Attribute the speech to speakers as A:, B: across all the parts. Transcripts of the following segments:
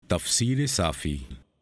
A: تفسیر صافی،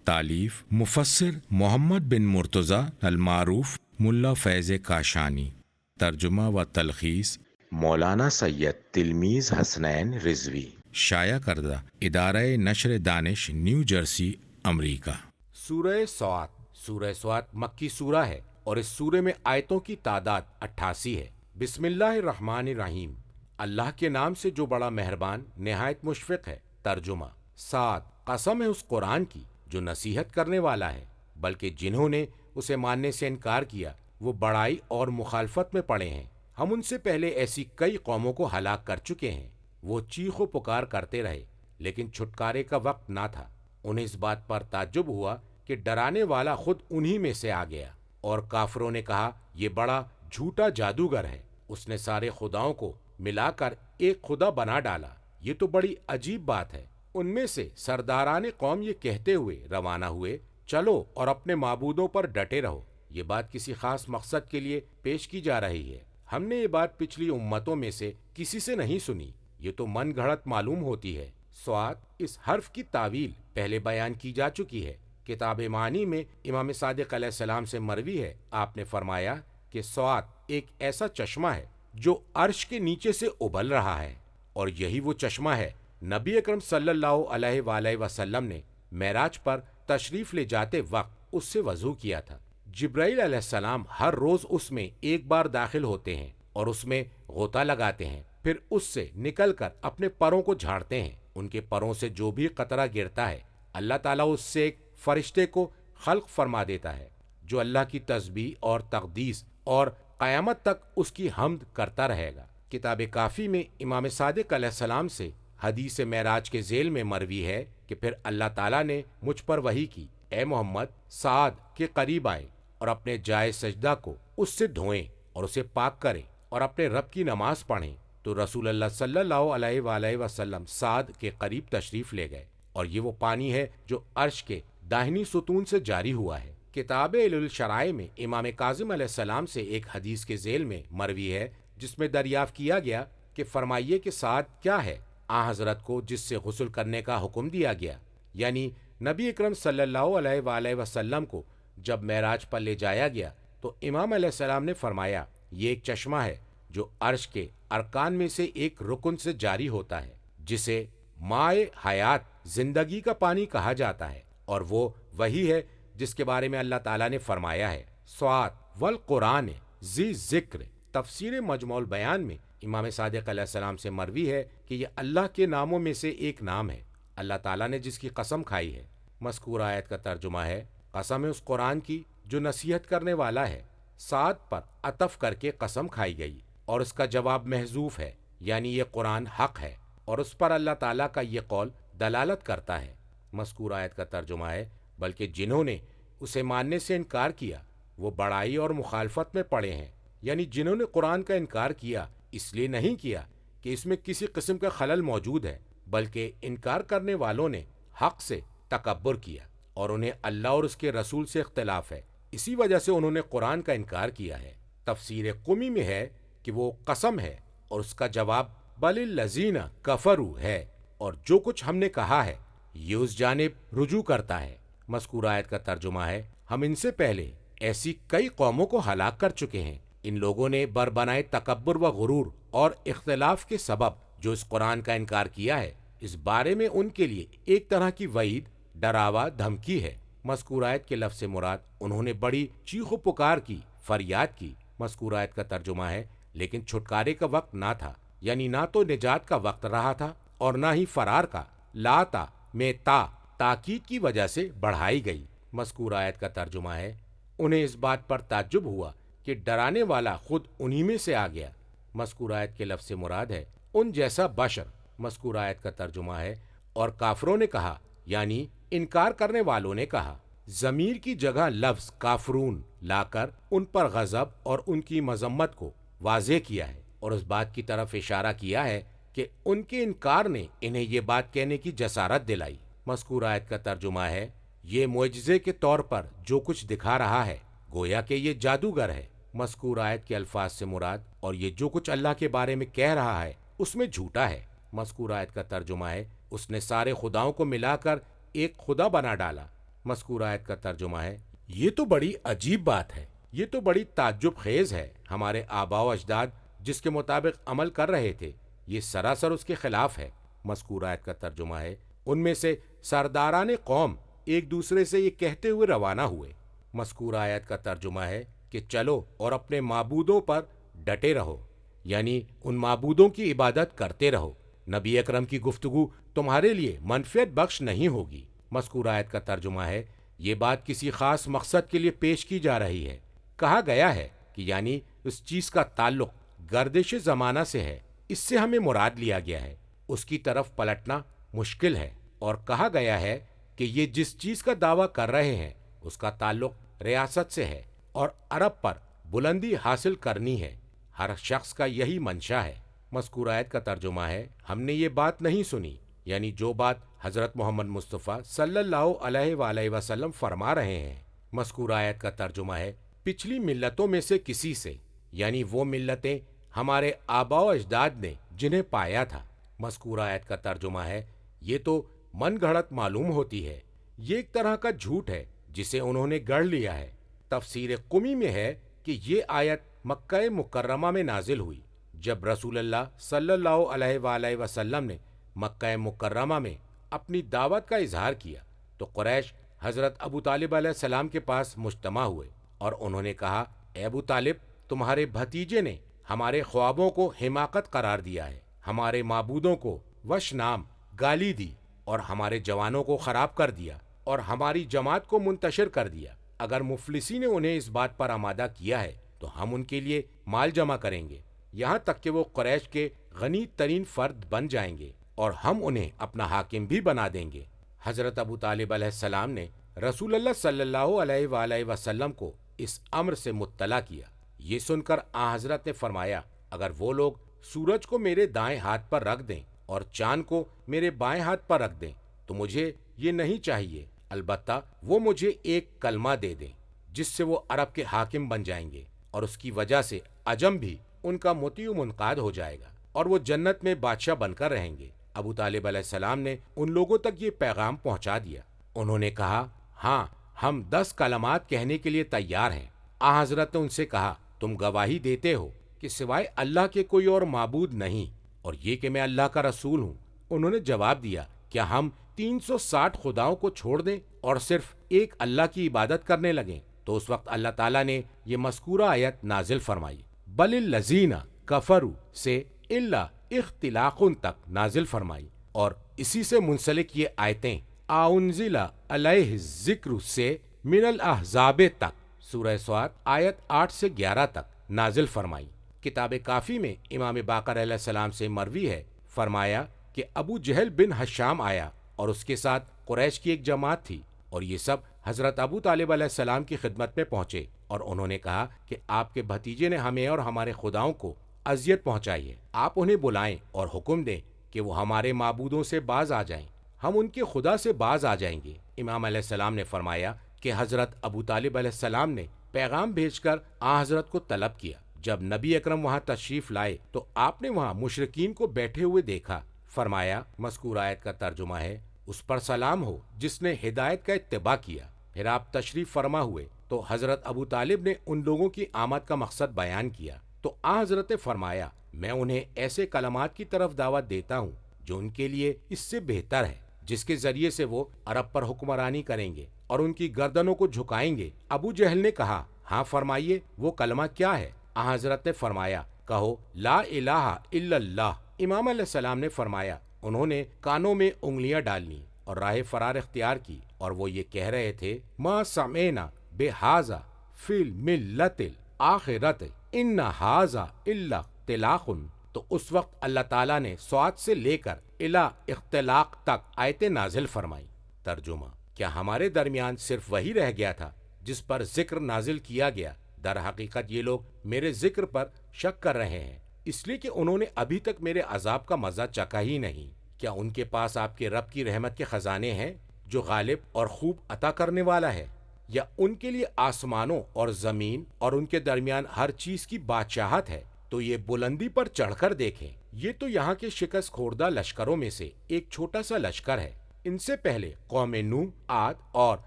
A: تالیف مفسر محمد بن مرتضی المعروف ملا فیض کاشانی، ترجمہ و تلخیص مولانا سید تلمیذ حسنین رضوی، شائع کردہ ادارہ نشر دانش نیو جرسی امریکہ۔
B: سورہ سوات۔ سورہ سوات مکی سورہ ہے اور اس سورہ میں آیتوں کی تعداد 88 ہے۔ بسم اللہ الرحمن الرحیم، اللہ کے نام سے جو بڑا مہربان نہایت مشفق ہے۔ ترجمہ: سات، قسم ہے اس قرآن کی جو نصیحت کرنے والا ہے، بلکہ جنہوں نے اسے ماننے سے انکار کیا وہ بڑائی اور مخالفت میں پڑے ہیں۔ ہم ان سے پہلے ایسی کئی قوموں کو ہلاک کر چکے ہیں، وہ چیخ و پکار کرتے رہے لیکن چھٹکارے کا وقت نہ تھا۔ انہیں اس بات پر تعجب ہوا کہ ڈرانے والا خود انہی میں سے آ گیا، اور کافروں نے کہا یہ بڑا جھوٹا جادوگر ہے، اس نے سارے خداؤں کو ملا کر ایک خدا بنا ڈالا، یہ تو بڑی عجیب بات ہے۔ ان میں سے سرداران قوم یہ کہتے ہوئے روانہ ہوئے، چلو اور اپنے معبودوں پر ڈٹے رہو، یہ بات کسی خاص مقصد کے لیے پیش کی جا رہی ہے۔ ہم نے یہ بات پچھلی امتوں میں سے کسی سے نہیں سنی، یہ تو من گھڑت معلوم ہوتی ہے۔ سوات، اس حرف کی تعویل پہلے بیان کی جا چکی ہے۔ کتاب معانی میں امام صادق علیہ السلام سے مروی ہے، آپ نے فرمایا کہ سوات ایک ایسا چشمہ ہے جو عرش کے نیچے سے ابل رہا ہے، اور یہی وہ چشمہ ہے نبی اکرم صلی اللہ علیہ وآلہ وسلم نے معراج پر تشریف لے جاتے وقت اس سے وضو کیا تھا۔ جبرائیل علیہ السلام ہر روز اس میں ایک بار داخل ہوتے ہیں اور اس میں غوطہ لگاتے ہیں، پھر اس سے نکل کر اپنے پروں کو جھاڑتے ہیں۔ ان کے پروں سے جو بھی قطرہ گرتا ہے اللہ تعالیٰ اس سے ایک فرشتے کو خلق فرما دیتا ہے جو اللہ کی تسبیح اور تقدیس اور قیامت تک اس کی حمد کرتا رہے گا۔ کتاب کافی میں امام صادق علیہ السلام سے حدیث معراج کے ذیل میں مروی ہے کہ پھر اللہ تعالیٰ نے مجھ پر وحی کی، اے محمد سعد کے قریب آئے اور اپنے جائے سجدہ کو اس سے دھوئیں اور اسے پاک کریں اور اپنے رب کی نماز پڑھیں، تو رسول اللہ صلی اللہ علیہ وآلہ وسلم سعد کے قریب تشریف لے گئے، اور یہ وہ پانی ہے جو عرش کے داہنی ستون سے جاری ہوا ہے۔ کتاب الشرائع میں امام کاظم علیہ السلام سے ایک حدیث کے ذیل میں مروی ہے جس میں دریافت کیا گیا کہ فرمائیے کہ سعد کیا ہے آن حضرت کو جس سے غسل کرنے کا حکم دیا گیا، یعنی نبی اکرم صلی اللہ علیہ وآلہ وسلم کو جب معراج پر لے جایا گیا تو امام علیہ السلام نے فرمایا یہ ایک چشمہ ہے جو عرش کے ارکان میں سے ایک رکن سے جاری ہوتا ہے جسے مائے حیات زندگی کا پانی کہا جاتا ہے، اور وہ وہی ہے جس کے بارے میں اللہ تعالیٰ نے فرمایا ہے سوات والقرآن ذی ذکر۔ تفسیر مجموع البیان میں امام صادق علیہ السلام سے مروی ہے کہ یہ اللہ کے ناموں میں سے ایک نام ہے، اللہ تعالیٰ نے جس کی قسم کھائی ہے۔ مذکور آیت کا ترجمہ ہے، قسم ہے اس قرآن کی جو نصیحت کرنے والا ہے۔ سعد پر عطف کر کے قسم کھائی گئی اور اس کا جواب محذوف ہے، یعنی یہ قرآن حق ہے اور اس پر اللہ تعالیٰ کا یہ قول دلالت کرتا ہے۔ مذکور آیت کا ترجمہ ہے، بلکہ جنہوں نے اسے ماننے سے انکار کیا وہ بڑائی اور مخالفت میں پڑے ہیں، یعنی جنہوں نے قرآن کا انکار کیا اس لیے نہیں کیا کہ اس میں کسی قسم کا خلل موجود ہے، بلکہ انکار کرنے والوں نے حق سے تکبر کیا اور انہیں اللہ اور اس کے رسول سے اختلاف ہے، اسی وجہ سے انہوں نے قرآن کا انکار کیا ہے۔ تفسیر قمی میں ہے کہ وہ قسم ہے اور اس کا جواب بل الذین کفروا ہے، اور جو کچھ ہم نے کہا ہے یہ اس جانب رجوع کرتا ہے۔ مذکور آیت کا ترجمہ ہے، ہم ان سے پہلے ایسی کئی قوموں کو ہلاک کر چکے ہیں، ان لوگوں نے بربنائے تکبر و غرور اور اختلاف کے سبب جو اس قرآن کا انکار کیا ہے، اس بارے میں ان کے لیے ایک طرح کی وعید، ڈراوا، دھمکی ہے۔ مذکور آیت کے لفظ مراد انہوں نے بڑی چیخ و پکار کی، فریاد کی۔ مذکور آیت کا ترجمہ ہے لیکن چھٹکارے کا وقت نہ تھا، یعنی نہ تو نجات کا وقت رہا تھا اور نہ ہی فرار کا۔ لاتا میں تاکید کی وجہ سے بڑھائی گئی۔ مذکور آیت کا ترجمہ ہے، انہیں اس بات پر تعجب ہوا کہ ڈرانے والا خود انہی میں سے آ گیا۔ مذکور آیت کے لفظ مراد ہے ان جیسا بشر۔ مذکور آیت کا ترجمہ ہے، اور کافروں نے کہا، یعنی انکار کرنے والوں نے کہا۔ ضمیر کی جگہ لفظ کافرون لا کر ان پر غضب اور ان کی مذمت کو واضح کیا ہے، اور اس بات کی طرف اشارہ کیا ہے کہ ان کے انکار نے انہیں یہ بات کہنے کی جسارت دلائی۔ مذکور آیت کا ترجمہ ہے، یہ معجزے کے طور پر جو کچھ دکھا رہا ہے گویا کہ یہ جادوگر ہے۔ مذکور آیت کے الفاظ سے مراد اور یہ جو کچھ اللہ کے بارے میں کہہ رہا ہے اس میں جھوٹا ہے۔ مذکور آیت کا ترجمہ ہے، اس نے سارے خداؤں کو ملا کر ایک خدا بنا ڈالا۔ مذکورہ آیت کا ترجمہ ہے، یہ تو بڑی عجیب بات ہے، یہ تو بڑی تعجب خیز ہے۔ ہمارے آباء و اجداد جس کے مطابق عمل کر رہے تھے، یہ سراسر اس کے خلاف ہے۔ مذکورہ آیت کا ترجمہ ہے، ان میں سے سرداران قوم ایک دوسرے سے یہ کہتے ہوئے روانہ ہوئے۔ مذکورہ آیت کا ترجمہ ہے کہ چلو اور اپنے معبودوں پر ڈٹے رہو، یعنی ان معبودوں کی عبادت کرتے رہو، نبی اکرم کی گفتگو تمہارے لیے منفعت بخش نہیں ہوگی۔ مذکورہ آیت کا ترجمہ ہے، یہ بات کسی خاص مقصد کے لیے پیش کی جا رہی ہے۔ کہا گیا ہے کہ یعنی اس چیز کا تعلق گردش زمانہ سے ہے، اس سے ہمیں مراد لیا گیا ہے، اس کی طرف پلٹنا مشکل ہے۔ اور کہا گیا ہے کہ یہ جس چیز کا دعویٰ کر رہے ہیں اس کا تعلق ریاست سے ہے اور عرب پر بلندی حاصل کرنی ہے، ہر شخص کا یہی منشا ہے۔ مذکورہ آیت کا ترجمہ ہے، ہم نے یہ بات نہیں سنی، یعنی جو بات حضرت محمد مصطفیٰ صلی اللہ علیہ وآلہ وسلم فرما رہے ہیں۔ مذکورہ آیت کا ترجمہ ہے، پچھلی ملتوں میں سے کسی سے، یعنی وہ ملتیں ہمارے آباء و اجداد نے جنہیں پایا تھا۔ مذکورہ آیت کا ترجمہ ہے، یہ تو من گھڑت معلوم ہوتی ہے، یہ ایک طرح کا جھوٹ ہے جسے انہوں نے گڑھ لیا ہے۔ تفسیر قمی میں ہے کہ یہ آیت مکہ مکرمہ میں نازل ہوئی جب رسول اللہ صلی اللہ علیہ وآلہ وسلم نے مکہ مکرمہ میں اپنی دعوت کا اظہار کیا تو قریش حضرت ابو طالب علیہ السلام کے پاس مجتمع ہوئے اور انہوں نے کہا، اے ابو طالب، تمہارے بھتیجے نے ہمارے خوابوں کو حماقت قرار دیا ہے، ہمارے معبودوں کو وش نام گالی دی اور ہمارے جوانوں کو خراب کر دیا اور ہماری جماعت کو منتشر کر دیا۔ اگر مفلسی نے انہیں اس بات پر آمادہ کیا ہے تو ہم ان کے لیے مال جمع کریں گے، یہاں تک کہ وہ قریش کے غنی ترین فرد بن جائیں گے اور ہم انہیں اپنا حاکم بھی بنا دیں گے۔ حضرت ابو طالب علیہ السلام نے رسول اللہ صلی اللہ علیہ وآلہ وسلم کو اس امر سے مطلع کیا۔ یہ سن کر آن حضرت نے فرمایا، اگر وہ لوگ سورج کو میرے دائیں ہاتھ پر رکھ دیں اور چاند کو میرے بائیں ہاتھ پر رکھ دیں تو مجھے یہ نہیں چاہیے، البتہ وہ مجھے ایک کلمہ دے دیں جس سے وہ عرب کے حاکم بن جائیں گے اور اس کی وجہ سے عجم بھی ان کا مطیع و منقاد ہو جائے گا اور وہ جنت میں بادشاہ بن کر رہیں گے۔ ابو طالب علیہ السلام نے ان لوگوں تک یہ پیغام پہنچا دیا۔ انہوں نے کہا، ہاں، ہم 10 کلمات کہنے کے لیے تیار ہیں۔ آن حضرت نے ان سے کہا، تم گواہی دیتے ہو کہ سوائے اللہ کے کوئی اور معبود نہیں اور یہ کہ میں اللہ کا رسول ہوں۔ انہوں نے جواب دیا، کیا ہم 360 خداؤں کو چھوڑ دیں اور صرف ایک اللہ کی عبادت کرنے لگیں؟ تو اس وقت اللہ تعالیٰ نے یہ مذکورہ آیت نازل فرمائی، بل الذین کفروا سے الا اختلاق تک نازل فرمائی، اور اسی سے منسلک یہ آیتیں انزل علیہ الذکر سے من الاحزاب تک سورہ صاد آیت 8 سے 11 تک نازل فرمائی۔ کتاب کافی میں امام باقر علیہ السلام سے مروی ہے، فرمایا کہ ابو جہل بن ہشام آیا اور اس کے ساتھ قریش کی ایک جماعت تھی اور یہ سب حضرت ابو طالب علیہ السلام کی خدمت میں پہنچے اور انہوں نے کہا کہ آپ کے بھتیجے نے ہمیں اور ہمارے خداؤں کو اذیت پہنچائی ہے، آپ انہیں بلائیں اور حکم دیں کہ وہ ہمارے معبودوں سے باز آ جائیں، ہم ان کے خدا سے باز آ جائیں گے۔ امام علیہ السلام نے فرمایا کہ حضرت ابو طالب علیہ السلام نے پیغام بھیج کر آن حضرت کو طلب کیا۔ جب نبی اکرم وہاں تشریف لائے تو آپ نے وہاں مشرکین کو بیٹھے ہوئے دیکھا۔ فرمایا، مذکور آیت کا ترجمہ ہے، اس پر سلام ہو جس نے ہدایت کا اتباع کیا۔ پھر آپ تشریف فرما ہوئے تو حضرت ابو طالب نے ان لوگوں کی آمد کا مقصد بیان کیا تو آن حضرت نے فرمایا، میں انہیں ایسے کلمات کی طرف دعوت دیتا ہوں جو ان کے لیے اس سے بہتر ہے، جس کے ذریعے سے وہ عرب پر حکمرانی کریں گے اور ان کی گردنوں کو جھکائیں گے۔ ابو جہل نے کہا، ہاں فرمائیے، وہ کلمہ کیا ہے؟ آن حضرت نے فرمایا، کہو لا الہ الا اللہ۔ امام علیہ السلام نے فرمایا، انہوں نے کانوں میں انگلیاں ڈال لیں اور راہ فرار اختیار کی اور وہ یہ کہہ رہے تھے، ما سمعنا بہذا فی الملۃ الآخرۃ ان ھذا الا اختلاق۔ تو اس وقت اللہ تعالیٰ نے صاد سے لے کر الا اختلاق تک آیتیں نازل فرمائی۔ ترجمہ، کیا ہمارے درمیان صرف وہی رہ گیا تھا جس پر ذکر نازل کیا گیا؟ در حقیقت یہ لوگ میرے ذکر پر شک کر رہے ہیں اس لیے کہ انہوں نے ابھی تک میرے عذاب کا مزہ چکھا ہی نہیں۔ کیا ان کے پاس آپ کے رب کی رحمت کے خزانے ہیں جو غالب اور خوب عطا کرنے والا ہے، یا ان کے لیے آسمانوں اور زمین اور ان کے درمیان ہر چیز کی بادشاہت ہے؟ تو یہ بلندی پر چڑھ کر دیکھیں، یہ تو یہاں کے شکست خوردہ لشکروں میں سے ایک چھوٹا سا لشکر ہے۔ ان سے پہلے قوم نوح، عاد اور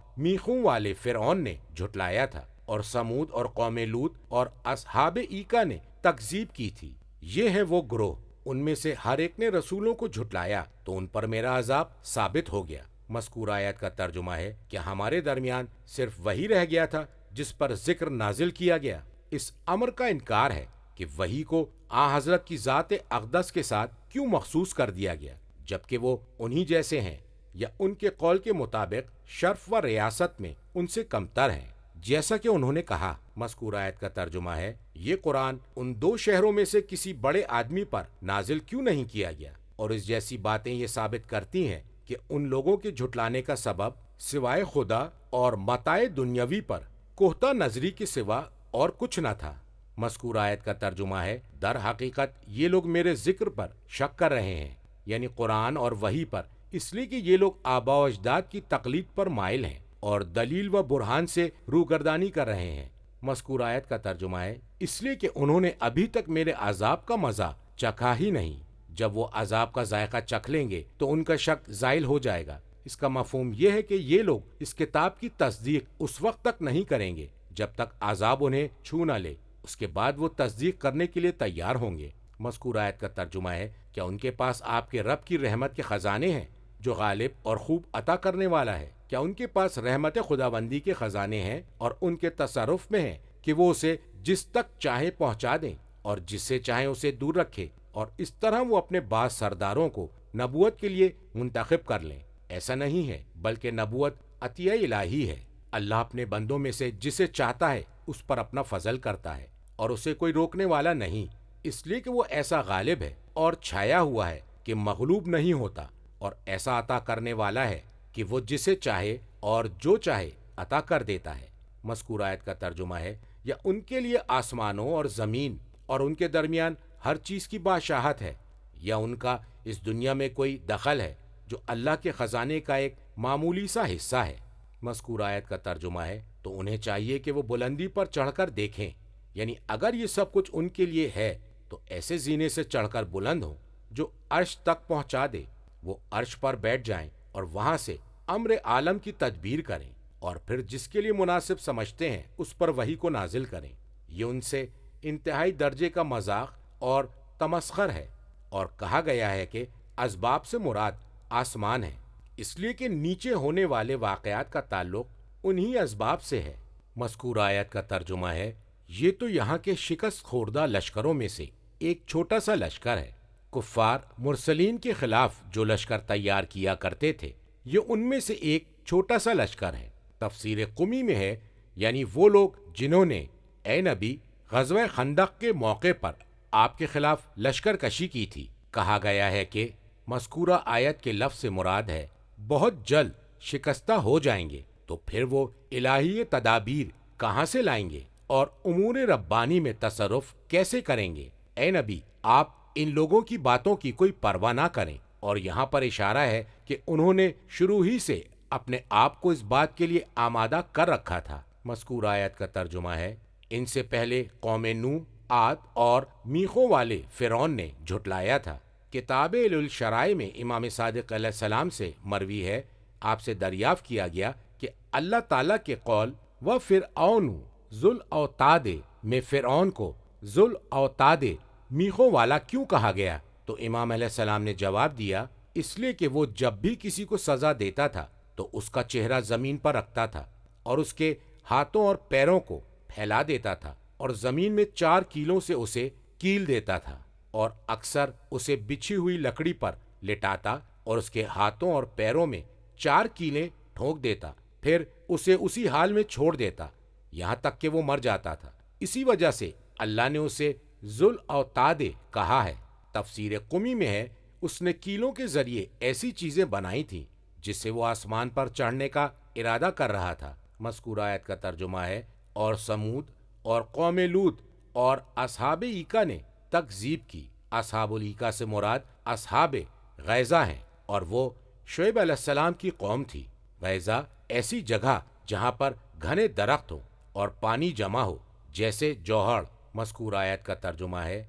B: میخوں والے فرعون نے جھٹلایا تھا، اور سمود اور قوم لوط اور اصحاب ایکا نے تکذیب کی تھی۔ یہ ہے وہ گروہ، ان میں سے ہر ایک نے رسولوں کو جھٹلایا تو ان پر میرا عذاب ثابت ہو گیا۔ مذکور آیت کا ترجمہ ہے کہ ہمارے درمیان صرف وہی رہ گیا تھا جس پر ذکر نازل کیا گیا۔ اس امر کا انکار ہے کہ وحی کو آن حضرت کی ذات اقدس کے ساتھ کیوں مخصوص کر دیا گیا، جبکہ وہ انہی جیسے ہیں، یا ان کے قول کے مطابق شرف و ریاست میں ان سے کمتر ہیں، جیسا کہ انہوں نے کہا۔ مذکور آیت کا ترجمہ ہے، یہ قرآن ان دو شہروں میں سے کسی بڑے آدمی پر نازل کیوں نہیں کیا گیا؟ اور اس جیسی باتیں یہ ثابت کرتی ہیں کہ ان لوگوں کے جھٹلانے کا سبب سوائے خدا اور متاع دنیاوی پر کہتہ نظری کے سوا اور کچھ نہ تھا۔ مذکور آیت کا ترجمہ ہے، در حقیقت یہ لوگ میرے ذکر پر شک کر رہے ہیں، یعنی قرآن اور وحی پر، اس لیے کہ یہ لوگ آباء و اجداد کی تقلید پر مائل ہیں اور دلیل و برہان سے روگردانی کر رہے ہیں۔ مذکور آیت کا ترجمہ ہے، اس لیے کہ انہوں نے ابھی تک میرے عذاب کا مزہ چکھا ہی نہیں، جب وہ عذاب کا ذائقہ چکھ لیں گے تو ان کا شک زائل ہو جائے گا۔ اس کا مفہوم یہ ہے کہ یہ لوگ اس کتاب کی تصدیق اس وقت تک نہیں کریں گے جب تک عذاب انہیں چھو نہ لے، اس کے بعد وہ تصدیق کرنے کے لیے تیار ہوں گے۔ مذکور آیت کا ترجمہ ہے، کیا ان کے پاس آپ کے رب کی رحمت کے خزانے ہیں جو غالب اور خوب عطا کرنے والا ہے؟ کیا ان کے پاس رحمت خداوندی کے خزانے ہیں اور ان کے تصرف میں ہیں کہ وہ اسے جس تک چاہے پہنچا دیں اور جس سے چاہیں اسے دور رکھے، اور اس طرح وہ اپنے بعض سرداروں کو نبوت کے لیے منتخب کر لیں؟ ایسا نہیں ہے، بلکہ نبوت عطیہ الہی ہے۔ اللہ اپنے بندوں میں سے جسے چاہتا ہے اس پر اپنا فضل کرتا ہے، اور اسے کوئی روکنے والا نہیں، اس لیے کہ وہ ایسا غالب ہے اور چھایا ہوا ہے کہ مغلوب نہیں ہوتا، اور ایسا عطا کرنے والا ہے کہ وہ جسے چاہے اور جو چاہے عطا کر دیتا ہے۔ مذکور آیت کا ترجمہ ہے، یا ان کے لیے آسمانوں اور زمین اور ان کے درمیان ہر چیز کی بادشاہت ہے، یا ان کا اس دنیا میں کوئی دخل ہے جو اللہ کے خزانے کا ایک معمولی سا حصہ ہے۔ مذکور آیت کا ترجمہ ہے، تو انہیں چاہیے کہ وہ بلندی پر چڑھ کر دیکھیں، یعنی اگر یہ سب کچھ ان کے لیے ہے تو ایسے زینے سے چڑھ کر بلند ہوں جو عرش تک پہنچا دے، وہ عرش پر بیٹھ جائیں اور وہاں سے امر عالم کی تدبیر کریں، اور پھر جس کے لیے مناسب سمجھتے ہیں اس پر وحی کو نازل کریں۔ یہ ان سے انتہائی درجے کا مذاق اور تمسخر ہے، اور کہا گیا ہے کہ اسباب سے مراد آسمان ہے، اس لیے کہ نیچے ہونے والے واقعات کا تعلق انہی اسباب سے ہے۔ مذکور آیت کا ترجمہ ہے، یہ تو یہاں کے شکست خوردہ لشکروں میں سے ایک چھوٹا سا لشکر ہے۔ کفار مرسلین کے خلاف جو لشکر تیار کیا کرتے تھے، یہ ان میں سے ایک چھوٹا سا لشکر ہے۔ تفسیر قمی میں ہے، یعنی وہ لوگ جنہوں نے اے نبی غزوہ خندق کے موقع پر آپ کے خلاف لشکر کشی کی تھی۔ کہا گیا ہے کہ مذکورہ آیت کے لفظ سے مراد ہے بہت جلد شکستہ ہو جائیں گے، تو پھر وہ الہی تدابیر کہاں سے لائیں گے اور امور ربانی میں تصرف کیسے کریں گے؟ اے نبی، آپ ان لوگوں کی باتوں کی کوئی پرواہ نہ کریں، اور یہاں پر اشارہ ہے کہ انہوں نے شروع ہی سے اپنے آپ کو اس بات کے لیے آمادہ کر رکھا تھا۔ مذکور آیت کا ترجمہ ہے، ان سے پہلے قوم نوح، عاد اور میخوں والے فرعون نے جھٹلایا تھا۔ کتاب الشرائع میں امام صادق علیہ السلام سے مروی ہے، آپ سے دریافت کیا گیا کہ اللہ تعالیٰ کے قول و فرعون ذو الاوتاد میں فرعون کو ذو الاوتاد میخوں والا کیوں کہا گیا؟ تو امام علیہ السلام نے جواب دیا، اس لیے کہ وہ جب بھی کسی کو سزا دیتا تھا تو اس کا چہرہ زمین پر رکھتا تھا اور اس کے ہاتھوں اور پیروں کو پھیلا دیتا تھا، اور زمین میں 4 کیلوں سے اسے کیل دیتا تھا، اور اکثر اسے بچھی ہوئی لکڑی پر لٹاتا اور اس کے ہاتھوں اور پیروں میں 4 کیلیں ٹھونک دیتا، پھر اسے اسی حال میں چھوڑ دیتا یہاں تک کہ وہ مر جاتا تھا۔ اسی وجہ سے اللہ نے اسے ذو الاوتاد کہا ہے۔ تفسیر قمی میں ہے، اس نے کیلوں کے ذریعے ایسی چیزیں بنائی تھیں جس سے وہ آسمان پر چڑھنے کا ارادہ کر رہا تھا۔ مذکور آیت کا ترجمہ ہے، اور سمود اور قوم لوط اور اصحاب ایکا نے تکذیب کی۔ اصحاب الایکا سے مراد اصحاب غیظہ ہیں، اور وہ شعیب علیہ السلام کی قوم تھی۔ غیظہ ایسی جگہ جہاں پر گھنے درخت ہوں اور پانی جمع ہو، جیسے جوہڑ۔ مذکور آیت کا ترجمہ ہے،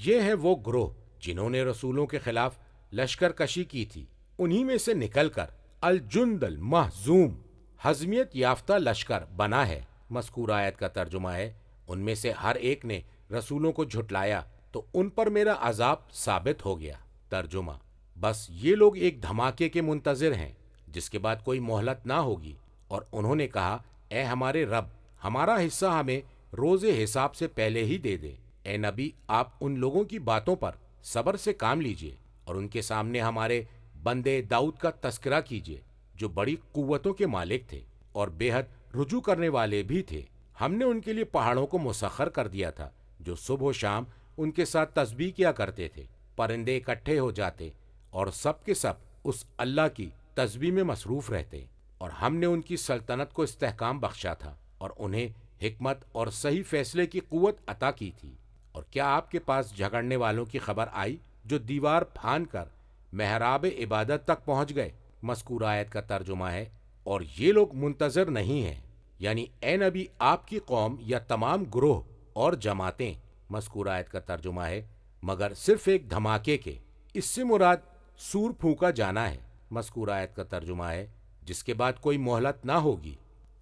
B: یہ ہے وہ گروہ جنہوں نے رسولوں کے خلاف لشکر کشی کی تھی، انہی میں سے نکل کر الجند المہزوم، ہضمیت یافتہ لشکر بنا ہے۔ مذکور آیت کا ترجمہ ہے ان میں سے ہر ایک نے رسولوں کو جھٹلایا تو ان پر میرا عذاب ثابت ہو گیا۔ ترجمہ، بس یہ لوگ ایک دھماکے کے منتظر ہیں جس کے بعد کوئی مہلت نہ ہوگی، اور انہوں نے کہا اے ہمارے رب، ہمارا حصہ ہمیں روز حساب سے پہلے ہی دے دے۔ اے نبی، آپ ان لوگوں کی باتوں پر صبر سے کام لیجئے اور ان کے سامنے ہمارے بندے داؤد کا تذکرہ کیجئے جو بڑی قوتوں کے مالک تھے اور بے حد رجوع کرنے والے بھی تھے۔ ہم نے ان کے لیے پہاڑوں کو مسخر کر دیا تھا جو صبح و شام ان کے ساتھ تسبیح کیا کرتے تھے۔ پرندے اکٹھے ہو جاتے اور سب کے سب اس اللہ کی تسبیح میں مصروف رہتے، اور ہم نے ان کی سلطنت کو استحکام بخشا تھا اور انہیں حکمت اور صحیح فیصلے کی قوت عطا کی تھی۔ اور کیا آپ کے پاس جھگڑنے والوں کی خبر آئی جو دیوار پھاند کر محراب عبادت تک پہنچ گئے؟ مذکور آیت کا ترجمہ ہے اور یہ لوگ منتظر نہیں ہیں، یعنی اے نبی آپ کی قوم یا تمام گروہ اور جماعتیں، مذکور آیت کا ترجمہ ہے مگر صرف ایک دھماکے کے۔ اس سے مراد سور پھونکا جانا ہے۔ مذکور آیت کا ترجمہ ہے جس کے بعد کوئی مہلت نہ ہوگی۔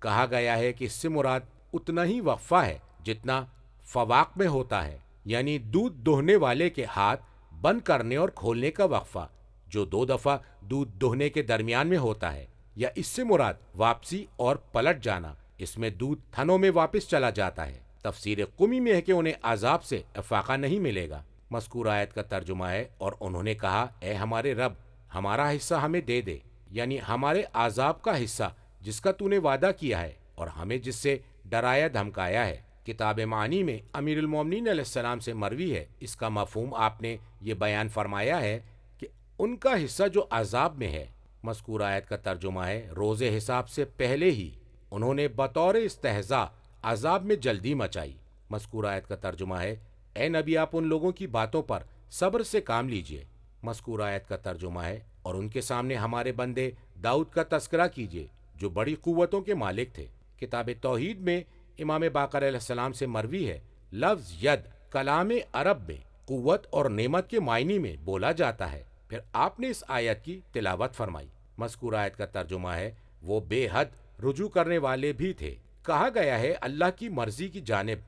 B: کہا گیا ہے کہ اس سے مراد اتنا ہی وقفہ ہے جتنا فواق میں ہوتا ہے، یعنی دودھ دوہنے والے کے ہاتھ بند کرنے اور کھولنے کا وقفہ جو 2 دفعہ دودھ دوہنے کے درمیان میں ہوتا ہے، یا اس سے مراد واپسی اور پلٹ جانا، اس میں دودھ تھنوں میں واپس چلا جاتا ہے۔ تفسیر قمی میں ہے کہ انہیں عذاب سے افاقہ نہیں ملے گا۔ مذکور آیت کا ترجمہ ہے اور انہوں نے کہا اے ہمارے رب، ہمارا حصہ ہمیں دے دے، یعنی ہمارے عذاب کا حصہ جس کا تو نے وعدہ کیا ہے اور ہمیں جس سے ڈرایا دھمکایا ہے۔ کتاب معانی میں امیر المومنین علیہ السلام سے مروی ہے، اس کا مفہوم آپ نے یہ بیان فرمایا ہے کہ ان کا حصہ جو عذاب میں ہے۔ مذکور آیت کا ترجمہ ہے روز حساب سے پہلے ہی انہوں نے بطور استہزاء عذاب میں جلدی مچائی۔ مذکور آیت کا ترجمہ ہے اے نبی آپ ان لوگوں کی باتوں پر صبر سے کام لیجئے۔ مذکور آیت کا ترجمہ ہے اور ان کے سامنے ہمارے بندے داؤد کا تذکرہ کیجئے جو بڑی قوتوں کے مالک تھے۔ کتاب توحید میں امام باقر علیہ السلام سے مروی ہے لفظ ید کلام عرب میں قوت اور نعمت کے معنی میں بولا جاتا ہے۔ پھر آپ نے اس آیت کی تلاوت فرمائی۔ مذکور آیت کا ترجمہ ہے وہ بے حد رجوع کرنے والے بھی تھے۔ کہا گیا ہے اللہ کی مرضی کی جانب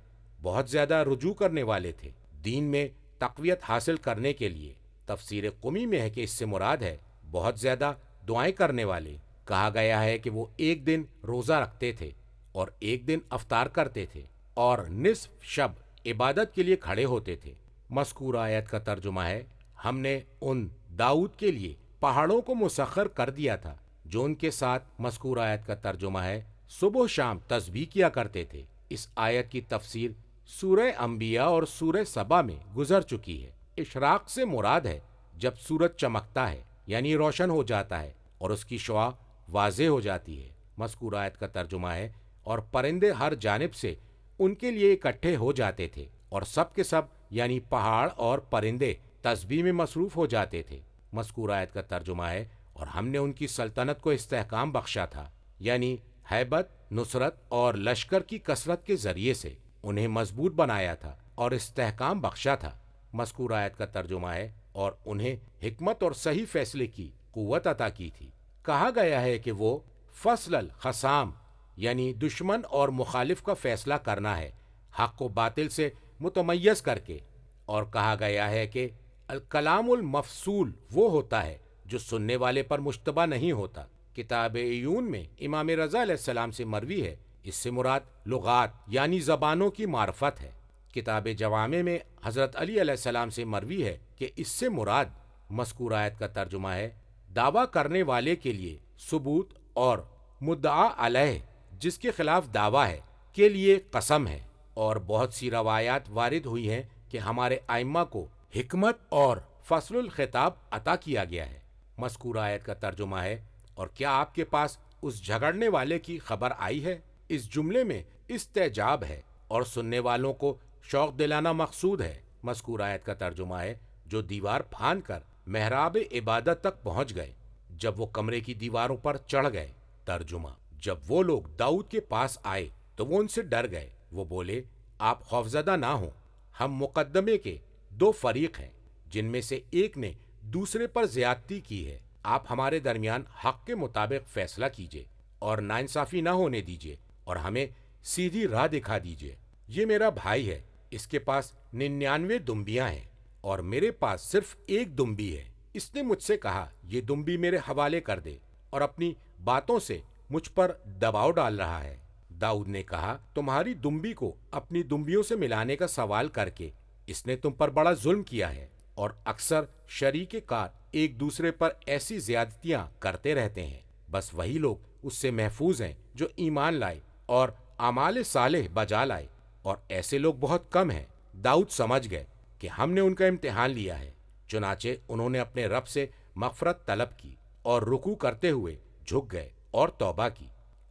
B: بہت زیادہ رجوع کرنے والے تھے دین میں تقویت حاصل کرنے کے لیے۔ تفسیر قمی میں ہے کہ اس سے مراد ہے بہت زیادہ دعائیں کرنے والے۔ کہا گیا ہے کہ وہ ایک دن روزہ رکھتے تھے اور ایک دن افطار کرتے تھے اور نصف شب عبادت کے لیے کھڑے ہوتے تھے۔ مذکور آیت کا ترجمہ ہے ہم نے ان داؤد کے لیے پہاڑوں کو مسخر کر دیا تھا جو ان کے ساتھ، مذکور آیت کا ترجمہ ہے، صبح و شام تسبیح کیا کرتے تھے۔ اس آیت کی تفسیر سورہ انبیاء اور سورہ سبا میں گزر چکی ہے۔ اشراق سے مراد ہے جب سورج چمکتا ہے، یعنی روشن ہو جاتا ہے اور اس کی شعاع واضح ہو جاتی ہے۔ مذکور آیت کا ترجمہ ہے اور پرندے ہر جانب سے ان کے لیے اکٹھے ہو جاتے تھے اور سب کے سب یعنی پہاڑ اور پرندے تسبیح میں مصروف ہو جاتے تھے۔ مذکور آیت کا ترجمہ ہے اور ہم نے ان کی سلطنت کو استحکام بخشا تھا، یعنی ہیبت، نصرت اور لشکر کی کثرت کے ذریعے سے انہیں مضبوط بنایا تھا اور استحکام بخشا تھا۔ مذکور آیت کا ترجمہ ہے اور انہیں حکمت اور صحیح فیصلے کی قوت عطا کی تھی۔ کہا گیا ہے کہ وہ فصل الخصام یعنی دشمن اور مخالف کا فیصلہ کرنا ہے حق و باطل سے متمیز کر کے، اور کہا گیا ہے کہ الکلام المفصول وہ ہوتا ہے جو سننے والے پر مشتبہ نہیں ہوتا۔ کتاب عیون میں امام رضا علیہ السلام سے مروی ہے، اس سے مراد لغات یعنی زبانوں کی معرفت ہے۔ کتاب جوامع میں حضرت علی علیہ السلام سے مروی ہے کہ اس سے مراد، مذکور آیت کا ترجمہ ہے، دعویٰ کرنے والے کے لیے ثبوت اور مدعا علیہ جس کے خلاف دعویٰ ہے کے لیے قسم ہے۔ اور بہت سی روایات وارد ہوئی ہیں کہ ہمارے ائمہ کو حکمت اور فصل الخطاب عطا کیا گیا ہے۔ مذکور آیت کا ترجمہ ہے اور کیا آپ کے پاس اس جھگڑنے والے کی خبر آئی ہے؟ اس جملے میں استعجاب ہے اور سننے والوں کو شوق دلانا مقصود ہے۔ مذکور آیت کا ترجمہ ہے جو دیوار پھاند کر محراب عبادت تک پہنچ گئے جب وہ کمرے کی دیواروں پر چڑھ گئے۔ ترجمہ، جب وہ لوگ داؤد کے پاس آئے تو وہ ان سے ڈر گئے۔ وہ بولے آپ خوفزدہ نہ ہوں، ہم مقدمے کے 2 فریق ہیں جن میں سے ایک نے دوسرے پر زیادتی کی ہے آپ ہمارے درمیان حق کے مطابق فیصلہ کیجیے اور ناانصافی نہ ہونے دیجیے اور ہمیں سیدھی راہ دکھا دیجیے۔ یہ میرا بھائی ہے، اس کے پاس 99 دمبیاں ہیں اور میرے پاس صرف ایک دمبی ہے۔ اس نے مجھ سے کہا یہ دمبی میرے حوالے کر دے اور اپنی باتوں سے مجھ پر دباؤ ڈال رہا ہے۔ داؤد نے کہا تمہاری دمبی کو اپنی دمبیوں سے ملانے کا سوال کر کے اس نے تم پر بڑا ظلم کیا ہے، اور اکثر شریک کار ایک دوسرے پر ایسی زیادتیاں کرتے رہتے ہیں۔ بس وہی لوگ اس سے محفوظ ہیں جو ایمان لائے اور اعمال صالح بجا لائے، اور ایسے لوگ بہت کم ہیں۔ داؤد سمجھ گئے کہ ہم نے ان کا امتحان لیا ہے، چنانچہ انہوں نے اپنے رب سے مغفرت طلب کی اور رکوع کرتے ہوئے جھک گئے اور توبہ کی۔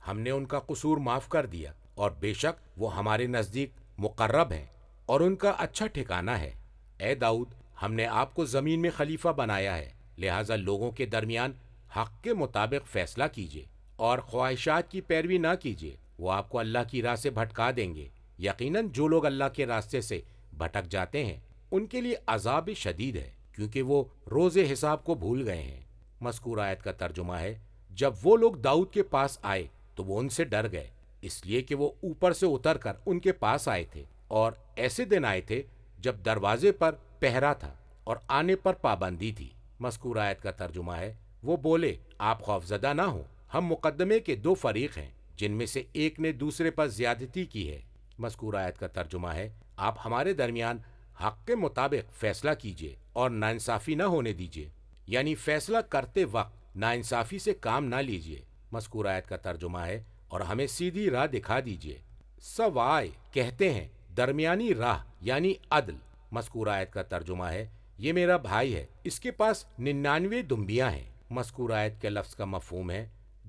B: ہم نے ان کا قصور معاف کر دیا، اور بے شک وہ ہمارے نزدیک مقرب ہیں اور ان کا اچھا ٹھکانہ ہے۔ اے داؤد، ہم نے آپ کو زمین میں خلیفہ بنایا ہے، لہٰذا لوگوں کے درمیان حق کے مطابق فیصلہ کیجیے اور خواہشات کی پیروی نہ کیجیے، وہ آپ کو اللہ کی راہ سے بھٹکا دیں گے۔ یقیناً جو لوگ اللہ کے راستے سے بھٹک جاتے ہیں ان کے لیے عذاب شدید ہے، کیونکہ وہ روز حساب کو بھول گئے ہیں۔ مذکور آیت کا ترجمہ ہے، جب وہ لوگ داؤد کے پاس آئے تو وہ ان سے ڈر گئے، اس لیے کہ وہ اوپر سے اتر کر ان کے پاس آئے تھے، اور ایسے دن آئے تھے جب دروازے پر پہرا تھا اور آنے پر پابندی تھی۔ مذکور آیت کا ترجمہ ہے، وہ بولے آپ خوفزدہ نہ ہوں، ہم مقدمے کے دو فریق ہیں جن میں سے ایک نے دوسرے پر زیادتی کی ہے۔ مذکور آیت کا ترجمہ ہے، آپ ہمارے درمیان حق کے مطابق فیصلہ کیجیے اور ناانصافی نہ ہونے دیجیے، یعنی فیصلہ کرتے وقت ناانصافی سے کام نہ لیجیے۔ مذکور آیت کا ترجمہ ہے، اور ہمیں سیدھی راہ دکھا دیجیے۔ سوائے کہتے ہیں درمیانی راہ یعنی عدل۔ مذکور آیت کا ترجمہ ہے، یہ میرا بھائی ہے، اس کے پاس 99 دمبیاں ہیں۔ مذکور آیت کے لفظ کا مفہوم ہے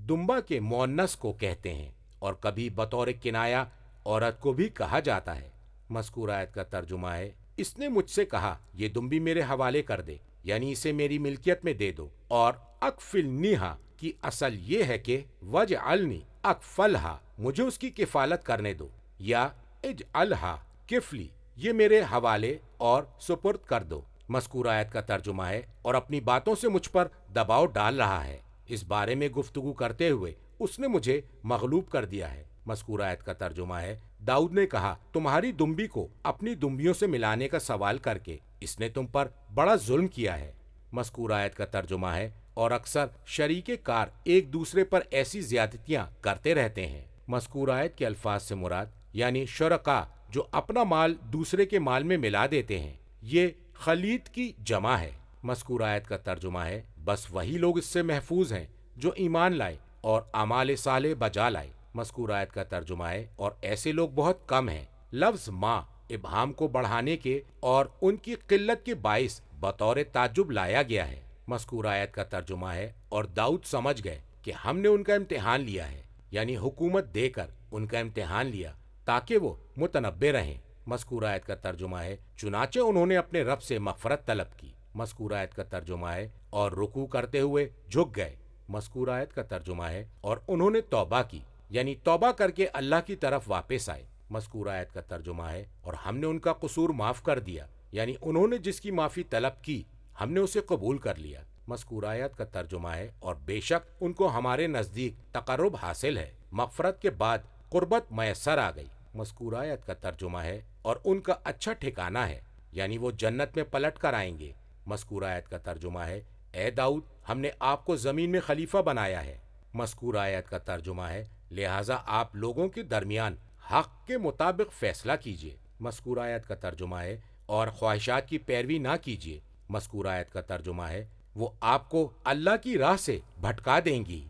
B: دمبا کے مؤنث کو کہتے ہیں، اور کبھی بطور کنایا عورت کو بھی کہا جاتا ہے۔ مذکور آیت کا ترجمہ ہے، اس نے مجھ سے کہا یہ دمبی میرے حوالے کر دے، یعنی اسے میری ملکیت میں دے دو۔ اور اکفلنیہا کی اصل یہ ہے کہ وجعلنی اکفلہا، مجھے اس کی کفالت کرنے دو، یا اجعلہا کفلی، یہ میرے حوالے اور سپرد کر دو۔ مذکور آیت کا ترجمہ ہے، اور اپنی باتوں سے مجھ پر دباؤ ڈال رہا ہے، اس بارے میں گفتگو کرتے ہوئے اس نے مجھے مغلوب کر دیا ہے۔ مذکور آیت کا ترجمہ ہے، داؤد نے کہا تمہاری دمبی کو اپنی دمبیوں سے ملانے کا سوال کر کے اس نے تم پر بڑا ظلم کیا ہے۔ مذکور آیت کا ترجمہ ہے، اور اکثر شریک کار ایک دوسرے پر ایسی زیادتیاں کرتے رہتے ہیں۔ مذکور آیت کے الفاظ سے مراد یعنی شرکا جو اپنا مال دوسرے کے مال میں ملا دیتے ہیں، یہ خلیط کی جمع ہے۔ مذکور آیت کا ترجمہ ہے، بس وہی لوگ اس سے محفوظ ہیں جو ایمان لائے اور اعمال صالح بجا لائے۔ مذکور آیت کا ترجمہ ہے، اور ایسے لوگ بہت کم ہیں۔ لفظ ماں ابہام کو بڑھانے کے اور ان کی قلت کے باعث بطور تعجب لایا گیا ہے۔ مذکور آیت کا ترجمہ ہے، اور داؤد سمجھ گئے کہ ہم نے ان کا امتحان لیا ہے، یعنی حکومت دے کر ان کا امتحان لیا تاکہ وہ متنبع رہیں۔ مذکور آیت کا ترجمہ ہے، چنانچہ انہوں نے اپنے رب سے مغفرت طلب کی۔ مذکور آیت کا ترجمہ ہے، اور رکوع کرتے ہوئے جھک گئے۔ مذکور آیت کا ترجمہ ہے، اور انہوں نے توبہ کی، یعنی توبہ کر کے اللہ کی طرف واپس آئے۔ مذکور آیت کا ترجمہ ہے، اور ہم نے ان کا قصور معاف کر دیا، یعنی انہوں نے جس کی معافی طلب کی ہم نے اسے قبول کر لیا۔ مذکور آیت کا ترجمہ ہے، اور بے شک ان کو ہمارے نزدیک تقرب حاصل ہے، مغفرت کے بعد قربت میسر آ گئی۔ مذکور آیت کا ترجمہ ہے، اور ان کا اچھا ٹھکانہ ہے، یعنی وہ جنت میں پلٹ کر آئیں گے۔ مذکور آیت کا ترجمہ ہے، اے داؤد ہم نے آپ کو زمین میں خلیفہ بنایا ہے۔ مذکور آیت کا ترجمہ ہے، لہٰذا آپ لوگوں کے درمیان حق کے مطابق فیصلہ کیجیے۔ مذکور آیت کا ترجمہ ہے، اور خواہشات کی پیروی نہ کیجیے۔ مذکور آیت کا ترجمہ ہے، وہ آپ کو اللہ کی راہ سے بھٹکا دیں گی۔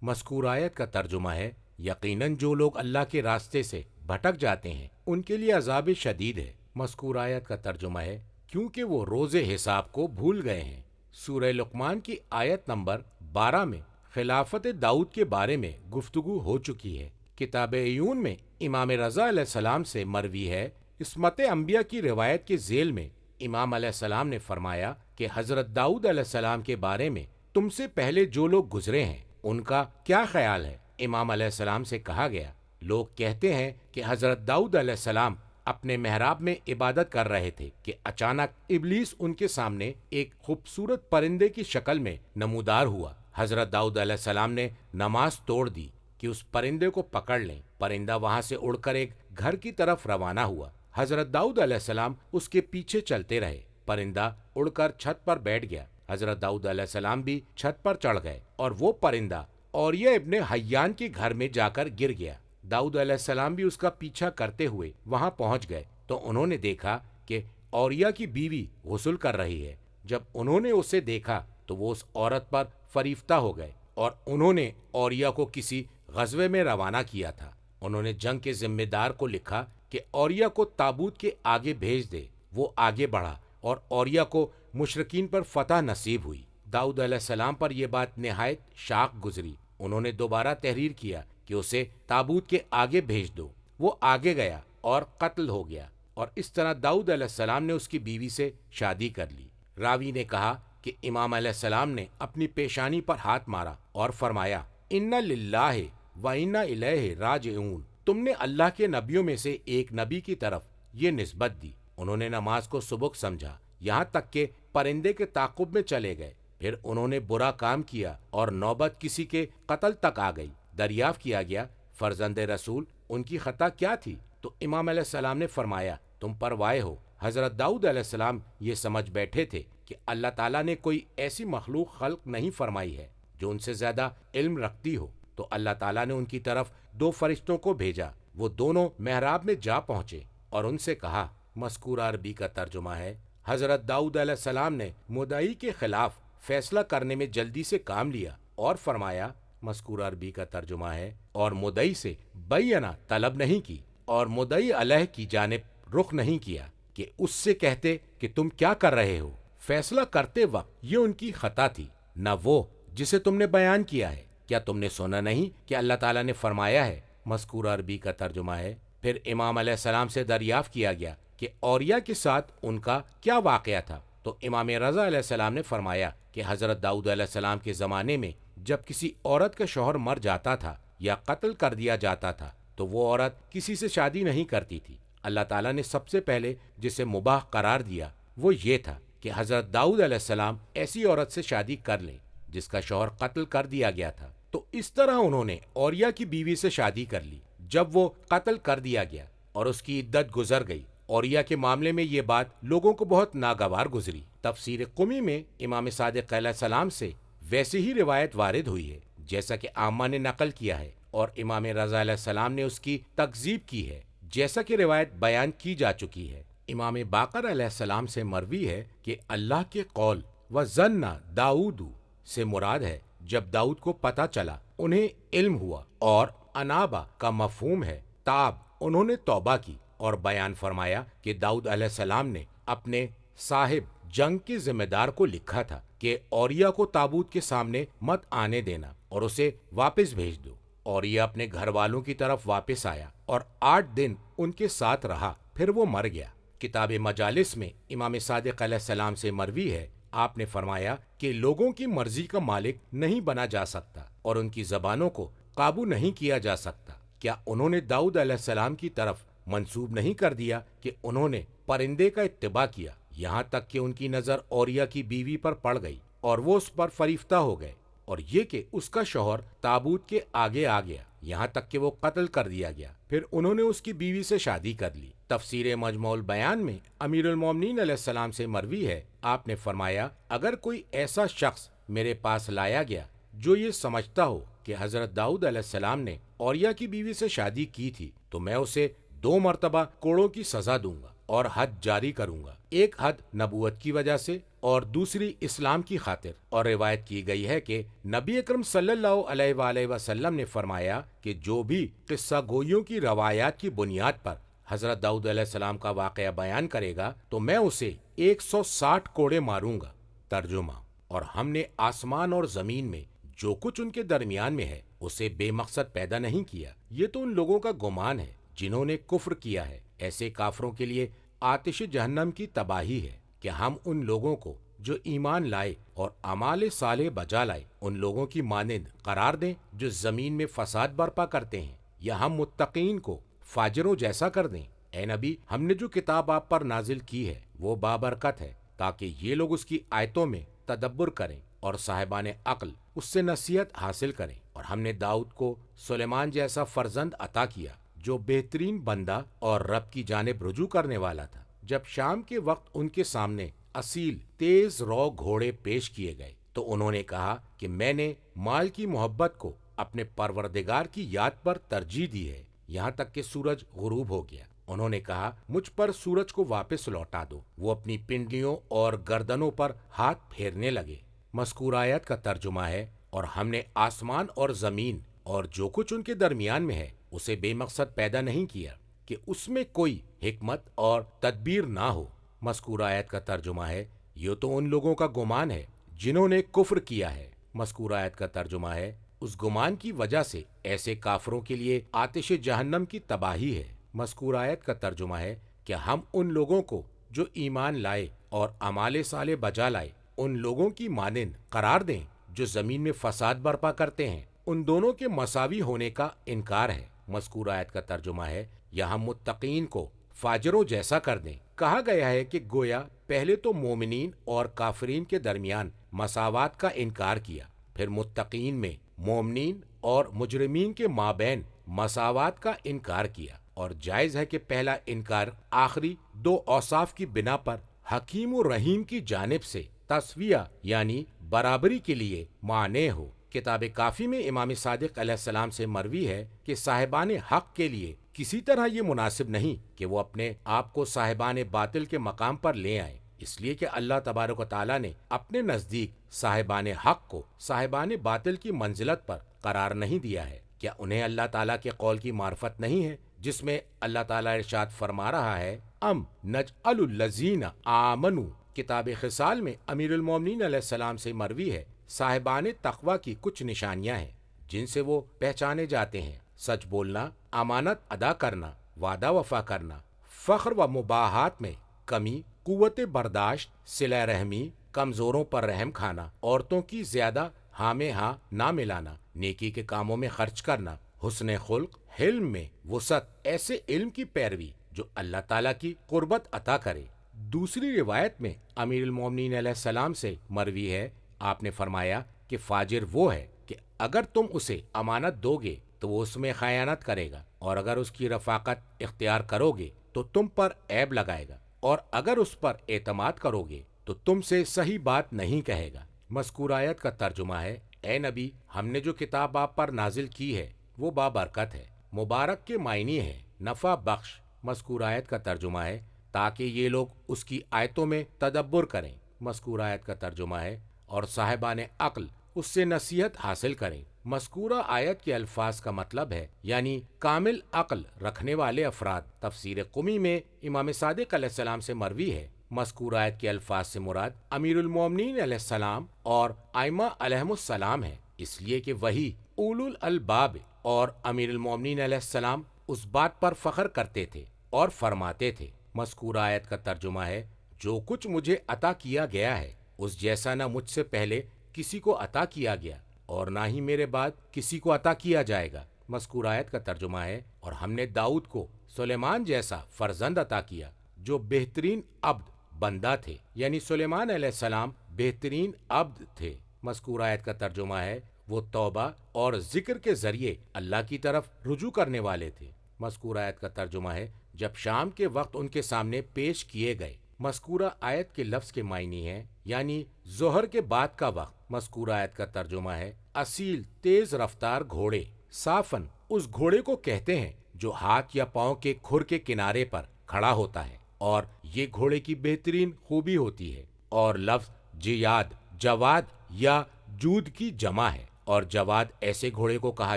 B: مذکور آیت کا ترجمہ ہے، یقیناً جو لوگ اللہ کے راستے سے بھٹک جاتے ہیں ان کے لیے عذاب شدید ہے۔ مذکور آیت کا ترجمہ ہے، کیونکہ وہ روز حساب کو بھول گئے ہیں۔ سورہ لقمان کی آیت نمبر 12 میں خلافت داؤد کے بارے میں گفتگو ہو چکی ہے۔ کتاب عیون میں امام رضا علیہ السلام سے مروی ہے، عصمت انبیاء کی روایت کے ذیل میں امام علیہ السلام نے فرمایا کہ حضرت داؤد علیہ السلام کے بارے میں تم سے پہلے جو لوگ گزرے ہیں ان کا کیا خیال ہے؟ امام علیہ السلام سے کہا گیا، لوگ کہتے ہیں کہ حضرت داؤد علیہ السلام اپنے محراب میں عبادت کر رہے تھے کہ اچانک ابلیس ان کے سامنے ایک خوبصورت پرندے کی شکل میں نمودار ہوا۔ حضرت داؤد علیہ السلام نے نماز توڑ دی کہ اس پرندے کو پکڑ لیں۔ پرندہ وہاں سے اڑ کر ایک گھر کی طرف روانہ ہوا۔ حضرت داؤد علیہ السلام اس کے پیچھے چلتے رہے۔ پرندہ اڑ کر چھت پر بیٹھ گیا۔ حضرت داؤد علیہ السلام بھی چھت پر چڑھ گئے اور وہ پرندہ اوریہ ابن حیان کے گھر میں جا کر گر گیا۔ داؤد علیہ السلام بھی اس کا پیچھا کرتے ہوئے وہاں پہنچ گئے تو انہوں نے دیکھا کہ اوریہ کی بیوی غسل کر رہی ہے۔ جب انہوں نے اسے دیکھا تو وہ اس عورت پر فریفتہ ہو گئے اور انہوں نے اوریہ کو کسی غزوے میں روانہ کیا تھا۔ انہوں نے جنگ کے ذمہ دار کو لکھا کہ اوریہ کو تابوت کے آگے بھیج دے۔ وہ آگے بڑھا اور اوریہ کو مشرکین پر فتح نصیب ہوئی۔ داؤد علیہ السلام پر یہ بات نہایت شاق گزری۔ انہوں نے دوبارہ تحریر کیا کہ اسے تابوت کے آگے بھیج دو۔ وہ آگے گیا اور قتل ہو گیا، اور اس طرح داؤد علیہ السلام نے اس کی بیوی سے شادی کر لی۔ راوی نے کہا کہ امام علیہ السلام نے اپنی پیشانی پر ہاتھ مارا اور فرمایا، اِنَّ لِلَّهِ وَإِنَّا إِلَيْهِ راجعون۔ تم نے اللہ کے نبیوں میں سے ایک نبی کی طرف یہ نسبت دی۔ انہوں نے نماز کو سبک سمجھا یہاں تک کہ پرندے کے تعاقب میں چلے گئے۔ پھر انہوں نے برا کام کیا اور نوبت کسی کے قتل تک آ گئی۔ دریافت کیا گیا، فرزند رسول، ان کی خطا کیا تھی؟ تو امام علیہ السلام نے فرمایا، تم پر وائے ہو۔ حضرت داؤد علیہ السلام یہ سمجھ بیٹھے تھے کہ اللہ تعالیٰ نے کوئی ایسی مخلوق خلق نہیں فرمائی ہے جو ان سے زیادہ علم رکھتی ہو، تو اللہ تعالیٰ نے ان کی طرف 2 فرشتوں کو بھیجا۔ وہ دونوں محراب میں جا پہنچے اور ان سے کہا، مذکورہ عربی کا ترجمہ ہے، حضرت داؤد علیہ السلام نے مدعی کے خلاف فیصلہ کرنے میں جلدی سے کام لیا اور فرمایا، مذکورہ عربی کا ترجمہ ہے، اور مدعی سے بینہ طلب نہیں کی اور مدعی علیہ کی جانب رخ نہیں کیا کہ اس سے کہتے کہ تم کیا کر رہے ہو۔ فیصلہ کرتے وقت یہ ان کی خطا تھی، نہ وہ جسے تم نے بیان کیا ہے۔ کیا تم نے سنا نہیں کہ اللہ تعالیٰ نے فرمایا ہے؟ مذکورہ عربی کا ترجمہ ہے۔ پھر امام علیہ السلام سے دریافت کیا گیا کہ اوریہ کے ساتھ ان کا کیا واقعہ تھا، تو امام رضا علیہ السلام نے فرمایا کہ حضرت داؤد علیہ السلام کے زمانے میں جب کسی عورت کا شوہر مر جاتا تھا یا قتل کر دیا جاتا تھا تو وہ عورت کسی سے شادی نہیں کرتی تھی۔ اللہ تعالیٰ نے سب سے پہلے جسے مباح قرار دیا وہ یہ تھا کہ حضرت داؤد علیہ السلام ایسی عورت سے شادی کر لیں جس کا شوہر قتل کر دیا گیا تھا، تو اس طرح انہوں نے اوریہ کی بیوی سے شادی کر لی۔ جب وہ قتل کر دیا گیا اور اس کی عدت گزر گئی، اوریہ کے معاملے میں یہ بات لوگوں کو بہت ناگوار گزری۔ تفسیر قمی میں امام صادق علیہ السلام سے ویسی ہی روایت وارد ہوئی ہے جیسا کہ عامہ نے نقل کیا ہے، اور امام رضا علیہ السلام نے اس کی تکذیب کی ہے جیسا کہ روایت بیان کی جا چکی ہے۔ امام باقر علیہ السلام سے مروی ہے کہ اللہ کے قول وَظَنَّ داؤد سے مراد ہے جب داؤد کو پتہ چلا، انہیں علم ہوا، اور انابا کا مفہوم ہے تاب، انہوں نے توبہ کی، اور بیان فرمایا کہ داؤد علیہ السلام نے اپنے صاحب جنگ کے ذمہ دار کو لکھا تھا کہ اوریہ کو تابوت کے سامنے مت آنے دینا اور اسے واپس بھیج دو۔ اوریہ اپنے گھر والوں کی طرف واپس آیا اور 8 دن ان کے ساتھ رہا، پھر وہ مر گیا۔ کتاب مجالس میں امام صادق علیہ السلام سے مروی ہے، آپ نے فرمایا کہ لوگوں کی مرضی کا مالک نہیں بنا جا سکتا اور ان کی زبانوں کو قابو نہیں کیا جا سکتا۔ کیا انہوں نے داؤد علیہ السلام کی طرف منسوب نہیں کر دیا کہ انہوں نے پرندے کا اتباع کیا یہاں تک کہ ان کی نظر اوریہ کی بیوی پر پڑ گئی اور وہ اس پر فریفتہ ہو گئے، اور یہ کہ اس کا شوہر تابوت کے آگے آ گیا یہاں تک کہ وہ قتل کر دیا گیا، پھر انہوں نے اس کی بیوی سے شادی کر لی۔ تفسیر مجموع البیان میں امیر المومنین علیہ السلام سے مروی ہے، آپ نے فرمایا، اگر کوئی ایسا شخص میرے پاس لایا گیا جو یہ سمجھتا ہو کہ حضرت داؤد علیہ السلام نے اوریہ کی بیوی سے شادی کی تھی تو میں اسے 2 مرتبہ کوڑوں کی سزا دوں گا اور حد جاری کروں گا، ایک حد نبوت کی وجہ سے اور دوسری اسلام کی خاطر۔ اور روایت کی گئی ہے کہ نبی اکرم صلی اللہ علیہ وآلہ وسلم نے فرمایا کہ جو بھی قصہ گوئیوں کی روایات کی بنیاد پر حضرت داؤد علیہ السلام کا واقعہ بیان کرے گا تو میں اسے 160 کوڑے ماروں گا۔ ترجمہ: اور ہم نے آسمان اور زمین میں جو کچھ ان کے درمیان میں ہے اسے بے مقصد پیدا نہیں کیا، یہ تو ان لوگوں کا گمان ہے جنہوں نے کفر کیا ہے، ایسے کافروں کے لیے آتش جہنم کی تباہی ہے۔ کہ ہم ان لوگوں کو جو ایمان لائے اور اعمال صالح بجا لائے ان لوگوں کی مانند قرار دیں جو زمین میں فساد برپا کرتے ہیں، یا ہم متقین کو فاجروں جیسا کر دیں؟ اے نبی، ہم نے جو کتاب آپ پر نازل کی ہے وہ بابرکت ہے تاکہ یہ لوگ اس کی آیتوں میں تدبر کریں اور صاحبان عقل اس سے نصیحت حاصل کریں۔ اور ہم نے داؤد کو سلیمان جیسا فرزند عطا کیا جو بہترین بندہ اور رب کی جانب رجوع کرنے والا تھا۔ جب شام کے وقت ان کے سامنے اصیل تیز رو گھوڑے پیش کیے گئے تو انہوں نے کہا کہ میں نے مال کی محبت کو اپنے پروردگار کی یاد پر ترجیح دی ہے، یہاں تک کہ سورج غروب ہو گیا۔ انہوں نے کہا مجھ پر سورج کو واپس لوٹا دو۔ وہ اپنی پنڈلیوں اور گردنوں پر ہاتھ پھیرنے لگے۔ مذکور آیت کا ترجمہ ہے، اور ہم نے آسمان اور زمین اور جو کچھ ان کے درمیان میں ہے اسے بے مقصد پیدا نہیں کیا کہ اس میں کوئی حکمت اور تدبیر نہ ہو۔ مذکور آیت کا ترجمہ ہے، یہ تو ان لوگوں کا گمان ہے جنہوں نے کفر کیا ہے۔ مذکور آیت کا ترجمہ ہے، اس گمان کی وجہ سے ایسے کافروں کے لیے آتش جہنم کی تباہی ہے۔ مذکور آیت کا ترجمہ ہے کہ ہم ان لوگوں کو جو ایمان لائے اور اعمال صالح بجا لائے ان لوگوں کی مانند قرار دیں جو زمین میں فساد برپا کرتے ہیں، ان دونوں کے مساوی ہونے کا انکار ہے۔ مذکور آیت کا ترجمہ ہے، یا ہم متقین کو فاجروں جیسا کر دیں۔ کہا گیا ہے کہ گویا پہلے تو مومنین اور کافرین کے درمیان مساوات کا انکار کیا، پھر متقین میں مومنین اور مجرمین کے مابین مساوات کا انکار کیا، اور جائز ہے کہ پہلا انکار آخری دو اوصاف کی بنا پر حکیم و رحیم کی جانب سے تسویہ یعنی برابری کے لیے معنی ہو۔ کتاب کافی میں امام صادق علیہ السلام سے مروی ہے کہ صاحبان حق کے لیے کسی طرح یہ مناسب نہیں کہ وہ اپنے آپ کو صاحبان باطل کے مقام پر لے آئیں، اس لیے کہ اللہ تبارک و تعالیٰ نے اپنے نزدیک صاحبان حق کو صاحبان باطل کی منزلت پر قرار نہیں دیا ہے۔ کیا انہیں اللہ تعالیٰ کے قول کی معرفت نہیں ہے جس میں اللہ تعالیٰ ارشاد فرما رہا ہے، ام نجعل الذین آمنوا۔ کتاب خصال میں امیر المومنین علیہ السلام سے مروی ہے، صاحبان تقوی کی کچھ نشانیاں ہیں جن سے وہ پہچانے جاتے ہیں: سچ بولنا، امانت ادا کرنا، وعدہ وفا کرنا، فخر و مباحات میں کمی، قوت برداشت، صلہ رحمی، کمزوروں پر رحم کھانا، عورتوں کی زیادہ ہاں میں ہاں نہ ملانا، نیکی کے کاموں میں خرچ کرنا، حسن خلق، حلم میں وسعت، ایسے علم کی پیروی جو اللہ تعالیٰ کی قربت عطا کرے۔ دوسری روایت میں امیر المومنین علیہ السلام سے مروی ہے، آپ نے فرمایا کہ فاجر وہ ہے کہ اگر تم اسے امانت دو گے تو وہ اس میں خیانت کرے گا، اور اگر اس کی رفاقت اختیار کرو گے تو تم پر عیب لگائے گا، اور اگر اس پر اعتماد کرو گے تو تم سے صحیح بات نہیں کہے گا۔ مذکور آیت کا ترجمہ ہے، اے نبی، ہم نے جو کتاب آپ پر نازل کی ہے وہ بابرکت ہے۔ مبارک کے معنی ہے نفع بخش۔ مذکور آیت کا ترجمہ ہے تاکہ یہ لوگ اس کی آیتوں میں تدبر کریں۔ مذکور آیت کا ترجمہ ہے اور صاحبان عقل اس سے نصیحت حاصل کریں۔ مذکورہ آیت کے الفاظ کا مطلب ہے یعنی کامل عقل رکھنے والے افراد۔ تفسیر قمی میں امام صادق علیہ السلام سے مروی ہے، مذکور آیت کے الفاظ سے مراد امیر المومنین علیہ السلام اور ائمہ علیہم السلام ہے، اس لیے کہ وہی اولو الالباب اور امیر المومنین علیہ السلام اس بات پر فخر کرتے تھے اور فرماتے تھے۔ مذکور آیت کا ترجمہ ہے، جو کچھ مجھے عطا کیا گیا ہے اس جیسا نہ مجھ سے پہلے کسی کو عطا کیا گیا اور نہ ہی میرے بعد کسی کو عطا کیا جائے گا۔ مذکور آیت کا ترجمہ ہے، اور ہم نے داؤد کو سلیمان جیسا فرزند عطا کیا جو بہترین عبد بندہ تھے، یعنی سلیمان علیہ السلام بہترین عبد تھے۔ مذکور آیت کا ترجمہ ہے، وہ توبہ اور ذکر کے ذریعے اللہ کی طرف رجوع کرنے والے تھے۔ مذکور آیت کا ترجمہ ہے، جب شام کے وقت ان کے سامنے پیش کیے گئے۔ مذکورہ آیت کے لفظ کے معنی ہے یعنی ظہر کے بعد کا وقت۔ مذکور آیت کا ترجمہ ہے، اصیل تیز رفتار گھوڑے۔ صافن اس گھوڑے کو کہتے ہیں جو ہاتھ یا پاؤں کے کھر کے کنارے پر کھڑا ہوتا ہے، اور یہ گھوڑے کی بہترین خوبی ہوتی ہے۔ اور لفظ جیاد جواد یا جود کی جمع ہے، اور جواد ایسے گھوڑے کو کہا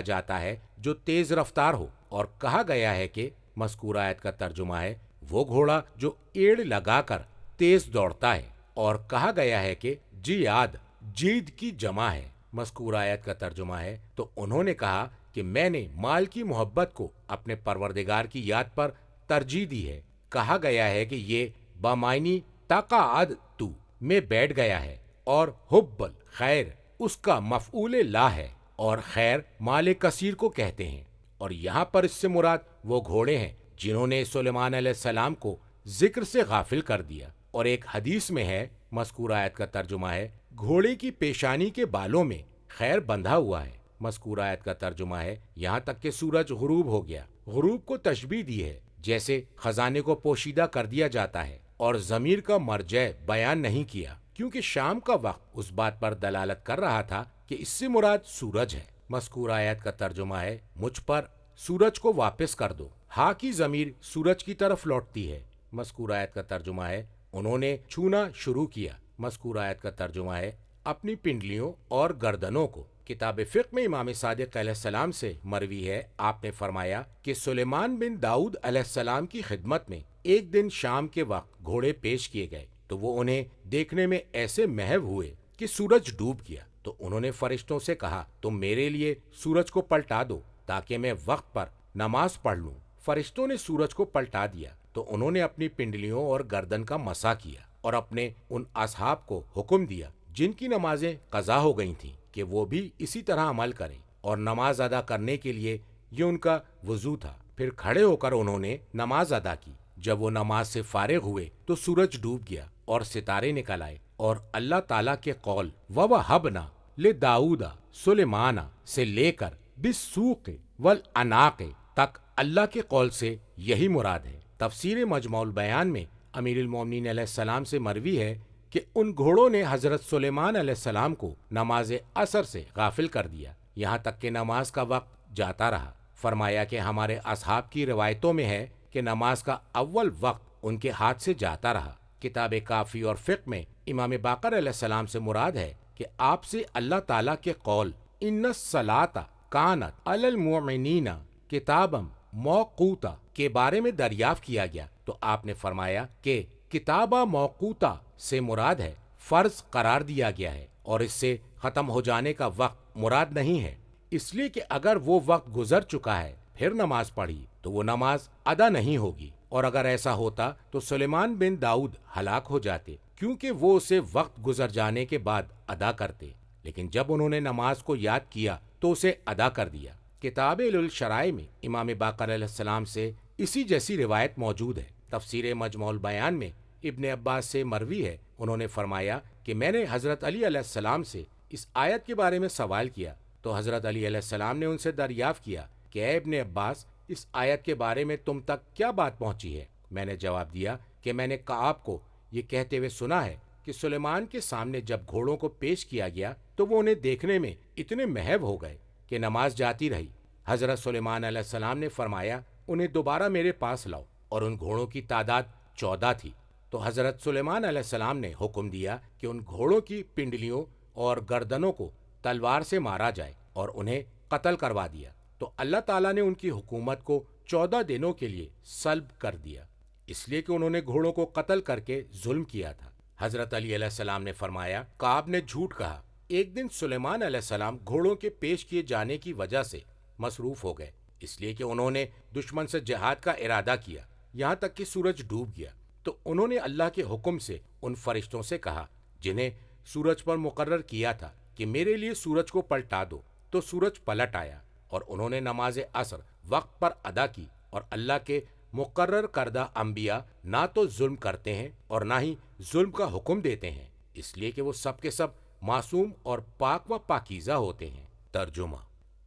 B: جاتا ہے جو تیز رفتار ہو۔ اور کہا گیا ہے کہ مذکور آیت کا ترجمہ ہے، وہ گھوڑا جو ایڑ لگا کر تیز دوڑتا ہے، اور کہا گیا ہے کہ جیاد جید کی جمع ہے۔ مذکور آیت کا ترجمہ ہے، تو انہوں نے کہا کہ میں نے مال کی محبت کو اپنے پروردگار کی یاد پر ترجیح دی ہے۔ کہا گیا ہے کہ یہ بامعنی تقاعد تو میں بیٹھ گیا ہے، اور حب الخیر اس کا مفعول لا ہے، اور خیر مال کثیر کو کہتے ہیں، اور یہاں پر اس سے مراد وہ گھوڑے ہیں جنہوں نے سلیمان علیہ السلام کو ذکر سے غافل کر دیا۔ اور ایک حدیث میں ہے، مذکور آیت کا ترجمہ ہے، گھوڑے کی پیشانی کے بالوں میں خیر بندھا ہوا ہے۔ مذکور آیت کا ترجمہ ہے، یہاں تک کہ سورج غروب ہو گیا۔ غروب کو تشبیہ دی ہے جیسے خزانے کو پوشیدہ کر دیا جاتا ہے، اور ضمیر کا مرجع بیان نہیں کیا، کیونکہ شام کا وقت اس بات پر دلالت کر رہا تھا کہ اس سے مراد سورج ہے۔ مذکور آیت کا ترجمہ ہے، مجھ پر سورج کو واپس کر دو۔ ہا کی ضمیر سورج کی طرف لوٹتی ہے۔ مذکور آیت کا ترجمہ ہے، انہوں نے چھونا شروع کیا۔ مذکور آیت کا ترجمہ ہے، اپنی پنڈلیوں اور گردنوں کو۔ کتاب فقہ میں امام صادق علیہ السلام سے مروی ہے، آپ نے فرمایا کہ سلیمان بن داؤد علیہ السلام کی خدمت میں ایک دن شام کے وقت گھوڑے پیش کیے گئے تو وہ انہیں دیکھنے میں ایسے محو ہوئے کہ سورج ڈوب گیا۔ تو انہوں نے فرشتوں سے کہا، تم میرے لیے سورج کو پلٹا دو تاکہ میں وقت پر نماز پڑھ لوں۔ فرشتوں نے سورج کو پلٹا دیا تو انہوں نے اپنی پنڈلیوں اور گردن کا مسح کیا اور اپنے ان اصحاب کو حکم دیا جن کی نمازیں قضا ہو گئی تھیں کہ وہ بھی اسی طرح عمل کریں، اور نماز ادا کرنے کے لیے یہ ان کا وضو تھا۔ پھر کھڑے ہو کر انہوں نے نماز ادا کی۔ جب وہ نماز سے فارغ ہوئے تو سورج ڈوب گیا اور ستارے نکل آئے، اور اللہ تعالیٰ کے قول وَوَهَبْنَا لِدَاؤُدَ سُلَيْمَانَ سے لے کر بِالسُّوقِ وَالْأَنَاقِ تک اللہ کے قول سے یہی مراد ہے۔ تفسیر مجموع البیان میں امیر المومنین علیہ السلام سے مروی ہے کہ ان گھوڑوں نے حضرت سلیمان علیہ السلام کو نماز عصر سے غافل کر دیا، یہاں تک کہ نماز کا وقت جاتا رہا۔ فرمایا کہ ہمارے اصحاب کی روایتوں میں ہے کہ نماز کا اول وقت ان کے ہاتھ سے جاتا رہا۔ کتاب کافی اور فقہ میں امام باقر علیہ السلام سے مراد ہے کہ آپ سے اللہ تعالیٰ کے قول ان الصلاۃ کانت علی المؤمنین کتابا موقوتا کے بارے میں دریافت کیا گیا تو آپ نے فرمایا کہ کتابہ موقوتا سے مراد ہے فرض قرار دیا گیا ہے، اور اس سے ختم ہو جانے کا وقت مراد نہیں ہے، اس لیے کہ اگر وہ وقت گزر چکا ہے پھر نماز پڑھی تو وہ نماز ادا نہیں ہوگی، اور اگر ایسا ہوتا تو سلیمان بن داؤد ہلاک ہو جاتے، کیونکہ وہ اسے وقت گزر جانے کے بعد ادا کرتے، لیکن جب انہوں نے نماز کو یاد کیا تو اسے ادا کر دیا۔ کتاب الشرائع میں امام باقر علیہ السلام سے اسی جیسی روایت موجود ہے۔ تفسیر مجموع البیان میں ابن عباس سے مروی ہے، انہوں نے فرمایا کہ میں نے حضرت علی علیہ السلام سے اس آیت کے بارے میں سوال کیا تو حضرت علی علیہ السلام نے ان سے دریافت کیا کہ اے ابن عباس، اس آیت کے بارے میں تم تک کیا بات پہنچی ہے؟ میں نے جواب دیا کہ میں نے کعب کو یہ کہتے ہوئے سنا ہے کہ سلیمان کے سامنے جب گھوڑوں کو پیش کیا گیا تو وہ انہیں دیکھنے میں اتنے محو ہو گئے کہ نماز جاتی رہی۔ حضرت سلیمان علیہ السلام نے فرمایا، انہیں دوبارہ میرے پاس لاؤ، اور ان گھوڑوں کی تعداد 14 تھی۔ تو حضرت سلیمان علیہ السلام نے حکم دیا کہ ان گھوڑوں کی پنڈلیوں اور گردنوں کو تلوار سے مارا جائے اور انہیں قتل کروا دیا۔ تو اللہ تعالیٰ نے ان کی حکومت کو 14 دنوں کے لیے سلب کر دیا، اس لیے کہ انہوں نے گھوڑوں کو قتل کر کے ظلم کیا تھا۔ حضرت علی علیہ السلام نے فرمایا، کعب نے جھوٹ کہا۔ ایک دن سلیمان علیہ السلام گھوڑوں کے پیش کیے جانے کی وجہ سے مصروف ہو گئے، اس لیے کہ انہوں نے دشمن سے جہاد کا ارادہ کیا، یہاں تک کہ سورج ڈوب گیا۔ تو انہوں نے اللہ کے حکم سے ان فرشتوں سے کہا جنہیں سورج پر مقرر کیا تھا کہ میرے لیے سورج کو پلٹا دو، تو سورج پلٹ آیا، اور انہوں نے نماز عصر وقت پر ادا کی۔ اور اللہ کے مقرر کردہ انبیاء نہ تو ظلم کرتے ہیں اور نہ ہی ظلم کا حکم دیتے ہیں، اس لیے کہ وہ سب کے سب معصوم اور پاک و پاکیزہ ہوتے ہیں۔ ترجمہ: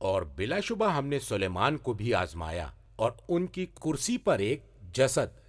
B: اور بلا شبہ ہم نے سلیمان کو بھی آزمایا اور ان کی کرسی پر ایک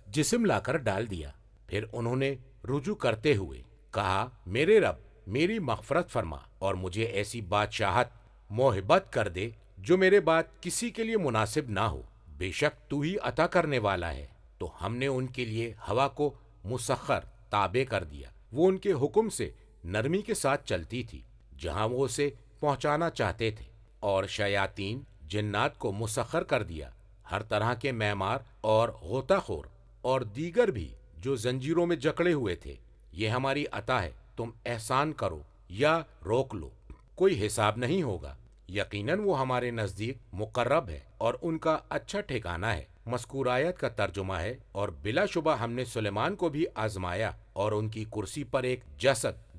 B: جسم لا کر ڈال دیا۔ پھر انہوں نے رجوع کرتے ہوئے کہا، میرے رب میری مغفرت فرما اور مجھے ایسی بادشاہت موہبت کر دے جو میرے بعد کسی کے لیے مناسب نہ ہو، بے شک تو ہی عطا کرنے والا ہے۔ تو ہم نے ان کے لیے ہوا کو مسخر تابع کر دیا، وہ ان کے حکم سے نرمی کے ساتھ چلتی تھی جہاں وہ اسے پہنچانا چاہتے تھے، اور شیاطین جنات کو مسخر کر دیا، ہر طرح کے معمار اور غوطہ خور اور دیگر بھی جو زنجیروں میں جکڑے ہوئے تھے۔ یہ ہماری عطا ہے، تم احسان کرو یا روک لو، کوئی حساب نہیں ہوگا، یقیناً وہ ہمارے نزدیک مقرب ہے اور ان کا اچھا ٹھکانہ ہے۔ مذکور آیت کا ترجمہ ہے، اور بلا شبہ ہم نے سلیمان کو بھی آزمایا اور ان کی کرسی پر ایک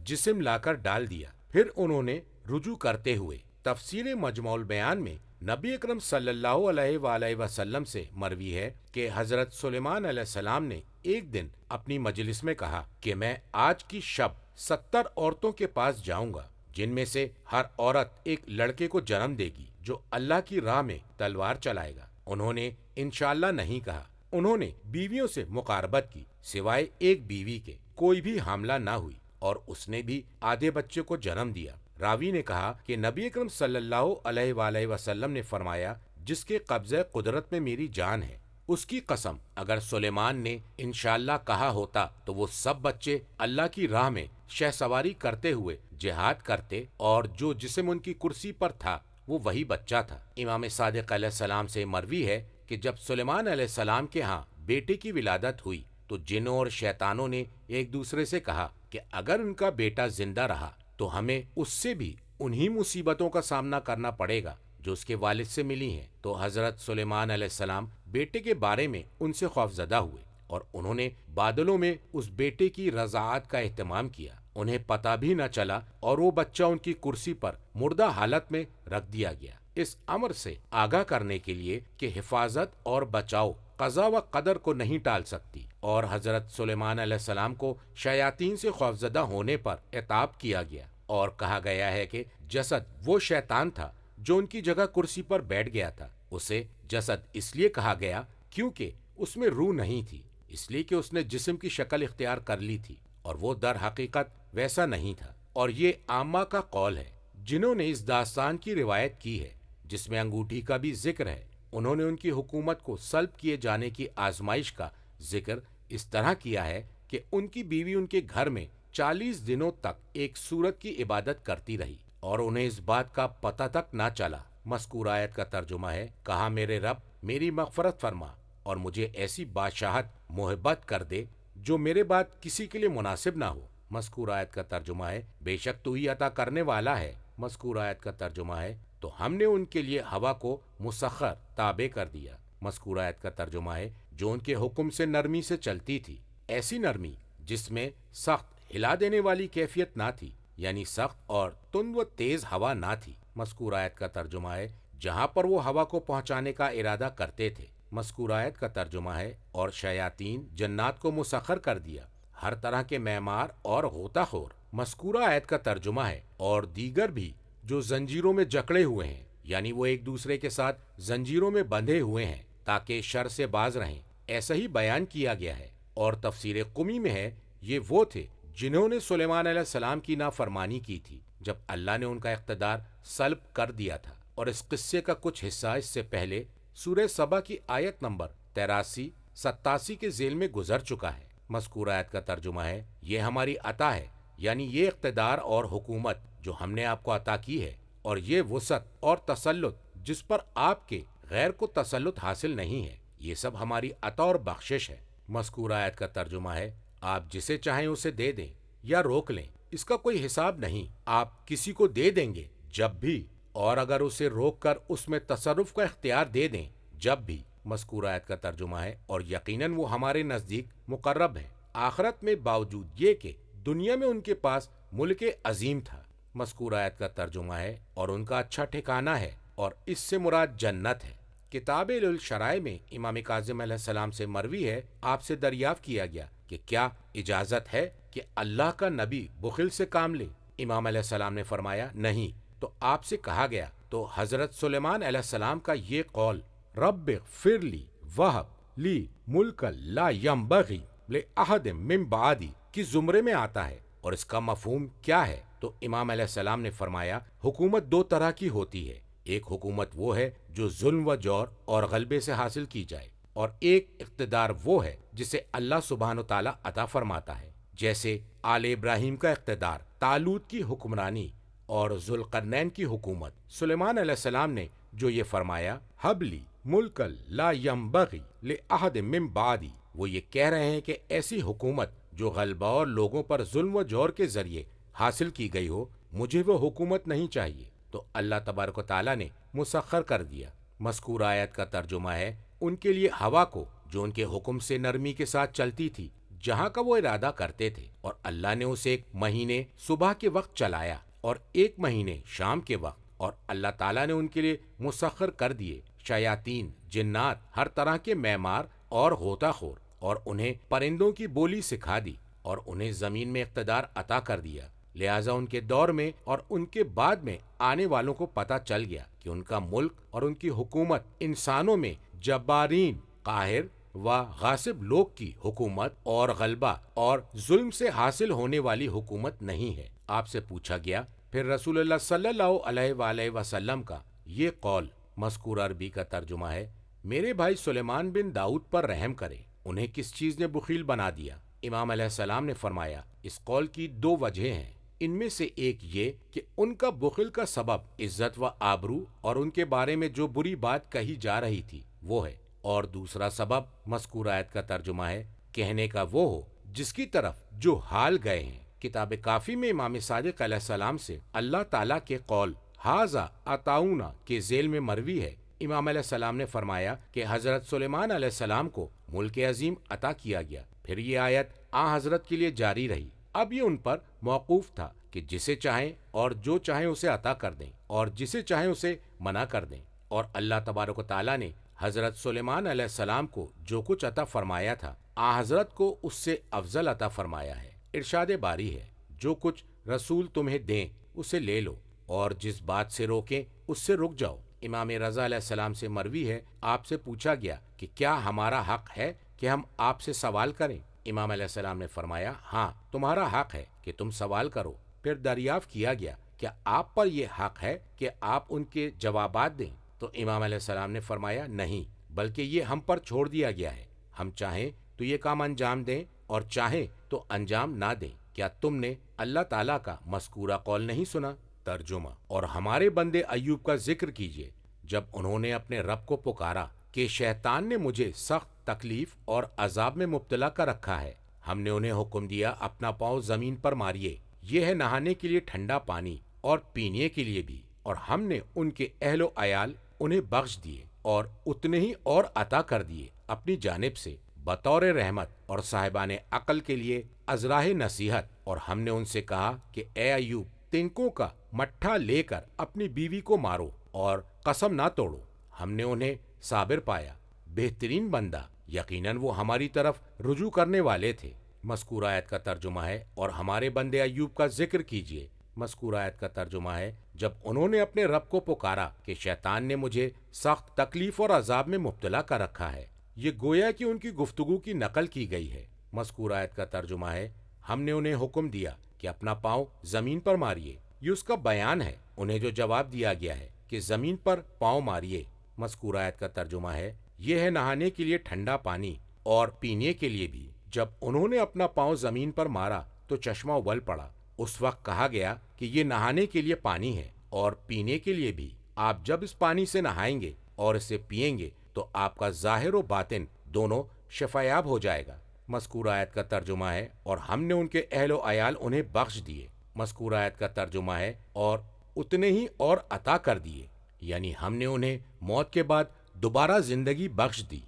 B: جسم لا کر ڈال دیا، پھر انہوں نے رجوع کرتے ہوئے۔ تفسیر مجموع البیان میں نبی اکرم صلی اللہ علیہ وآلہ وسلم سے مروی ہے کہ حضرت سلیمان علیہ السلام نے ایک دن اپنی مجلس میں کہا کہ میں آج کی شب 70 عورتوں کے پاس جاؤں گا، جن میں سے ہر عورت ایک لڑکے کو جنم دے گی جو اللہ کی راہ میں تلوار چلائے گا۔ انہوں نے انشاءاللہ نہیں کہا۔ انہوں نے بیویوں سے مقاربت کی سوائے ایک بیوی کے، کوئی بھی حاملہ نہ ہوئی اور اس نے بھی آدھے بچے کو جنم دیا۔ راوی نے کہا کہ نبی اکرم صلی اللہ علیہ وآلہ وسلم نے فرمایا، جس کے قبضہ قدرت میں میری جان ہے، اس کی قسم اگر سلیمان نے انشاءاللہ کہا ہوتا تو وہ سب بچے اللہ کی راہ میں شہ سواری کرتے ہوئے جہاد کرتے، اور جو جسم ان کی کرسی پر تھا وہ وہی بچہ تھا۔ امام صادق علیہ السلام سے مروی ہے کہ جب سلیمان علیہ السلام کے ہاں بیٹے کی ولادت ہوئی تو جنوں اور شیطانوں نے ایک دوسرے سے کہا کہ اگر ان کا بیٹا زندہ رہا تو ہمیں اس سے بھی انہی مصیبتوں کا سامنا کرنا پڑے گا جو اس کے والد سے ملی ہیں۔ تو حضرت سلیمان علیہ السلام بیٹے کے بارے میں ان سے خوفزدہ ہوئے اور انہوں نے بادلوں میں اس بیٹے کی رضاعت کا اہتمام کیا۔ انہیں پتہ بھی نہ چلا اور وہ بچہ ان کی کرسی پر مردہ حالت میں رکھ دیا گیا۔ اس امر سے آگاہ کرنے کے لیے کہ حفاظت اور بچاؤ قضا و قدر کو نہیں ٹال سکتی، اور حضرت سلیمان علیہ السلام کو شیاطین سے خوفزدہ ہونے پر عتاب کیا گیا اور کہا گیا ہے کہ جسد وہ شیطان تھا جو ان کی جگہ کرسی پر بیٹھ گیا تھا۔ اسے جسد اس لیے کہا گیا کیونکہ اس میں روح نہیں تھی، اس لیے کہ اس نے جسم کی شکل اختیار کر لی تھی اور وہ در حقیقت ویسا نہیں تھا۔ اور یہ عامہ کا قول ہے جنہوں نے اس داستان کی روایت کی ہے جس میں انگوٹھی کا بھی ذکر ہے۔ انہوں نے ان کی حکومت کو سلب کیے جانے کی آزمائش کا ذکر اس طرح کیا ہے کہ ان کی بیوی ان کے گھر میں 40 دنوں تک ایک سورت کی عبادت کرتی رہی اور انہیں اس بات کا پتہ تک نہ چلا۔ مذکور آیت کا ترجمہ ہے، کہا میرے رب میری مغفرت فرما اور مجھے ایسی بادشاہت محبت کر دے جو میرے بعد کسی کے لیے مناسب نہ ہو۔ مذکور آیت کا ترجمہ ہے، بے شک تو ہی عطا کرنے والا ہے۔ مذکور آیت کا ترجمہ ہے، تو ہم نے ان کے لیے ہوا کو مسخر تابع کر دیا۔ مذکور آیت کا ترجمہ ہے، جو ان کے حکم سے نرمی سے چلتی تھی، ایسی نرمی جس میں سخت ہلا دینے والی کیفیت نہ تھی، یعنی سخت اور تند و تیز ہوا نہ تھی۔ مذکور آیت کا ترجمہ ہے، جہاں پر وہ ہوا کو پہنچانے کا ارادہ کرتے تھے۔ مذکور آیت کا ترجمہ ہے، اور شیاطین جنات کو مسخر کر دیا، ہر طرح کے معمار اور غوطہ خور۔ مذکورہ آیت کا ترجمہ ہے، اور دیگر بھی جو زنجیروں میں جکڑے ہوئے ہیں، یعنی وہ ایک دوسرے کے ساتھ زنجیروں میں بندھے ہوئے ہیں تاکہ شر سے باز رہیں، ایسا ہی بیان کیا گیا ہے۔ اور تفسیر قمی میں ہے، یہ وہ تھے جنہوں نے سلیمان علیہ السلام کی نافرمانی کی تھی جب اللہ نے ان کا اقتدار سلب کر دیا تھا۔ اور اس قصے کا کچھ حصہ اس سے پہلے سورہ سبا کی آیت نمبر 83-87 کے ذیل میں گزر چکا ہے۔ مذکور آیت کا ترجمہ ہے، یہ ہماری عطا ہے، یعنی یہ اقتدار اور حکومت جو ہم نے آپ کو عطا کی ہے، اور یہ وسعت اور تسلط جس پر آپ کے غیر کو تسلط حاصل نہیں ہے، یہ سب ہماری عطا اور بخشش ہے۔ مذکور آیت کا ترجمہ ہے، آپ جسے چاہیں اسے دے دیں یا روک لیں، اس کا کوئی حساب نہیں، آپ کسی کو دے دیں گے جب بھی، اور اگر اسے روک کر اس میں تصرف کا اختیار دے دیں جب بھی۔ مذکور آیت کا ترجمہ ہے، اور یقیناً وہ ہمارے نزدیک مقرب ہیں آخرت میں، باوجود یہ کہ دنیا میں ان کے پاس ملک عظیم تھا۔ مذکور آیت کا ترجمہ ہے، اور ان کا اچھا ٹھکانہ ہے، اور اس سے مراد جنت ہے۔ کتاب الشرائع میں امام کاظم علیہ السلام سے مروی ہے، آپ سے دریافت کیا گیا کہ کیا اجازت ہے کہ اللہ کا نبی بخل سے کام لے؟ امام علیہ السلام نے فرمایا نہیں۔ تو آپ سے کہا گیا تو حضرت سلیمان علیہ السلام کا یہ قول، رب اغفر لی وہب لی ملک لا ینبغی لأحد من بعدی کی زمرے میں آتا ہے، اور اس کا مفہوم کیا ہے؟ تو امام علیہ السلام نے فرمایا، حکومت دو طرح کی ہوتی ہے، ایک حکومت وہ ہے جو ظلم و جور اور غلبے سے حاصل کی جائے، اور ایک اقتدار وہ ہے جسے اللہ سبحانہ وتعالی عطا فرماتا ہے، جیسے آل ابراہیم کا اقتدار، طالوت کی حکمرانی اور ذوالقرنین کی حکومت۔ سلیمان علیہ السلام نے جو یہ فرمایا، حبلی ملک لا ینبغی لأحد من بعدی، وہ یہ کہہ رہے ہیں کہ ایسی حکومت جو غلبہ اور لوگوں پر ظلم و جور کے ذریعے حاصل کی گئی ہو، مجھے وہ حکومت نہیں چاہیے۔ تو اللہ تبارک و تعالیٰ نے مسخر کر دیا۔ مذکور آیت کا ترجمہ ہے، ان کے لیے ہوا کو جو ان کے حکم سے نرمی کے ساتھ چلتی تھی جہاں کا وہ ارادہ کرتے تھے، اور اللہ نے اسے ایک مہینے صبح کے وقت چلایا اور ایک مہینے شام کے وقت، اور اللہ تعالیٰ نے ان کے لیے مسخر کر دیے شیاطین، جنات، ہر طرح کے معمار اور غوطہ خور، اور انہیں پرندوں کی بولی سکھا دی، اور انہیں زمین میں اقتدار عطا کر دیا۔ لہٰذا ان کے دور میں اور ان کے بعد میں آنے والوں کو پتہ چل گیا کہ ان کا ملک اور ان کی حکومت انسانوں میں جبارین، قاہر و غاصب لوگ کی حکومت اور غلبہ اور ظلم سے حاصل ہونے والی حکومت نہیں ہے۔ آپ سے پوچھا گیا پھر رسول اللہ صلی اللہ علیہ وآلہ وسلم کا یہ قول، مذکورہ عربی کا ترجمہ ہے، میرے بھائی سلیمان بن داؤد پر رحم کرے، انہیں کس چیز نے بخیل بنا دیا؟ امام علیہ السلام نے فرمایا، اس قول کی دو وجہیں ہیں، ان میں سے ایک یہ کہ ان کا بخل کا سبب عزت و آبرو اور ان کے بارے میں جو بری بات کہی جا رہی تھی وہ ہے، اور دوسرا سبب مذکورہ آیت کا ترجمہ ہے، کہنے کا وہ ہو جس کی طرف جو حال گئے ہیں۔ کتاب کافی میں امام صادق علیہ السلام سے اللہ تعالیٰ کے قول ھذا عطاؤنا کے ذیل میں مروی ہے، امام علیہ السلام نے فرمایا کہ حضرت سلیمان علیہ السلام کو ملک عظیم عطا کیا گیا۔ پھر یہ آیت آن حضرت کے لیے جاری رہی۔ اب یہ ان پر موقوف تھا کہ جسے چاہیں اور جو چاہیں اسے عطا کر دیں اور جسے چاہیں اسے منع کر دیں، اور اللہ تبارک و تعالیٰ نے حضرت سلیمان علیہ السلام کو جو کچھ عطا فرمایا تھا آن حضرت کو اس سے افضل عطا فرمایا ہے۔ ارشاد باری ہے، جو کچھ رسول تمہیں دیں اسے لے لو اور جس بات سے روکیں اس سے رک جاؤ۔ امام رضا علیہ السلام سے مروی ہے، آپ سے پوچھا گیا کہ کیا ہمارا حق ہے کہ ہم آپ سے سوال کریں؟ امام علیہ السلام نے فرمایا، ہاں تمہارا حق ہے کہ تم سوال کرو۔ پھر دریافت کیا گیا کیا آپ پر یہ حق ہے کہ آپ ان کے جوابات دیں؟ تو امام علیہ السلام نے فرمایا، نہیں، بلکہ یہ ہم پر چھوڑ دیا گیا ہے، ہم چاہیں تو یہ کام انجام دیں اور چاہیں تو انجام نہ دیں۔ کیا تم نے اللہ تعالیٰ کا مذکورہ قول نہیں سنا؟ ترجمہ، اور ہمارے بندے ایوب کا ذکر کیجئے جب انہوں نے اپنے رب کو پکارا کہ شیطان نے مجھے سخت تکلیف اور عذاب میں مبتلا کر رکھا ہے، ہم نے انہیں حکم دیا اپنا پاؤں زمین پر ماریے، یہ ہے نہانے کے لیے ٹھنڈا پانی اور پینے کے لیے بھی، اور ہم نے ان کے اہل و عیال انہیں بخش دیے اور اتنے ہی اور عطا کر دیے اپنی جانب سے بطور رحمت اور صاحبان عقل کے لیے ازراہ نصیحت۔ اور ہم نے ان سے کہا کہ اے ایوب، تنکوں کا مٹھا لے کر اپنی بیوی کو مارو اور قسم نہ توڑو، ہم نے انہیں صابر پایا، بہترین بندہ، یقیناً وہ ہماری طرف رجوع کرنے والے تھے۔ مذکورہ آیت کا ترجمہ ہے، اور ہمارے بندے ایوب کا ذکر کیجئے۔ مذکورہ آیت کا ترجمہ ہے، جب انہوں نے اپنے رب کو پکارا کہ شیطان نے مجھے سخت تکلیف اور عذاب میں مبتلا کر رکھا ہے، یہ گویا کہ ان کی گفتگو کی نقل کی گئی ہے۔ مذکورہ آیت کا ترجمہ ہے، ہم نے انہیں حکم دیا کہ اپنا پاؤں زمین پر ماریے، یہ اس کا بیان ہے، انہیں جو جواب دیا گیا ہے کہ زمین پر پاؤں ماریے۔ مذکورہ آیت کا ترجمہ ہے، یہ ہے نہانے کے لیے ٹھنڈا پانی اور پینے کے لیے بھی۔ جب انہوں نے اپنا پاؤں زمین پر مارا تو چشمہ اول پڑا، اس وقت کہا گیا کہ یہ نہانے کے لیے پانی ہے اور پینے کے لیے بھی، آپ جب اس پانی سے نہائیں گے اور اسے پئیں گے تو آپ کا ظاہر و باطن دونوں شفایاب ہو جائے گا۔ مذکورہ آیت کا ترجمہ ہے، اور ہم نے ان کے اہل و عیال انہیں بخش دیے۔ مذکورہ آیت کا ترجمہ ہے، اور اتنے ہی اور عطا کر دیے، یعنی ہم نے انہیں موت کے بعد دوبارہ زندگی بخش دی۔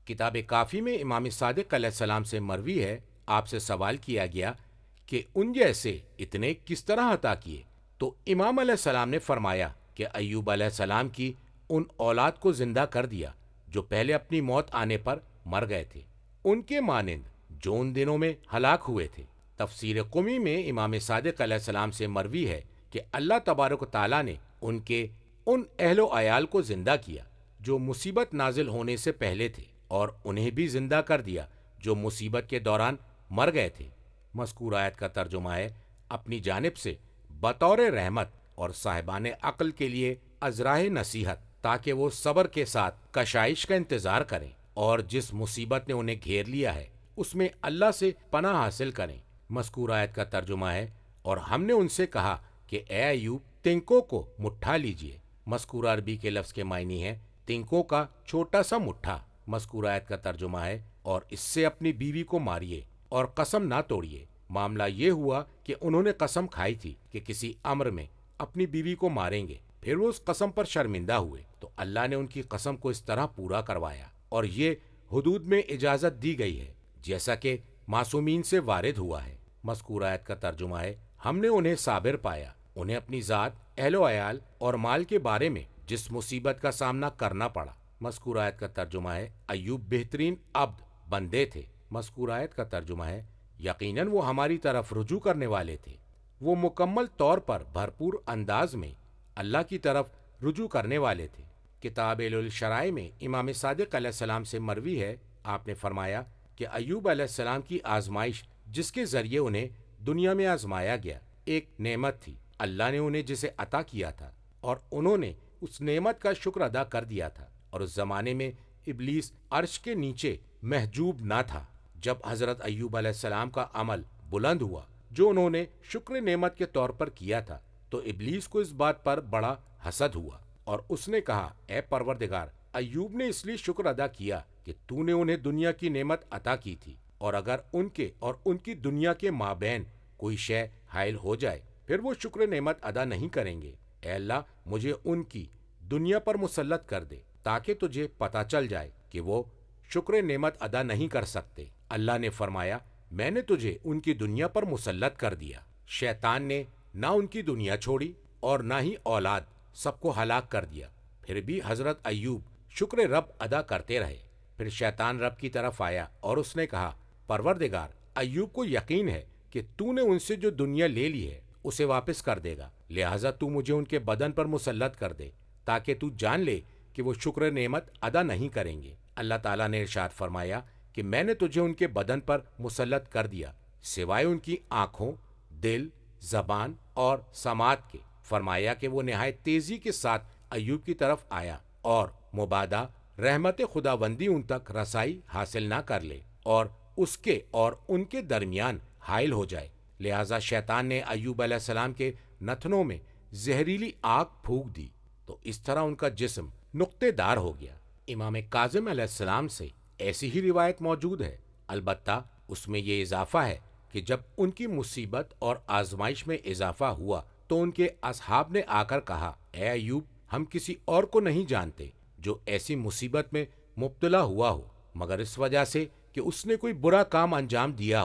B: کتاب کافی میں امام صادق علیہ السلام سے مروی ہے، آپ سے سوال کیا گیا کہ ان جیسے اتنے کس طرح عطا کیے؟ تو امام علیہ السلام نے فرمایا کہ ایوب علیہ السلام کی ان اولاد کو زندہ کر دیا جو پہلے اپنی موت آنے پر مر گئے تھے، ان کے مانند جو ان دنوں میں ہلاک ہوئے تھے۔ تفسیر قمی میں امام صادق علیہ السلام سے مروی ہے کہ اللہ تبارک و تعالیٰ نے ان کے ان اہل و عیال کو زندہ کیا جو مصیبت نازل ہونے سے پہلے تھے، اور انہیں بھی زندہ کر دیا جو مصیبت کے دوران مر گئے تھے۔ مذکورہ آیت کا ترجمہ ہے، اپنی جانب سے بطور رحمت اور صاحبان عقل کے لیے ازراہ نصیحت، تاکہ وہ صبر کے ساتھ کشائش کا انتظار کریں اور جس مصیبت نے انہیں گھیر لیا ہے اس میں اللہ سے پناہ حاصل کریں۔ مذکورہ آیت کا ترجمہ ہے، اور ہم نے ان سے کہا کہ اے ایوب، تنکوں کو مٹھا لیجئے۔ مذکورہ عربی کے لفظ کے معنی ہے تنکوں کا چھوٹا سا مٹھا۔ مذکورہ آیت کا ترجمہ ہے، اور اس سے اپنی بیوی کو ماریے اور قسم نہ توڑیے۔ معاملہ یہ ہوا کہ انہوں نے قسم کھائی تھی کہ کسی امر میں اپنی بیوی کو ماریں گے، پھر وہ اس قسم پر شرمندہ ہوئے تو اللہ نے ان کی قسم کو اس طرح پورا کروایا، اور یہ حدود میں اجازت دی گئی ہے جیسا کہ معصومین سے وارد ہوا ہے۔ مذکورہ آیت کا ترجمہ ہے، ہم نے انہیں صابر پایا، انہیں اپنی ذات اہل و عیال اور مال کے بارے میں جس مصیبت کا سامنا کرنا پڑا۔ مذکور آیت کا ترجمہ ہے ایوب بہترین عبد بندے تھے۔ مذکور آیت کا ترجمہ ہے یقیناً وہ ہماری طرف رجوع کرنے والے تھے۔ وہ مکمل طور پر بھرپور انداز میں اللہ کی طرف رجوع کرنے والے تھے۔ کتاب الشرائع میں امام صادق علیہ السلام سے مروی ہے، آپ نے فرمایا کہ ایوب علیہ السلام کی آزمائش جس کے ذریعے انہیں دنیا میں آزمایا گیا ایک نعمت تھی۔ اللہ نے انہیں جسے عطا کیا تھا اور انہوں نے اس نعمت کا شکر ادا کر دیا تھا، اور اس زمانے میں ابلیس عرش کے نیچے محجوب نہ تھا۔ جب حضرت ایوب علیہ السلام کا عمل بلند ہوا جو انہوں نے شکر نعمت کے طور پر کیا تھا، تو ابلیس کو اس بات پر بڑا حسد ہوا اور اس نے کہا، اے پروردگار، ایوب نے اس لیے شکر ادا کیا کہ تو نے انہیں دنیا کی نعمت عطا کی تھی، اور اگر ان کے اور ان کی دنیا کے مابین کوئی شے حائل ہو جائے پھر وہ شکر نعمت ادا نہیں کریں گے۔ اے اللہ، مجھے ان کی دنیا پر مسلط کر دے تاکہ تجھے پتہ چل جائے کہ وہ شکر نعمت ادا نہیں کر سکتے۔ اللہ نے فرمایا، میں نے تجھے ان کی دنیا پر مسلط کر دیا۔ شیطان نے نہ ان کی دنیا چھوڑی اور نہ ہی اولاد، سب کو ہلاک کر دیا۔ پھر بھی حضرت ایوب شکر رب ادا کرتے رہے۔ پھر شیطان رب کی طرف آیا اور اس نے کہا، پروردگار، ایوب کو یقین ہے کہ تو نے ان سے جو دنیا لے لی ہے اسے واپس کر دے گا، لہٰذا تو مجھے ان کے بدن پر مسلط کر دے تاکہ تو جان لے کہ وہ شکر نعمت ادا نہیں کریں گے۔ اللہ تعالیٰ نے ارشاد فرمایا کہ میں نے تجھے ان کے بدن پر مسلط کر دیا سوائے ان کی آنکھوں، دل، زبان اور سماعت کے۔ فرمایا کہ وہ نہایت تیزی کے ساتھ ایوب کی طرف آیا اور مبادا رحمت خداوندی ان تک رسائی حاصل نہ کر لے اور اس کے اور ان کے درمیان حائل ہو جائے، لہٰذا شیطان نے ایوب علیہ السلام کے نتنوں میں زہریلی آگ پھونک دی تو اس طرح ان کا جسم نقطے دار ہو گیا۔ امام کاظم علیہ السلام سے ایسی ہی روایت موجود ہے، البتہ اس میں یہ اضافہ ہے کہ جب ان کی مصیبت اور آزمائش میں اضافہ ہوا تو ان کے اصحاب نے آ کر کہا، اے ایوب، ہم کسی اور کو نہیں جانتے جو ایسی مصیبت میں مبتلا ہوا ہو مگر اس وجہ سے کہ اس نے کوئی برا کام انجام دیا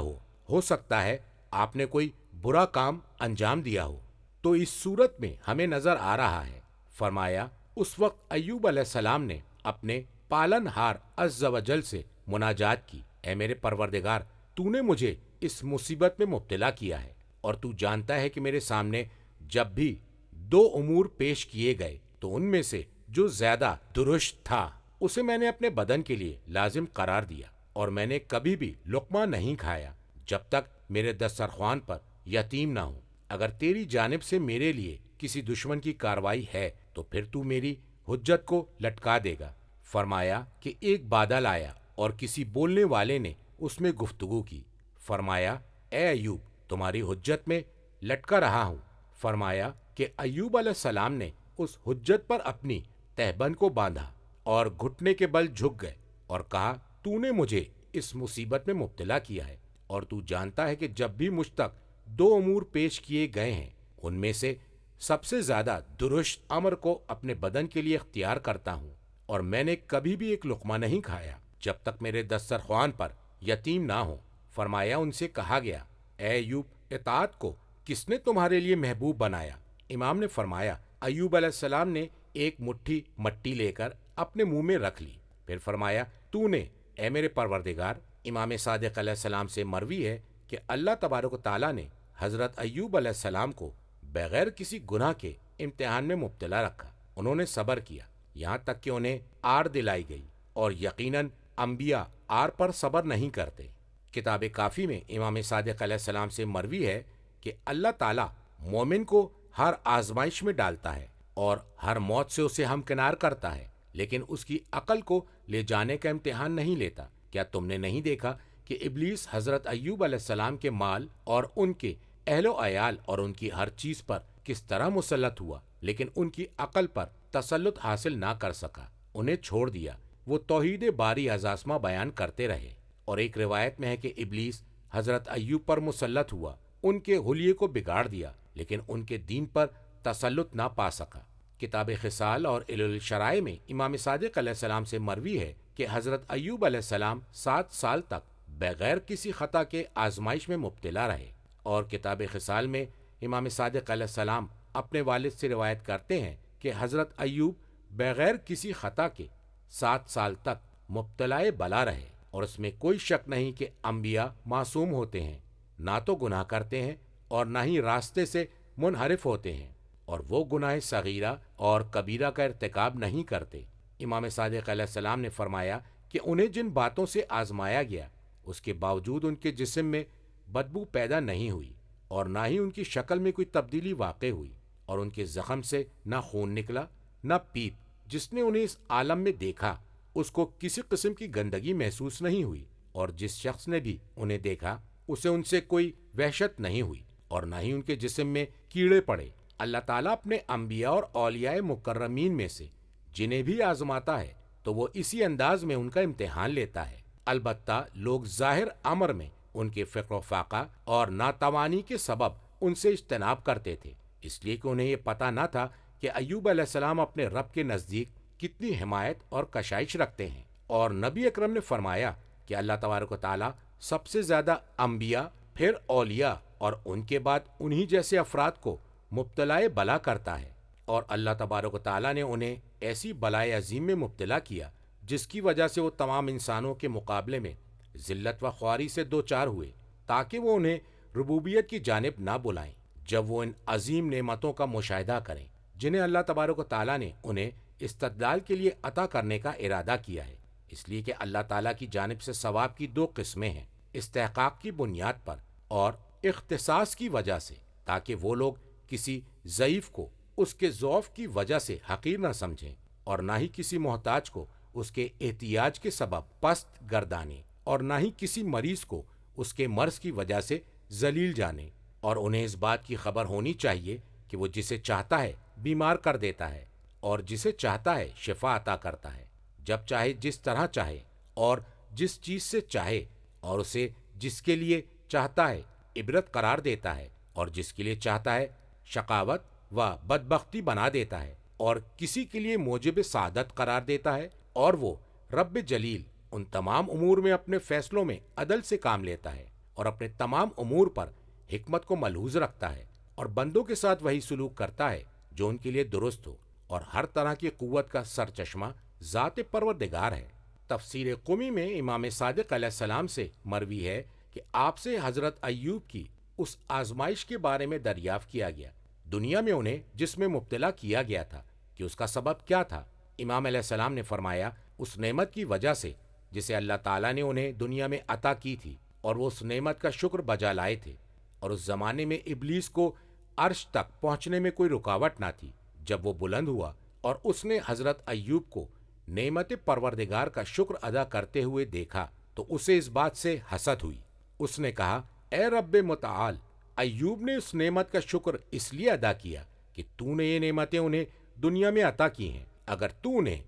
B: ہو سکتا ہے آپ نے کوئی برا کام انجام دیا ہو تو اس صورت میں ہمیں نظر آ رہا ہے۔ فرمایا، اس وقت ایوب علیہ السلام نے اپنے پالن ہار عز و جل سے مناجات کی، اے میرے پروردگار، تو نے مجھے اس مصیبت میں مبتلا کیا ہے اور تو جانتا ہے کہ میرے سامنے جب بھی دو امور پیش کیے گئے تو ان میں سے جو زیادہ درست تھا اسے میں نے اپنے بدن کے لیے لازم قرار دیا، اور میں نے کبھی بھی لقمہ نہیں کھایا جب تک میرے دسترخوان پر یتیم نہ ہو۔ اگر تیری جانب سے میرے لیے کسی دشمن کی کاروائی ہے تو پھر تو میری حجت کو لٹکا دے گا۔ فرمایا کہ ایک بادل آیا اور کسی بولنے والے نے اس میں گفتگو کی۔ فرمایا، اے ایوب، تمہاری حجت میں لٹکا رہا ہوں۔ فرمایا کہ ایوب علیہ السلام نے اس حجت پر اپنی تہبند کو باندھا اور گھٹنے کے بل جھک گئے اور کہا، تو نے مجھے اس مصیبت میں مبتلا کیا ہے اور تو جانتا ہے کہ جب بھی مجھ تک دو امور پیش کیے گئے ہیں ان میں سے سب سے زیادہ درست امر کو اپنے بدن کے لیے اختیار کرتا ہوں، اور میں نے کبھی بھی ایک لقمہ نہیں کھایا جب تک میرے دسترخوان پر یتیم نہ ہو۔ فرمایا، ان سے کہا گیا، اے ایوب، اطاعت کو کس نے تمہارے لیے محبوب بنایا؟ امام نے فرمایا، ایوب علیہ السلام نے ایک مٹھی مٹی لے کر اپنے منہ میں رکھ لی، پھر فرمایا، تو نے، اے میرے پروردگار۔ امام صادق علیہ السلام سے مروی ہے کہ اللہ تبارک و تعالیٰ نے حضرت ایوب علیہ السلام کو بغیر کسی گناہ کے امتحان میں مبتلا رکھا۔ انہوں نے صبر کیا یہاں تک کہ انہیں آر دلائی گئی، اور یقیناً انبیاء آر پر صبر نہیں کرتے۔ کتاب کافی میں امام صادق علیہ السلام سے مروی ہے کہ اللہ تعالیٰ مومن کو ہر آزمائش میں ڈالتا ہے اور ہر موت سے اسے ہمکنار کرتا ہے، لیکن اس کی عقل کو لے جانے کا امتحان نہیں لیتا۔ کیا تم نے نہیں دیکھا کہ ابلیس حضرت ایوب علیہ السلام کے مال اور ان کے اہل و عیال اور ان کی ہر چیز پر کس طرح مسلط ہوا، لیکن ان کی عقل پر تسلط حاصل نہ کر سکا، انہیں چھوڑ دیا۔ وہ توحید باری ازاسمہ بیان کرتے رہے، اور ایک روایت میں ہے کہ ابلیس حضرت ایوب پر مسلط ہوا، ان کے حلیے کو بگاڑ دیا، لیکن ان کے دین پر تسلط نہ پا سکا۔ کتاب خصال اور الشرائع میں امام صادق علیہ السلام سے مروی ہے کہ حضرت ایوب علیہ السلام 7 سال تک بغیر کسی خطا کے آزمائش میں مبتلا رہے، اور کتاب خصال میں امام صادق علیہ السلام اپنے والد سے روایت کرتے ہیں کہ حضرت ایوب بغیر کسی خطا کے 7 سال تک مبتلا بلا رہے، اور اس میں کوئی شک نہیں کہ انبیاء معصوم ہوتے ہیں، نہ تو گناہ کرتے ہیں اور نہ ہی راستے سے منحرف ہوتے ہیں، اور وہ گناہ صغیرہ اور کبیرہ کا ارتکاب نہیں کرتے۔ امام صادق علیہ السلام نے فرمایا کہ انہیں جن باتوں سے آزمایا گیا اس کے باوجود ان کے جسم میں بدبو پیدا نہیں ہوئی، اور نہ ہی ان کی شکل میں کوئی تبدیلی واقع ہوئی، اور ان کے زخم سے نہ خون نکلا نہ پیپ۔ جس نے انہیں اس عالم میں دیکھا اس کو کسی قسم کی گندگی محسوس نہیں ہوئی، اور جس شخص نے بھی انہیں دیکھا اسے ان سے کوئی وحشت نہیں ہوئی، اور نہ ہی ان کے جسم میں کیڑے پڑے۔ اللہ تعالیٰ اپنے انبیاء اور اولیاء مکرمین میں سے جنہیں بھی آزماتا ہے تو وہ اسی انداز میں ان کا امتحان لیتا ہے۔ البتہ لوگ ظاہر امر میں ان کے فقر و فاقہ اور ناتوانی کے سبب ان سے اجتناب کرتے تھے، اس لیے کہ انہیں یہ پتہ نہ تھا کہ ایوب علیہ السلام اپنے رب کے نزدیک کتنی حمایت اور کشائش رکھتے ہیں۔ اور نبی اکرم نے فرمایا کہ اللہ تبارک و تعالیٰ سب سے زیادہ انبیاء، پھر اولیاء اور ان کے بعد انہی جیسے افراد کو مبتلا بلا کرتا ہے، اور اللہ تبارک و تعالیٰ نے انہیں ایسی بلائے عظیم میں مبتلا کیا جس کی وجہ سے وہ تمام انسانوں کے مقابلے میں ذلت و خواری سے دوچار ہوئے، تاکہ وہ انہیں ربوبیت کی جانب نہ بلائیں جب وہ ان عظیم نعمتوں کا مشاہدہ کریں جنہیں اللہ تبارک و تعالیٰ نے انہیں استدلال کے لیے عطا کرنے کا ارادہ کیا ہے۔ اس لیے کہ اللہ تعالیٰ کی جانب سے ثواب کی 2 قسمیں ہیں، استحقاق کی بنیاد پر اور اختصاص کی وجہ سے، تاکہ وہ لوگ کسی ضعیف کو اس کے ضعف کی وجہ سے حقیر نہ سمجھیں، اور نہ ہی کسی محتاج کو اس کے احتیاج کے سبب پست گردانے، اور نہ ہی کسی مریض کو اس کے مرض کی وجہ سے ذلیل جانے۔ اور انہیں اس بات کی خبر ہونی چاہیے کہ وہ جسے چاہتا ہے بیمار کر دیتا ہے، اور جسے چاہتا ہے شفا عطا کرتا ہے، جب چاہے جس طرح چاہے اور جس چیز سے چاہے، اور اسے جس کے لیے چاہتا ہے عبرت قرار دیتا ہے، اور جس کے لیے چاہتا ہے شقاوت و بدبختی بنا دیتا ہے، اور کسی کے لیے موجب سعادت قرار دیتا ہے۔ اور وہ رب جلیل ان تمام امور میں اپنے فیصلوں میں عدل سے کام لیتا ہے، اور اپنے تمام امور پر حکمت کو ملحوظ رکھتا ہے، اور بندوں کے ساتھ وہی سلوک کرتا ہے جو ان کے لیے درست ہو، اور ہر طرح کی قوت کا سرچشمہ ذات پروردگار ہے۔ تفسیر قمی میں امام صادق علیہ السلام سے مروی ہے کہ آپ سے حضرت ایوب کی اس آزمائش کے بارے میں دریافت کیا گیا، دنیا میں انہیں جس میں مبتلا کیا گیا تھا، کہ اس کا سبب کیا تھا۔ امام علیہ السلام نے فرمایا، اس نعمت کی وجہ سے جسے اللہ تعالیٰ نے انہیں دنیا میں عطا کی تھی، اور وہ اس نعمت کا شکر بجا لائے تھے، اور اس زمانے میں ابلیس کو عرش تک پہنچنے میں کوئی رکاوٹ نہ تھی۔ جب وہ بلند ہوا اور اس نے حضرت ایوب کو نعمت پروردگار کا شکر ادا کرتے ہوئے دیکھا تو اسے اس بات سے حسد ہوئی۔ اس نے کہا، اے رب متعال، ایوب نے اس نعمت کا شکر اس لیے ادا کیا کہ تو نے یہ نعمتیں انہیں دنیا میں عطا کی ہیں۔ اگر تو انہیں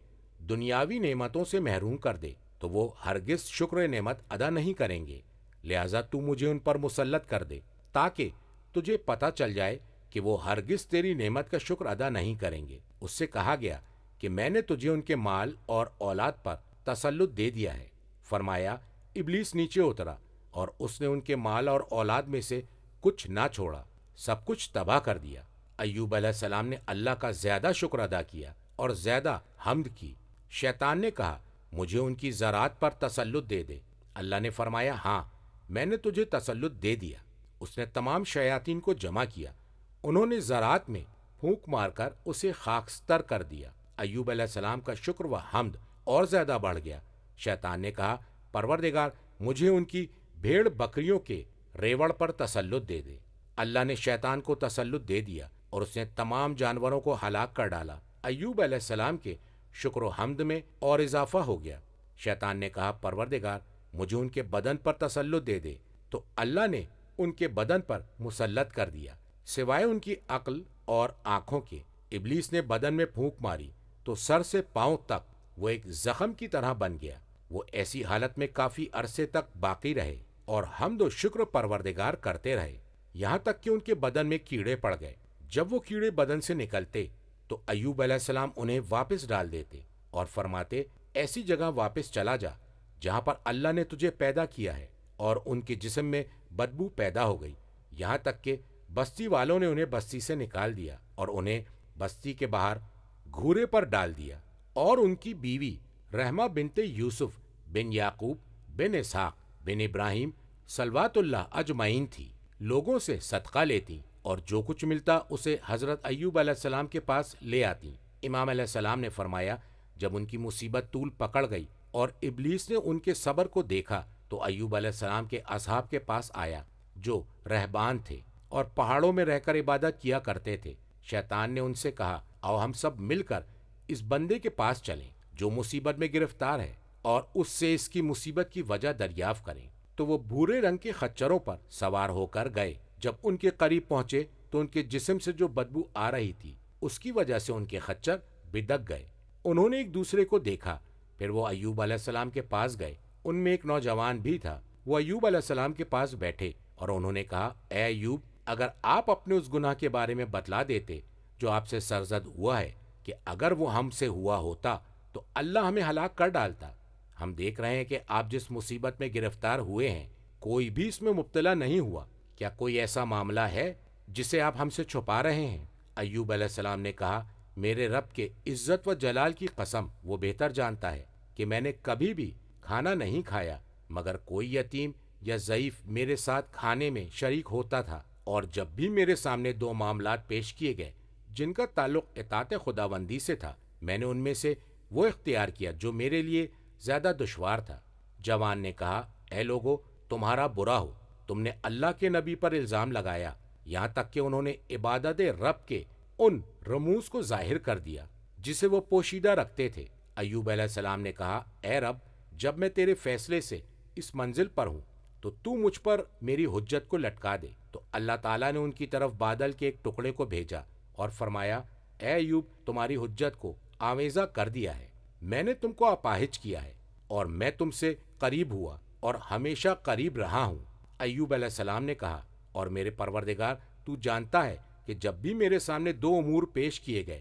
B: دنیاوی نعمتوں سے محروم کر دے تو وہ ہرگز شکر نعمت ادا نہیں کریں گے، لہٰذا تو مجھے ان پر مسلط کر دے تاکہ تجھے پتہ چل جائے کہ وہ ہرگز تیری نعمت کا شکر ادا نہیں کریں گے۔ اس سے کہا گیا کہ میں نے تجھے ان کے مال اور اولاد پر تسلط دے دیا ہے۔ فرمایا، ابلیس نیچے اترا اور اس نے ان کے مال اور اولاد میں سے کچھ نہ چھوڑا، سب کچھ تباہ کر دیا۔ ایوب علیہ السلام نے اللہ کا زیادہ شکر ادا کیا اور زیادہ حمد کی۔ شیطان نے کہا، مجھے ان کی زراعت پر تسلط دے دے۔ اللہ نے فرمایا، ہاں، میں نے تجھے تسلط دے دیا۔ اس نے تمام شیاطین کو جمع کیا، انہوں نے زراعت میں پھونک مار کر اسے خاکستر کر دیا۔ ایوب علیہ السلام کا شکر و حمد اور زیادہ بڑھ گیا۔ شیطان نے کہا، پروردگار، مجھے ان کی بھیڑ بکریوں کے ریوڑ پر تسلط دے دے۔ اللہ نے شیطان کو تسلط دے دیا اور اس نے تمام جانوروں کو ہلاک کر ڈالا۔ ایوب علیہ السلام کے شکر و حمد میں اور اضافہ ہو گیا۔ شیطان نے کہا، پروردگار، مجھے ان کے بدن پر تسلط دے دے، تو اللہ نے ان کے بدن پر مسلط کر دیا، سوائے ان کی عقل اور آنکھوں کے۔ ابلیس نے بدن میں پھونک ماری تو سر سے پاؤں تک وہ ایک زخم کی طرح بن گیا۔ وہ ایسی حالت میں کافی عرصے تک باقی رہے اور حمد و شکر پروردگار کرتے رہے، یہاں تک کہ ان کے بدن میں کیڑے پڑ گئے۔ جب وہ کیڑے بدن سے نکلتے تو ایوب علیہ السلام انہیں واپس ڈال دیتے اور فرماتے، ایسی جگہ واپس چلا جا جہاں پر اللہ نے تجھے پیدا کیا ہے، اور ان کے جسم میں بدبو پیدا ہو گئی، یہاں تک کہ بستی والوں نے انہیں بستی سے نکال دیا اور انہیں بستی کے باہر گھورے پر ڈال دیا، اور ان کی بیوی رحمہ بنت یوسف بن یعقوب بن اسحاق بن ابراہیم صلوات اللہ اجمعین تھی، لوگوں سے صدقہ لیتی اور جو کچھ ملتا اسے حضرت ایوب علیہ السلام کے پاس لے آتی۔ امام علیہ السلام نے فرمایا، جب ان کی مصیبت طول پکڑ گئی اور ابلیس نے ان کے صبر کو دیکھا تو ایوب علیہ السلام کے اصحاب کے پاس آیا جو رہبان تھے اور پہاڑوں میں رہ کر عبادت کیا کرتے تھے۔ شیطان نے ان سے کہا، آؤ ہم سب مل کر اس بندے کے پاس چلیں جو مصیبت میں گرفتار ہے اور اس سے اس کی مصیبت کی وجہ دریافت کریں۔ تو وہ بھورے رنگ کے خچروں پر سوار ہو کر گئے۔ جب ان کے قریب پہنچے تو ان کے جسم سے جو بدبو آ رہی تھی اس کی وجہ سے ان کے خچر بدک گئے۔ انہوں نے ایک دوسرے کو دیکھا، پھر وہ ایوب علیہ السلام کے پاس گئے۔ ان میں ایک نوجوان بھی تھا، وہ ایوب علیہ السلام کے پاس بیٹھے اور انہوں نے کہا، اے ایوب، اگر آپ اپنے اس گناہ کے بارے میں بتلا دیتے جو آپ سے سرزد ہوا ہے، کہ اگر وہ ہم سے ہوا ہوتا تو اللہ ہمیں ہلاک کر ڈالتا۔ ہم دیکھ رہے ہیں کہ آپ جس مصیبت میں گرفتار ہوئے ہیں کوئی بھی اس میں مبتلا نہیں ہوا، کیا کوئی ایسا معاملہ ہے جسے آپ ہم سے چھپا رہے ہیں؟ ایوب علیہ السلام نے کہا، میرے رب کے عزت و جلال کی قسم، وہ بہتر جانتا ہے کہ میں نے کبھی بھی کھانا نہیں کھایا مگر کوئی یتیم یا ضعیف میرے ساتھ کھانے میں شریک ہوتا تھا، اور جب بھی میرے سامنے دو معاملات پیش کیے گئے جن کا تعلق اطاعت خداوندی سے تھا، میں نے ان میں سے وہ اختیار کیا جو میرے لیے زیادہ دشوار تھا۔ جوان نے کہا، اے لوگو، تمہارا برا ہو، تم نے اللہ کے نبی پر الزام لگایا، یہاں تک کہ انہوں نے عبادت رب کے ان رموز کو ظاہر کر دیا جسے وہ پوشیدہ رکھتے تھے۔ ایوب علیہ السلام نے کہا، اے رب، جب میں تیرے فیصلے سے اس منزل پر ہوں تو مجھ پر میری حجت کو لٹکا دے۔ تو اللہ تعالیٰ نے ان کی طرف بادل کے ایک ٹکڑے کو بھیجا اور فرمایا، اے ایوب، تمہاری حجت کو آویزہ کر دیا ہے، میں نے تم کو اپاہج کیا ہے اور میں تم سے قریب ہوا اور ہمیشہ قریب رہا ہوں۔ ایوب علیہ السلام نے کہا، اور میرے پروردگار، تو جانتا ہے کہ جب بھی میرے سامنے دو امور پیش کیے گئے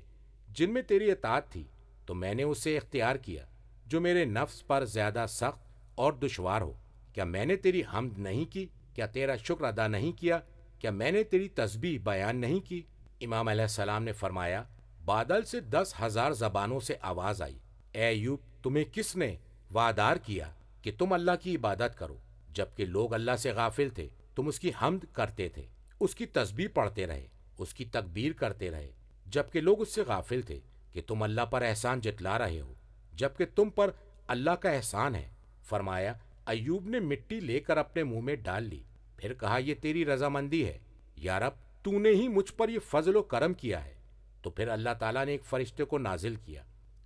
B: جن میں تیری اطاعت تھی تو میں نے اسے اختیار کیا جو میرے نفس پر زیادہ سخت اور دشوار ہو۔ کیا میں نے تیری حمد نہیں کی؟ کیا تیرا شکر ادا نہیں کیا؟ کیا میں نے تیری تسبیح بیان نہیں کی؟ امام علیہ السلام نے فرمایا، بادل سے 10,000 زبانوں سے آواز آئی، اے ایوب، تمہیں کس نے وادار کیا کہ تم اللہ کی عبادت کرو جبکہ لوگ اللہ سے غافل تھے؟ تم اس کی حمد کرتے تھے، اس کی تسبیح پڑھتے رہے، اس کی تکبیر کرتے رہے جبکہ لوگ اس سے غافل تھے کہ تم اللہ پر احسان جتلا رہے ہو جبکہ تم پر اللہ کا احسان ہے۔ فرمایا، ایوب نے مٹی لے کر اپنے منہ میں ڈال لی، پھر کہا، یہ تیری رضامندی ہے یا رب، تو نے ہی مجھ پر یہ فضل و کرم کیا ہے۔ تو پھر اللہ تعالیٰ نے ایک فرشتے کو نازل کیا،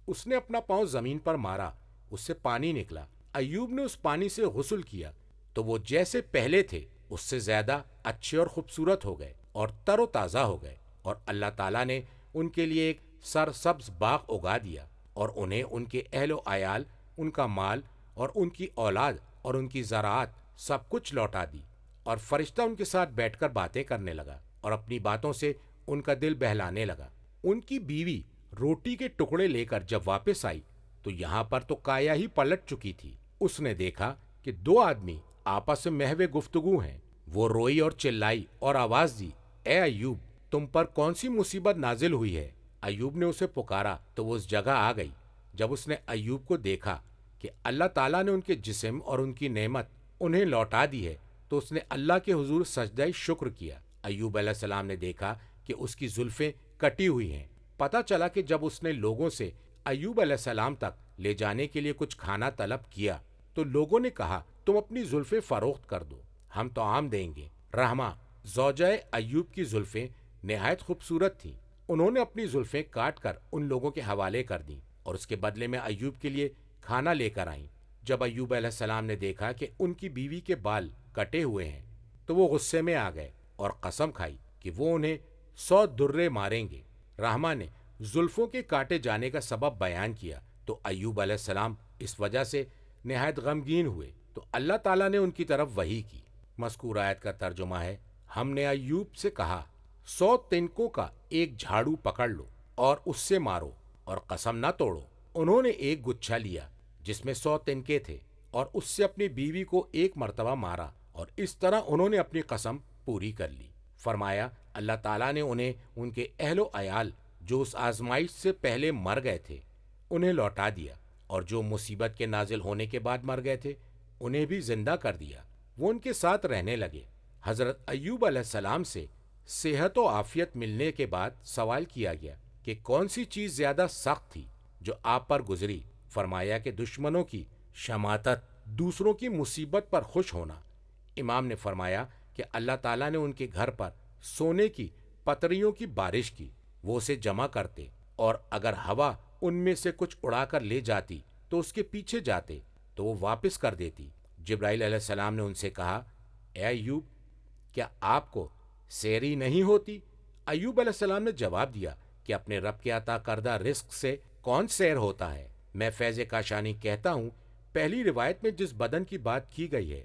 B: اس نے اپنا پاؤں زمین پر مارا، اس سے پانی نکلا۔ ایوب نے اس پانی سے غسل کیا تو وہ جیسے پہلے تھے اس سے زیادہ اچھے اور خوبصورت ہو گئے اور تر و تازہ ہو گئے، اور اللہ تعالیٰ نے ان کے لیے ایک سرسبز باغ اگا دیا اور انہیں ان کے اہل و عیال، ان کا مال اور ان کی اولاد اور ان کی زراعت سب کچھ لوٹا دی۔ اور فرشتہ ان کے ساتھ بیٹھ کر باتیں کرنے لگا اور اپنی باتوں سے ان کا دل بہلانے لگا۔ ان کی بیوی روٹی کے ٹکڑے لے کر جب واپس آئی تو یہاں پر تو کایا ہی پلٹ چکی تھی۔ اس نے دیکھا کہ دو آدمی آپس میں محو گفتگو ہیں۔ وہ روئی اور چلائی اور آواز دی، اے ایوب، تم پر کون سی مصیبت نازل ہوئی ہے؟ ایوب نے اسے پکارا تو وہ اس جگہ آ گئی۔ جب اس نے ایوب کو دیکھا کہ اللہ تعالیٰ نے ان کے جسم اور ان کی نعمت انہیں لوٹا دی ہے تو اس نے اللہ کے حضور سجدہ شکر کیا۔ ایوب علیہ السلام نے دیکھا کہ اس کی زلفیں کٹی ہوئی ہیں۔ پتہ چلا کہ جب اس نے لوگوں سے ایوب علیہ السلام تک لے جانے کے لیے کچھ کھانا طلب کیا تو لوگوں نے کہا، تم اپنی زلفیں فروخت کر دو، ہم طعام دیں گے۔ رحمہ زوجہ ایوب کی زلفیں نہایت خوبصورت تھیں، انہوں نے اپنی زلفیں کاٹ کر ان لوگوں کے حوالے کر دیں اور اس کے بدلے میں ایوب کے لیے کھانا لے کر آئیں۔ جب ایوب علیہ السلام نے دیکھا کہ ان کی بیوی کے بال کٹے ہوئے ہیں تو وہ غصے میں آ گئے اور قسم کھائی کہ وہ انہیں 100 درے ماریں گے۔ رحمہ نے زلفوں کے کاٹے جانے کا سبب بیان کیا تو ایوب علیہ السلام اس وجہ سے نہایت غمگین ہوئے، تو اللہ تعالیٰ نے ان کی طرف وحی کی۔ مذکور آیت کا ترجمہ ہے، ہم نے ایوب سے کہا، 100 تنکوں کا ایک جھاڑو پکڑ لو اور اس سے مارو اور قسم نہ توڑو۔ انہوں نے ایک گچھا لیا جس میں 100 تنکے تھے اور اس سے اپنی بیوی کو ایک مرتبہ مارا، اور اس طرح انہوں نے اپنی قسم پوری کر لی۔ فرمایا اللہ تعالیٰ نے انہیں ان کے اہل و عیال جو اس آزمائش سے پہلے مر گئے تھے انہیں لوٹا دیا، اور جو مصیبت کے نازل ہونے کے بعد مر گئے تھے انہیں بھی زندہ کر دیا، وہ ان کے ساتھ رہنے لگے۔ حضرت ایوب علیہ السلام سے صحت و عافیت ملنے کے بعد سوال کیا گیا کہ کون سی چیز زیادہ سخت تھی جو آپ پر گزری؟ فرمایا کہ دشمنوں کی شماتت، دوسروں کی مصیبت پر خوش ہونا۔ امام نے فرمایا کہ اللہ تعالیٰ نے ان کے گھر پر سونے کی پتریوں کی بارش کی، وہ اسے جمع کرتے، اور اگر ہوا ان میں سے کچھ اڑا کر لے جاتی تو اس کے پیچھے جاتے تو وہ واپس کر دیتی۔ جبرائیل علیہ السلام نے ان سے کہا، اے ایوب، کیا آپ کو سیری نہیں ہوتی؟ ایوب علیہ السلام نے جواب دیا کہ اپنے رب کے عطا کردہ رزق سے کون سیر ہوتا ہے؟ میں فیض کاشانی کہتا ہوں، پہلی روایت میں جس بدن کی بات کی گئی ہے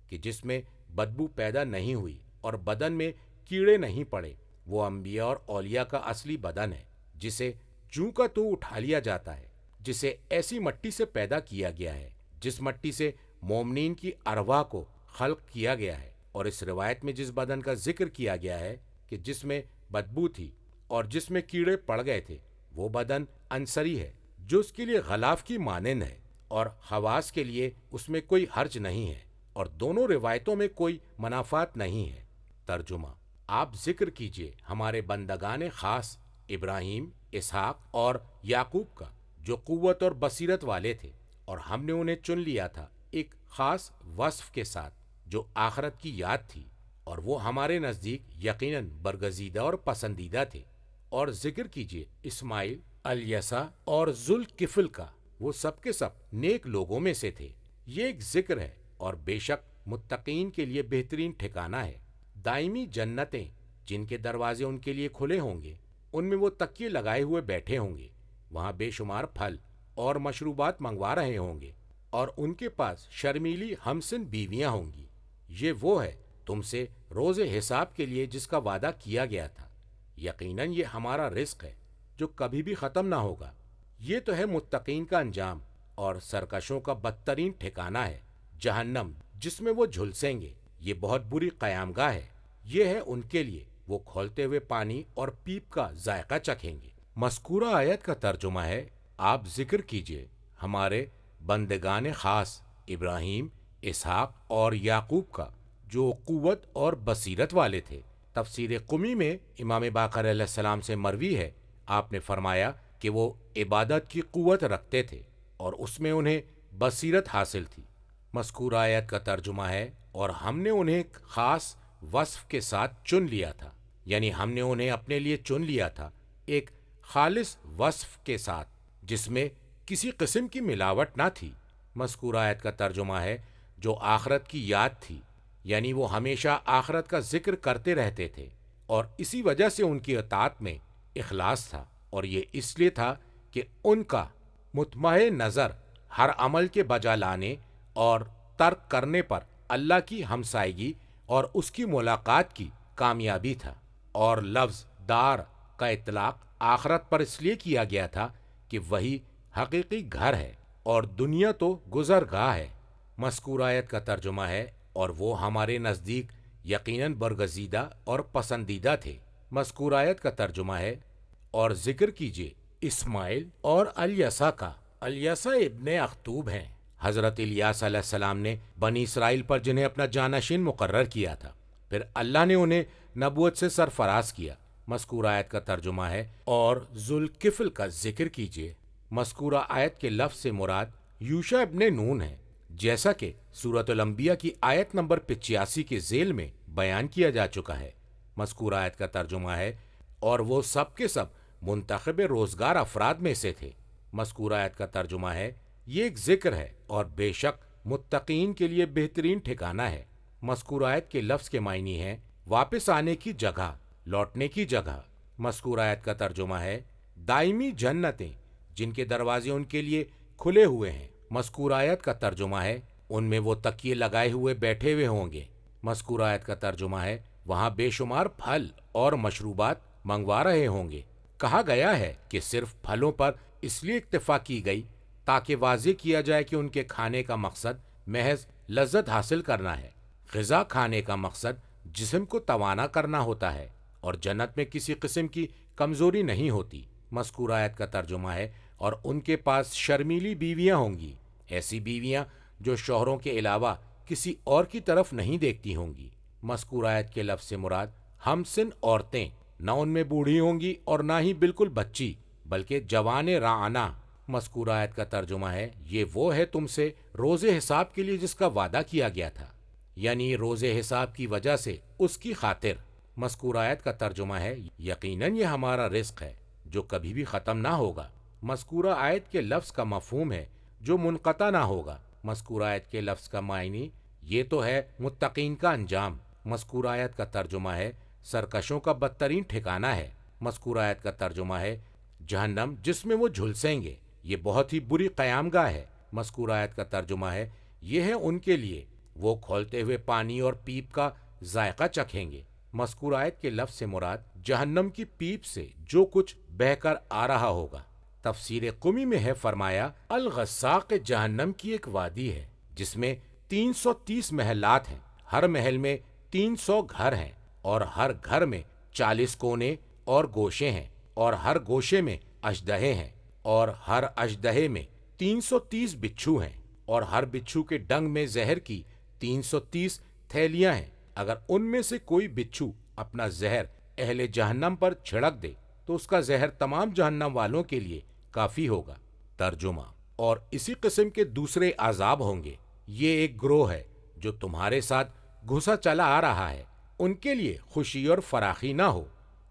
B: کہ جس میں بدبو پیدا نہیں ہوئی اور بدن میں کیڑے نہیں پڑے، وہ انبیاء اور اولیاء کا اصلی بدن ہے، جسے جوں کا تو اٹھا لیا جاتا ہے، جسے ایسی مٹی سے پیدا کیا گیا ہے جس مٹی سے مومنین کی ارواح کو خلق کیا گیا ہے۔ اور اس روایت میں جس بدن کا ذکر کیا گیا ہے کہ جس میں بدبو تھی اور جس میں کیڑے پڑ گئے تھے، وہ بدن انصری ہے جو اس کے لیے غلاف کی مانند ہے، اور خواص کے لیے اس میں کوئی حرج نہیں ہے، اور دونوں روایتوں میں کوئی منافات نہیں ہے۔ ترجمہ: آپ ذکر کیجئے ہمارے بندگان خاص ابراہیم، اسحاق اور یعقوب کا، جو قوت اور بصیرت والے تھے، اور ہم نے انہیں چن لیا تھا ایک خاص وصف کے ساتھ جو آخرت کی یاد تھی، اور وہ ہمارے نزدیک یقیناً برگزیدہ اور پسندیدہ تھے۔ اور ذکر کیجئے اسماعیل، الیسع اور ذوالکفل کا، وہ سب کے سب نیک لوگوں میں سے تھے۔ یہ ایک ذکر ہے، اور بے شک متقین کے لیے بہترین ٹھکانہ ہے۔ دائمی جنتیں جن کے دروازے ان کے لیے کھلے ہوں گے، ان میں وہ تکیے لگائے ہوئے بیٹھے ہوں گے، وہاں بے شمار پھل اور مشروبات منگوا رہے ہوں گے، اور ان کے پاس شرمیلی ہمسن بیویاں ہوں گی۔ یہ وہ ہے تم سے روز حساب کے لیے جس کا وعدہ کیا گیا تھا، یقیناً یہ ہمارا رزق ہے جو کبھی بھی ختم نہ ہوگا۔ یہ تو ہے متقین کا انجام، اور سرکشوں کا بدترین ٹھکانہ ہے جہنم، جس میں وہ جھلسیں گے، یہ بہت بری قیام گاہ ہے۔ یہ ہے ان کے لیے، وہ کھولتے ہوئے پانی اور پیپ کا ذائقہ چکھیں گے۔ مذکورہ آیت کا ترجمہ ہے، آپ ذکر کیجئے ہمارے بندگان خاص ابراہیم، اسحاق اور یعقوب کا، جو قوت اور بصیرت والے تھے۔ تفسیر قمی میں امام باقر علیہ السلام سے مروی ہے، آپ نے فرمایا کہ وہ عبادت کی قوت رکھتے تھے اور اس میں انہیں بصیرت حاصل تھی۔ مذکورہ آیت کا ترجمہ ہے، اور ہم نے انہیں ایک خاص وصف کے ساتھ چن لیا تھا، یعنی ہم نے انہیں اپنے لیے چن لیا تھا ایک خالص وصف کے ساتھ جس میں کسی قسم کی ملاوٹ نہ تھی۔ مذکورہ آیت کا ترجمہ ہے، جو آخرت کی یاد تھی، یعنی وہ ہمیشہ آخرت کا ذکر کرتے رہتے تھے، اور اسی وجہ سے ان کی اطاعت میں اخلاص تھا، اور یہ اس لیے تھا کہ ان کا مطمع نظر ہر عمل کے بجا لانے اور ترک کرنے پر اللہ کی ہمسائیگی اور اس کی ملاقات کی کامیابی تھا۔ اور لفظ دار کا اطلاق آخرت پر اس لیے کیا گیا تھا کہ وہی حقیقی گھر ہے اور دنیا تو گزرگاہ ہے۔ مذکورہ آیت کا ترجمہ ہے، اور وہ ہمارے نزدیک یقیناً برگزیدہ اور پسندیدہ تھے۔ مذکورہ آیت کا ترجمہ ہے، اور ذکر کیجئے اسماعیل اور الیسع کا۔ الیسع ابن اختوب ہیں، حضرت الیاس علیہ السلام نے بنی اسرائیل پر جنہیں اپنا جانشین مقرر کیا تھا، پھر اللہ نے انہیں نبوت سے سرفراز کیا۔ مذکورہ آیت کا ترجمہ ہے، اور ذوالکفل کا ذکر کیجئے۔ مذکورہ آیت کے لفظ سے مراد یوشع ابن نون ہے، جیسا کہ سورۃ الانبیاء کی آیت نمبر 85 کے ذیل میں بیان کیا جا چکا ہے۔ مذکورہ آیت کا ترجمہ ہے، اور وہ سب کے سب منتخب روزگار افراد میں سے تھے۔ مذکورہ آیت کا ترجمہ ہے، یہ ایک ذکر ہے اور بے شک متقین کے لیے بہترین ٹھکانہ ہے۔ مذکورہ آیت کے لفظ کے معنی ہیں واپس آنے کی جگہ، لوٹنے کی جگہ۔ مذکورہ آیت کا ترجمہ ہے دائمی جنتیں جن کے دروازے ان کے لیے کھلے ہوئے ہیں۔ مذکورہ آیت کا ترجمہ ہے ان میں وہ تکیے لگائے ہوئے بیٹھے ہوئے ہوں گے۔ مذکورہ آیت کا ترجمہ ہے وہاں بے شمار پھل اور مشروبات منگوا رہے ہوں گے۔ کہا گیا ہے کہ صرف پھلوں پر اس لیے اکتفا کی گئی تاکہ واضح کیا جائے کہ ان کے کھانے کا مقصد محض لذت حاصل کرنا ہے۔ غذا کھانے کا مقصد جسم کو توانا کرنا ہوتا ہے اور جنت میں کسی قسم کی کمزوری نہیں ہوتی۔ مذکورہ آیت کا ترجمہ ہے اور ان کے پاس شرمیلی بیویاں ہوں گی، ایسی بیویاں جو شوہروں کے علاوہ کسی اور کی طرف نہیں دیکھتی ہوں گی۔ مذکورہ آیت کے لفظ سے مراد ہم سن عورتیں، نہ ان میں بوڑھی ہوں گی اور نہ ہی بالکل بچی، بلکہ جوان رعانہ۔ مذکورہ آیت کا ترجمہ ہے یہ وہ ہے تم سے روز حساب کے لیے جس کا وعدہ کیا گیا تھا، یعنی روز حساب کی وجہ سے اس کی خاطر۔ مذکورہ آیت کا ترجمہ ہے یقیناً یہ ہمارا رزق ہے جو کبھی بھی ختم نہ ہوگا۔ مذکورہ آیت کے لفظ کا مفہوم ہے جو منقطع نہ ہوگا۔ مذکورہ آیت کے لفظ کا معنی یہ تو ہے متقین کا انجام۔ مذکورہ آیت کا ترجمہ ہے سرکشوں کا بدترین ٹھکانہ ہے۔ مذکورہ آیت کا ترجمہ ہے جہنم جس میں وہ جھلسیں گے، یہ بہت ہی بری قیام گاہ ہے۔ مذکورہ آیت کا ترجمہ ہے یہ ہے ان کے لیے، وہ کھولتے ہوئے پانی اور پیپ کا ذائقہ چکھیں گے۔ مذکورہ آیت کے لفظ سے مراد جہنم کی پیپ سے جو کچھ بہہ کر آ رہا ہوگا۔ تفسیر قمی میں ہے فرمایا الغساق جہنم کی ایک وادی ہے جس میں 330 محلات ہیں، ہر محل میں 300 گھر ہیں اور ہر گھر میں 40 کونے اور گوشے ہیں اور ہر گوشے میں اژدہے ہیں اور ہر اژدہے میں 330 بچھو ہیں اور ہر بچھو کے ڈنگ میں زہر کی 330 تھیلیاں ہیں۔ اگر ان میں سے کوئی بچھو اپنا زہر اہل جہنم پر چھڑک دے تو اس کا زہر تمام جہنم والوں کے لیے کافی ہوگا۔ ترجمہ: اور اسی قسم کے دوسرے عذاب ہوں گے۔ یہ ایک گروہ ہے جو تمہارے ساتھ گھسا چلا آ رہا ہے، ان کے لیے خوشی اور فراخی نہ ہو،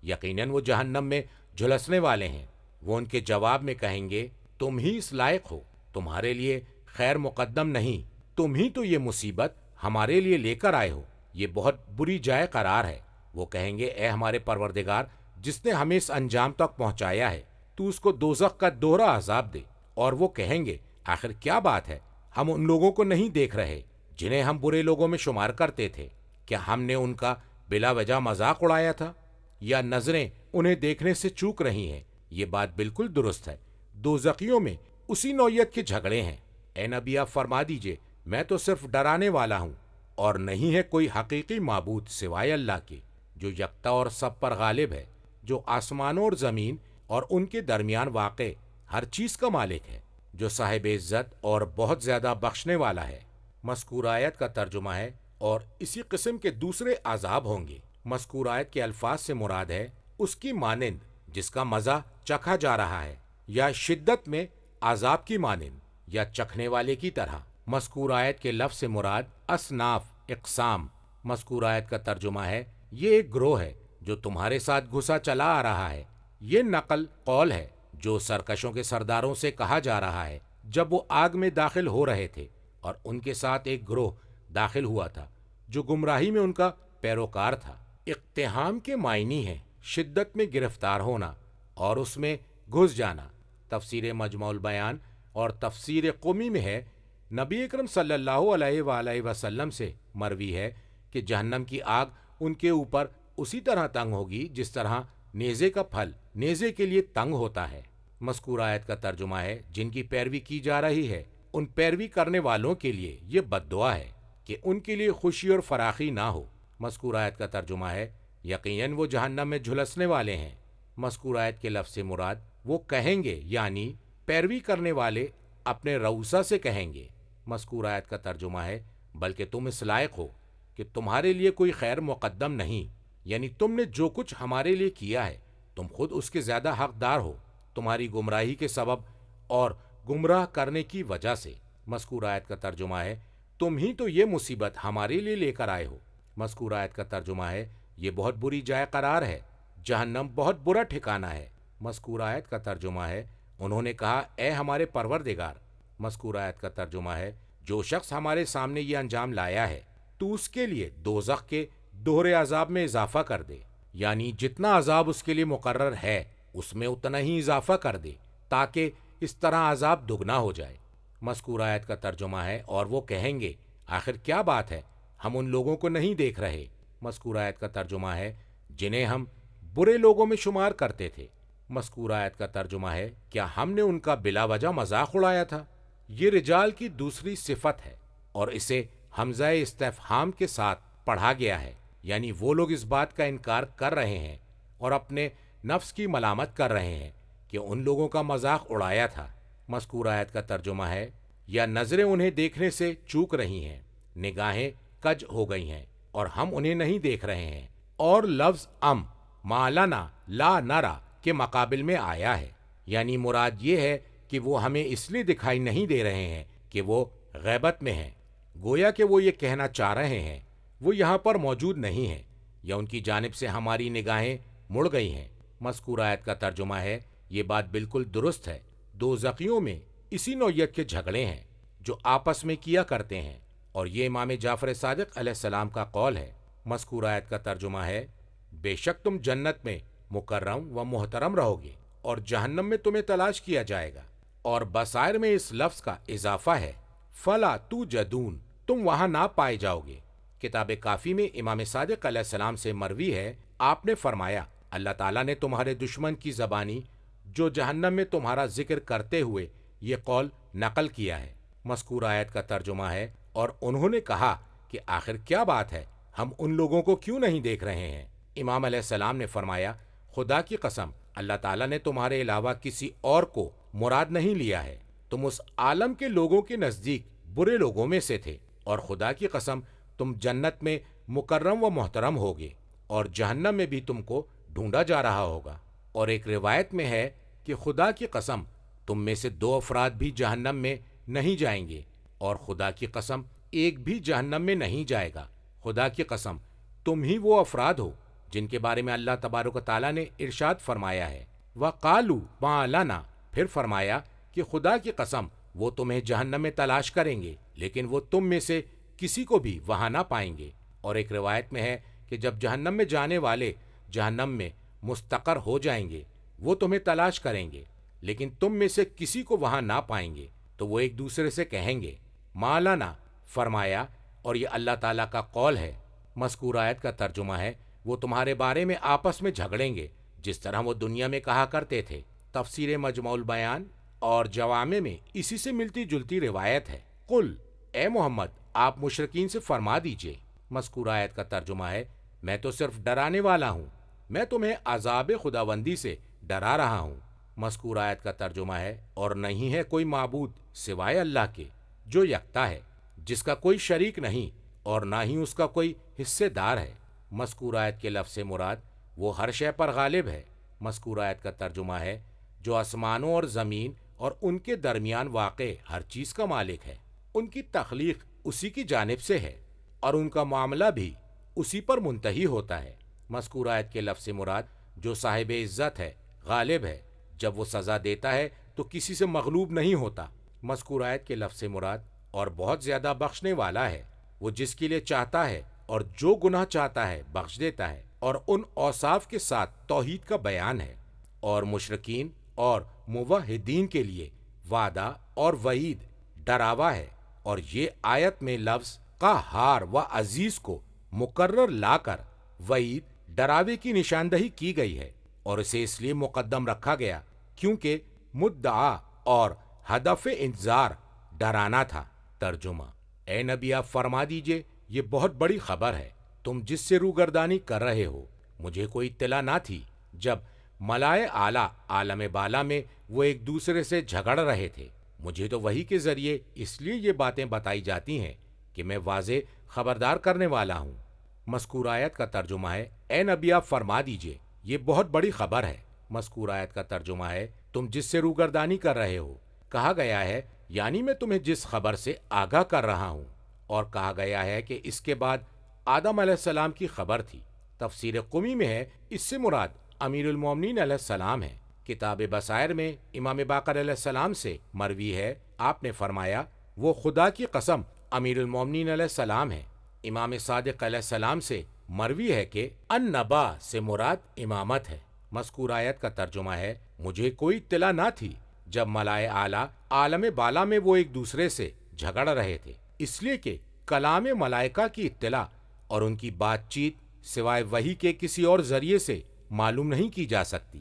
B: یقیناً وہ جہنم میں جھلسنے والے ہیں۔ وہ ان کے جواب میں کہیں گے تم ہی اس لائق ہو، تمہارے لیے خیر مقدم نہیں، تم ہی تو یہ مصیبت ہمارے لیے لے کر آئے ہو، یہ بہت بری جائے قرار ہے۔ وہ کہیں گے اے ہمارے پروردگار جس نے ہمیں اس انجام تک پہنچایا ہے، تو اس کو دوزخ کا دوہرا عذاب دے۔ اور وہ کہیں گے آخر کیا بات ہے، ہم ان لوگوں کو نہیں دیکھ رہے جنہیں ہم برے لوگوں میں شمار کرتے تھے؟ کیا ہم نے ان کا بلا وجہ مذاق اڑایا تھا، یا نظریں انہیں دیکھنے سے چوک رہی ہیں؟ یہ بات بالکل درست ہے، دوزخیوں میں اسی نوعیت کے جھگڑے ہیں۔ اے نبی آپ فرما دیجئے میں تو صرف ڈرانے والا ہوں، اور نہیں ہے کوئی حقیقی معبود سوائے اللہ کے جو یکتا اور سب پر غالب ہے، جو آسمانوں اور زمین اور ان کے درمیان واقع ہر چیز کا مالک ہے، جو صاحب عزت اور بہت زیادہ بخشنے والا ہے۔ مذکورہ آیت کا ترجمہ ہے اور اسی قسم کے دوسرے عذاب ہوں گے۔ مذکورہ آیت کے الفاظ سے مراد ہے اس کی مانند جس کا مزہ چکھا جا رہا ہے، یا شدت میں عذاب کی مانند، یا چکھنے والے کی طرح۔ مذکورہ آیت کے لفظ سے مراد اصناف، اقسام۔ مذکورہ آیت کا ترجمہ ہے یہ ایک گروہ ہے جو تمہارے ساتھ گھسا چلا آ رہا ہے۔ یہ نقل قول ہے جو سرکشوں کے سرداروں سے کہا جا رہا ہے جب وہ آگ میں داخل ہو رہے تھے اور ان کے ساتھ ایک گروہ داخل ہوا تھا جو گمراہی میں ان کا پیروکار تھا۔ اقتحام کے معنی ہے شدت میں گرفتار ہونا اور اس میں گھس جانا۔ تفسیر مجمع البیان اور تفسیر قمی میں ہے نبی اکرم صلی اللہ علیہ وآلہ وسلم سے مروی ہے کہ جہنم کی آگ ان کے اوپر اسی طرح تنگ ہوگی جس طرح نیزے کا پھل نیزے کے لیے تنگ ہوتا ہے۔ مذکورہ آیت کا ترجمہ ہے جن کی پیروی کی جا رہی ہے ان پیروی کرنے والوں کے لیے یہ بد دعا ہے کہ ان کے لیے خوشی اور فراخی نہ ہو۔ مذکورہ آیت کا ترجمہ ہے یقیناً وہ جہنم میں جھلسنے والے ہیں۔ مذکورہ آیت کے لفظ سے مراد وہ کہیں گے، یعنی پیروی کرنے والے اپنے رؤسا سے کہیں گے۔ مذکورہ آیت کا ترجمہ ہے بلکہ تم اس لائق ہو کہ تمہارے لیے کوئی خیر مقدم نہیں، یعنی تم نے جو کچھ ہمارے لیے کیا ہے تم خود اس کے زیادہ حقدار ہو، تمہاری گمراہی کے سبب اور گمراہ کرنے کی وجہ سے۔ مذکورہ آیت کا ترجمہ ہے تم ہی تو یہ مصیبت ہمارے لیے لے کر آئے ہو۔ مذکورہ آیت کا ترجمہ ہے یہ بہت بری جائے قرار ہے، جہنم بہت برا ٹھکانہ ہے۔ مذکورہ آیت کا ترجمہ ہے انہوں نے کہا اے ہمارے پروردگار۔ مذکورہ آیت کا ترجمہ ہے جو شخص ہمارے سامنے یہ انجام لایا ہے تو اس کے لیے دوزخ کے دوہرے عذاب میں اضافہ کر دے، یعنی جتنا عذاب اس کے لیے مقرر ہے اس میں اتنا ہی اضافہ کر دے تاکہ اس طرح عذاب دگنا ہو جائے۔ مذکورہ آیت کا ترجمہ ہے اور وہ کہیں گے آخر کیا بات ہے، ہم ان لوگوں کو نہیں دیکھ رہے۔ مذکورہ آیت کا ترجمہ ہے جنہیں ہم برے لوگوں میں شمار کرتے تھے۔ مذکورہ آیت کا ترجمہ ہے کیا ہم نے ان کا بلا وجہ مذاق اڑایا تھا؟ یہ رجال کی دوسری صفت ہے اور اسے حمزہ استفہام کے ساتھ پڑھا گیا ہے، یعنی وہ لوگ اس بات کا انکار کر رہے ہیں اور اپنے نفس کی ملامت کر رہے ہیں کہ ان لوگوں کا مذاق اڑایا تھا۔ مذکور آیت کا ترجمہ ہے، یا نظریں انہیں دیکھنے سے چوک رہی ہیں، نگاہیں کج ہو گئی ہیں اور ہم انہیں نہیں دیکھ رہے ہیں۔ اور لفظ ما لنا لا نرا کے مقابل میں آیا ہے، یعنی مراد یہ ہے کہ وہ ہمیں اس لیے دکھائی نہیں دے رہے ہیں کہ وہ غیبت میں ہیں، گویا کہ وہ یہ کہنا چاہ رہے ہیں وہ یہاں پر موجود نہیں ہیں، یا ان کی جانب سے ہماری نگاہیں مڑ گئی ہیں۔ مذکور آیت کا ترجمہ ہے، یہ بات بالکل درست ہے، دوزخیوں میں اسی نوعیت کے جھگڑے ہیں جو آپس میں کیا کرتے ہیں، اور یہ امام جعفر صادق علیہ السلام کا قول ہے۔ مذکور آیت کا ترجمہ ہے، بے شک تم جنت میں مکرم و محترم رہو گے اور جہنم میں تمہیں تلاش کیا جائے گا، اور بصائر میں اس لفظ کا اضافہ ہے، فلا توجدون، تم وہاں نہ پائے جاؤ گے۔ کتاب کافی میں امام صادق علیہ السلام سے مروی ہے، آپ نے فرمایا، اللہ تعالیٰ نے تمہارے دشمن کی زبانی جو جہنم میں تمہارا ذکر کرتے ہوئے یہ قول نقل کیا ہے۔ مذکور آیت کا ترجمہ ہے، اور انہوں نے کہا کہ آخر کیا بات ہے، ہم ان لوگوں کو کیوں نہیں دیکھ رہے ہیں؟ امام علیہ السلام نے فرمایا، خدا کی قسم، اللہ تعالیٰ نے تمہارے علاوہ کسی اور کو مراد نہیں لیا ہے، تم اس عالم کے لوگوں کے نزدیک برے لوگوں میں سے تھے، اور خدا کی قسم تم جنت میں مکرم و محترم ہوگے اور جہنم میں بھی تم کو ڈھونڈا جا رہا ہوگا۔ اور ایک روایت میں ہے کہ خدا کی قسم تم میں سے 2 افراد بھی جہنم میں نہیں جائیں گے، اور خدا کی قسم ایک بھی جہنم میں نہیں جائے گا، خدا کی قسم تم ہی وہ افراد ہو جن کے بارے میں اللہ تبارک و تعالیٰ نے ارشاد فرمایا ہے، وَقَالُوا مَا لَنَا، پھر فرمایا کہ خدا کی قسم وہ تمہیں جہنم میں تلاش کریں گے لیکن وہ تم میں سے کسی کو بھی وہاں نہ پائیں گے۔ اور ایک روایت میں ہے کہ جب جہنم میں جانے والے جہنم میں مستقر ہو جائیں گے وہ تمہیں تلاش کریں گے لیکن تم میں سے کسی کو وہاں نہ پائیں گے، تو وہ ایک دوسرے سے کہیں گے ما لنا، فرمایا، اور یہ اللہ تعالیٰ کا قول ہے۔ مذکور آیت کا ترجمہ ہے، وہ تمہارے بارے میں آپس میں جھگڑیں گے جس طرح وہ دنیا میں کہا کرتے تھے۔ تفسیر مجموع البیان اور جوامع میں اسی سے ملتی جلتی روایت ہے، قل، اے محمد آپ مشرکین سے فرما دیجئے، مذکور آیت کا ترجمہ ہے، میں تو صرف ڈرانے والا ہوں، میں تمہیں عذاب خداوندی سے ڈرا رہا ہوں۔ مذکور آیت کا ترجمہ ہے، اور نہیں ہے کوئی معبود سوائے اللہ کے جو یکتا ہے، جس کا کوئی شریک نہیں اور نہ ہی اس کا کوئی حصے دار ہے۔ مذکور آیت کے لفظ سے مراد وہ ہر شے پر غالب ہے۔ مذکور آیت کا ترجمہ ہے، جو آسمانوں اور زمین اور ان کے درمیان واقع ہر چیز کا مالک ہے، ان کی تخلیق اسی کی جانب سے ہے اور ان کا معاملہ بھی اسی پر منتہی ہوتا ہے۔ مذکور آیت کے لفظ سے مراد جو صاحب عزت ہے، غالب ہے، جب وہ سزا دیتا ہے تو کسی سے مغلوب نہیں ہوتا۔ مذکور آیت کے لفظ سے مراد اور بہت زیادہ بخشنے والا ہے، وہ جس کے لیے چاہتا ہے اور جو گناہ چاہتا ہے بخش دیتا ہے، اور ان اوصاف کے ساتھ توحید کا بیان ہے، اور مشرکین اور موحدین کے لیے وعدہ اور وعید ڈراوا ہے۔ اور یہ آیت میں لفظ قہار و عزیز کو مکرر لا کر وعید، ڈراوے کی نشاندہی کی گئی ہے، اور اسے اس لیے مقدم رکھا گیا کیونکہ مدعا اور ہدف انذار ڈرانا تھا۔ ترجمہ، اے نبی آپ فرما دیجئے، یہ بہت بڑی خبر ہے تم جس سے روگردانی کر رہے ہو، مجھے کوئی اطلاع نہ تھی جب ملائے اعلیٰ عالم بالا میں وہ ایک دوسرے سے جھگڑ رہے تھے، مجھے تو وحی کے ذریعے اس لیے یہ باتیں بتائی جاتی ہیں کہ میں واضح خبردار کرنے والا ہوں۔ مذکور آیت کا ترجمہ ہے، اے نبی آپ فرما دیجئے، یہ بہت بڑی خبر ہے۔ مذکور آیت کا ترجمہ ہے، تم جس سے روگردانی کر رہے ہو، کہا گیا ہے یعنی میں تمہیں جس خبر سے آگاہ کر رہا ہوں، اور کہا گیا ہے کہ اس کے بعد آدم علیہ السلام کی خبر تھی۔ تفسیر قمی میں ہے، اس سے مراد امیر المومنین علیہ السلام ہے۔ کتاب بصائر میں امام باقر علیہ السلام سے مروی ہے، آپ نے فرمایا، وہ خدا کی قسم امیر المومنین علیہ السلام ہے۔ امام صادق علیہ السلام سے مروی ہے کہ النبا سے مراد امامت ہے۔ مذکور آیت کا ترجمہ ہے، مجھے کوئی اطلاع نہ تھی جب ملائے اعلیٰ عالم بالا میں وہ ایک دوسرے سے جھگڑ رہے تھے، اس لیے کہ کلام ملائکہ کی اطلاع اور ان کی بات چیت سوائے وحی کے کسی اور ذریعے سے معلوم نہیں کی جا سکتی۔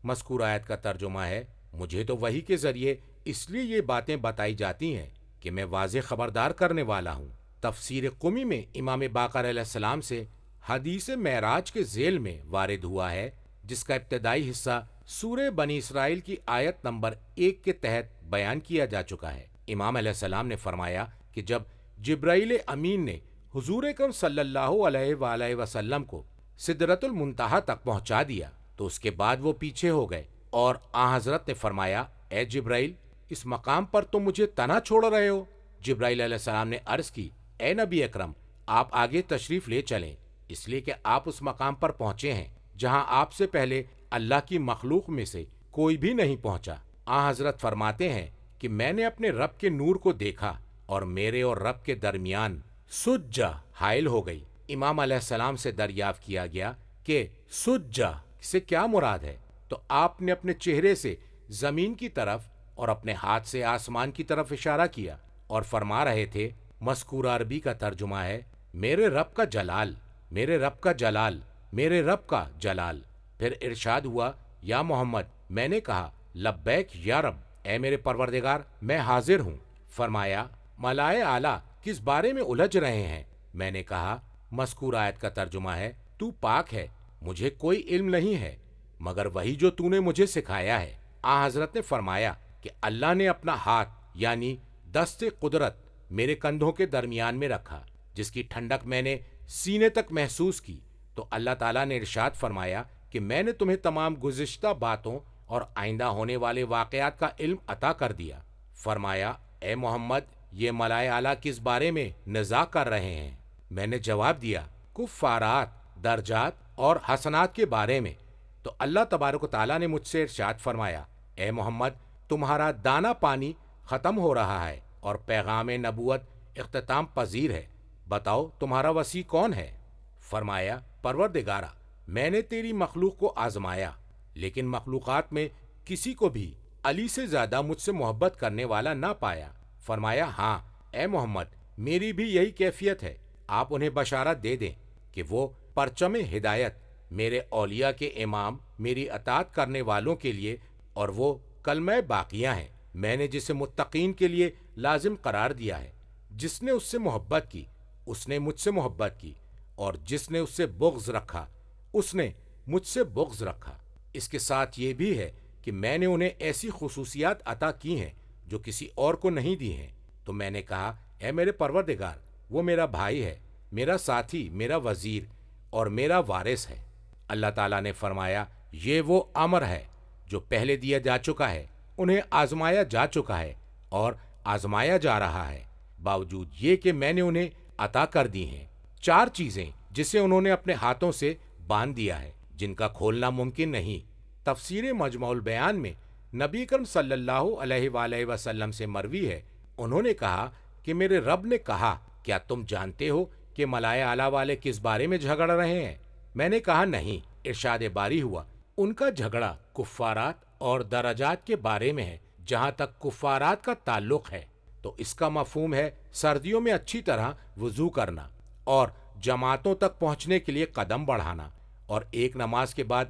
B: مذکور آیت کا ترجمہ ہے، مجھے تو وحی کے ذریعے اس لیے یہ باتیں بتائی جاتی ہیں کہ میں واضح خبردار کرنے والا ہوں۔ تفسیر قمی میں امام باقر علیہ السلام سے حدیث معراج کے ذیل میں وارد ہوا ہے، جس کا ابتدائی حصہ سورہ بنی اسرائیل کی آیت نمبر 1 کے تحت بیان کیا جا چکا ہے۔ امام علیہ السلام نے فرمایا کہ جب جبرائیل امین نے حضور اکرم صلی اللہ علیہ وآلہ وسلم کو سدرۃ المنتہا تک پہنچا دیا تو اس کے بعد وہ پیچھے ہو گئے، اور آن حضرت نے فرمایا، اے جبرائیل، اس مقام پر تم مجھے تنہا چھوڑ رہے ہو؟ جبرائیل علیہ السلام نے عرض کی، اے نبی اکرم، آپ آگے تشریف لے چلیں، اس لیے کہ آپ اس مقام پر پہنچے ہیں جہاں آپ سے پہلے اللہ کی مخلوق میں سے کوئی بھی نہیں پہنچا۔ آن حضرت فرماتے ہیں کہ میں نے اپنے رب کے نور کو دیکھا اور میرے اور رب کے درمیان سجہ حائل ہو گئی۔ امام علیہ السلام سے دریافت کیا گیا کہ سجہ سے کیا مراد ہے، تو آپ نے اپنے چہرے سے زمین کی طرف اور اپنے ہاتھ سے آسمان کی طرف اشارہ کیا اور فرما رہے تھے، مذکورہ عربی کا ترجمہ ہے، میرے رب کا جلال، میرے رب کا جلال، میرے رب کا جلال۔ پھر ارشاد ہوا، یا محمد، میں نے کہا، لبیک یا رب، اے میرے پروردگار، میں حاضر ہوں۔ فرمایا، ملائے اعلیٰ کس بارے میں الجھ رہے ہیں؟ میں نے کہا، مذکور آیت کا ترجمہ ہے، تو پاک ہے، مجھے کوئی علم نہیں ہے مگر وہی جو تو نے مجھے سکھایا ہے۔ آن حضرت نے فرمایا کہ اللہ نے اپنا ہاتھ یعنی دست قدرت میرے کندھوں کے درمیان میں رکھا، جس کی ٹھنڈک میں نے سینے تک محسوس کی، تو اللہ تعالیٰ نے ارشاد فرمایا کہ میں نے تمہیں تمام گزشتہ باتوں اور آئندہ ہونے والے واقعات کا علم عطا کر دیا۔ فرمایا، اے محمد، یہ ملائے اعلیٰ کس بارے میں نزاع کر رہے ہیں؟ میں نے جواب دیا، کفارات، درجات اور حسنات کے بارے میں۔ تو اللہ تبارک و تعالیٰ نے مجھ سے ارشاد فرمایا، اے محمد، تمہارا دانہ پانی ختم ہو رہا ہے اور پیغام نبوت اختتام پذیر ہے، بتاؤ تمہارا وسیع کون ہے؟ فرمایا، پروردگارا، میں نے تیری مخلوق کو آزمایا، لیکن مخلوقات میں کسی کو بھی علی سے زیادہ مجھ سے محبت کرنے والا نہ پایا۔ فرمایا، ہاں اے محمد، میری بھی یہی کیفیت ہے، آپ انہیں بشارت دے دیں کہ وہ پرچم ہدایت میرے اولیاء کے امام، میری اطاعت کرنے والوں کے لیے، اور وہ کلمہ باقیہ ہیں، میں نے جسے متقین کے لیے لازم قرار دیا ہے۔ جس نے اس سے محبت کی اس نے مجھ سے محبت کی، اور جس نے اس سے بغض رکھا اس نے مجھ سے بغض رکھا۔ اس کے ساتھ یہ بھی ہے کہ میں نے انہیں ایسی خصوصیات عطا کی ہیں جو کسی اور کو نہیں دی ہیں۔ تو میں نے کہا، اے میرے پروردگار، وہ میرا بھائی ہے، میرا ساتھی، میرا وزیر اور میرا وارث ہے۔ اللہ تعالیٰ نے فرمایا، یہ وہ امر ہے جو پہلے دیا جا چکا ہے، انہیں آزمایا جا چکا ہے اور آزمایا جا رہا ہے، باوجود یہ کہ میں نے انہیں عطا کر دی ہیں 4 چیزیں جسے انہوں نے اپنے ہاتھوں سے باندھ دیا ہے، جن کا کھولنا ممکن نہیں۔ تفسیر مجموع البیان میں نبی کرم صلی اللہ علیہ وآلہ وسلم سے مروی ہے، انہوں نے کہا کہ میرے رب نے کہا، کیا تم جانتے ہو کہ ملائے اعلیٰ والے کس بارے میں جھگڑ رہے ہیں؟ میں نے کہا، نہیں۔ ارشاد باری ہوا، ان کا جھگڑا کفارات اور درجات کے بارے میں ہے۔ جہاں تک کفارات کا تعلق ہے تو اس کا مفہوم ہے سردیوں میں اچھی طرح وضو کرنا اور جماعتوں تک پہنچنے کے لیے قدم بڑھانا اور ایک نماز کے بعد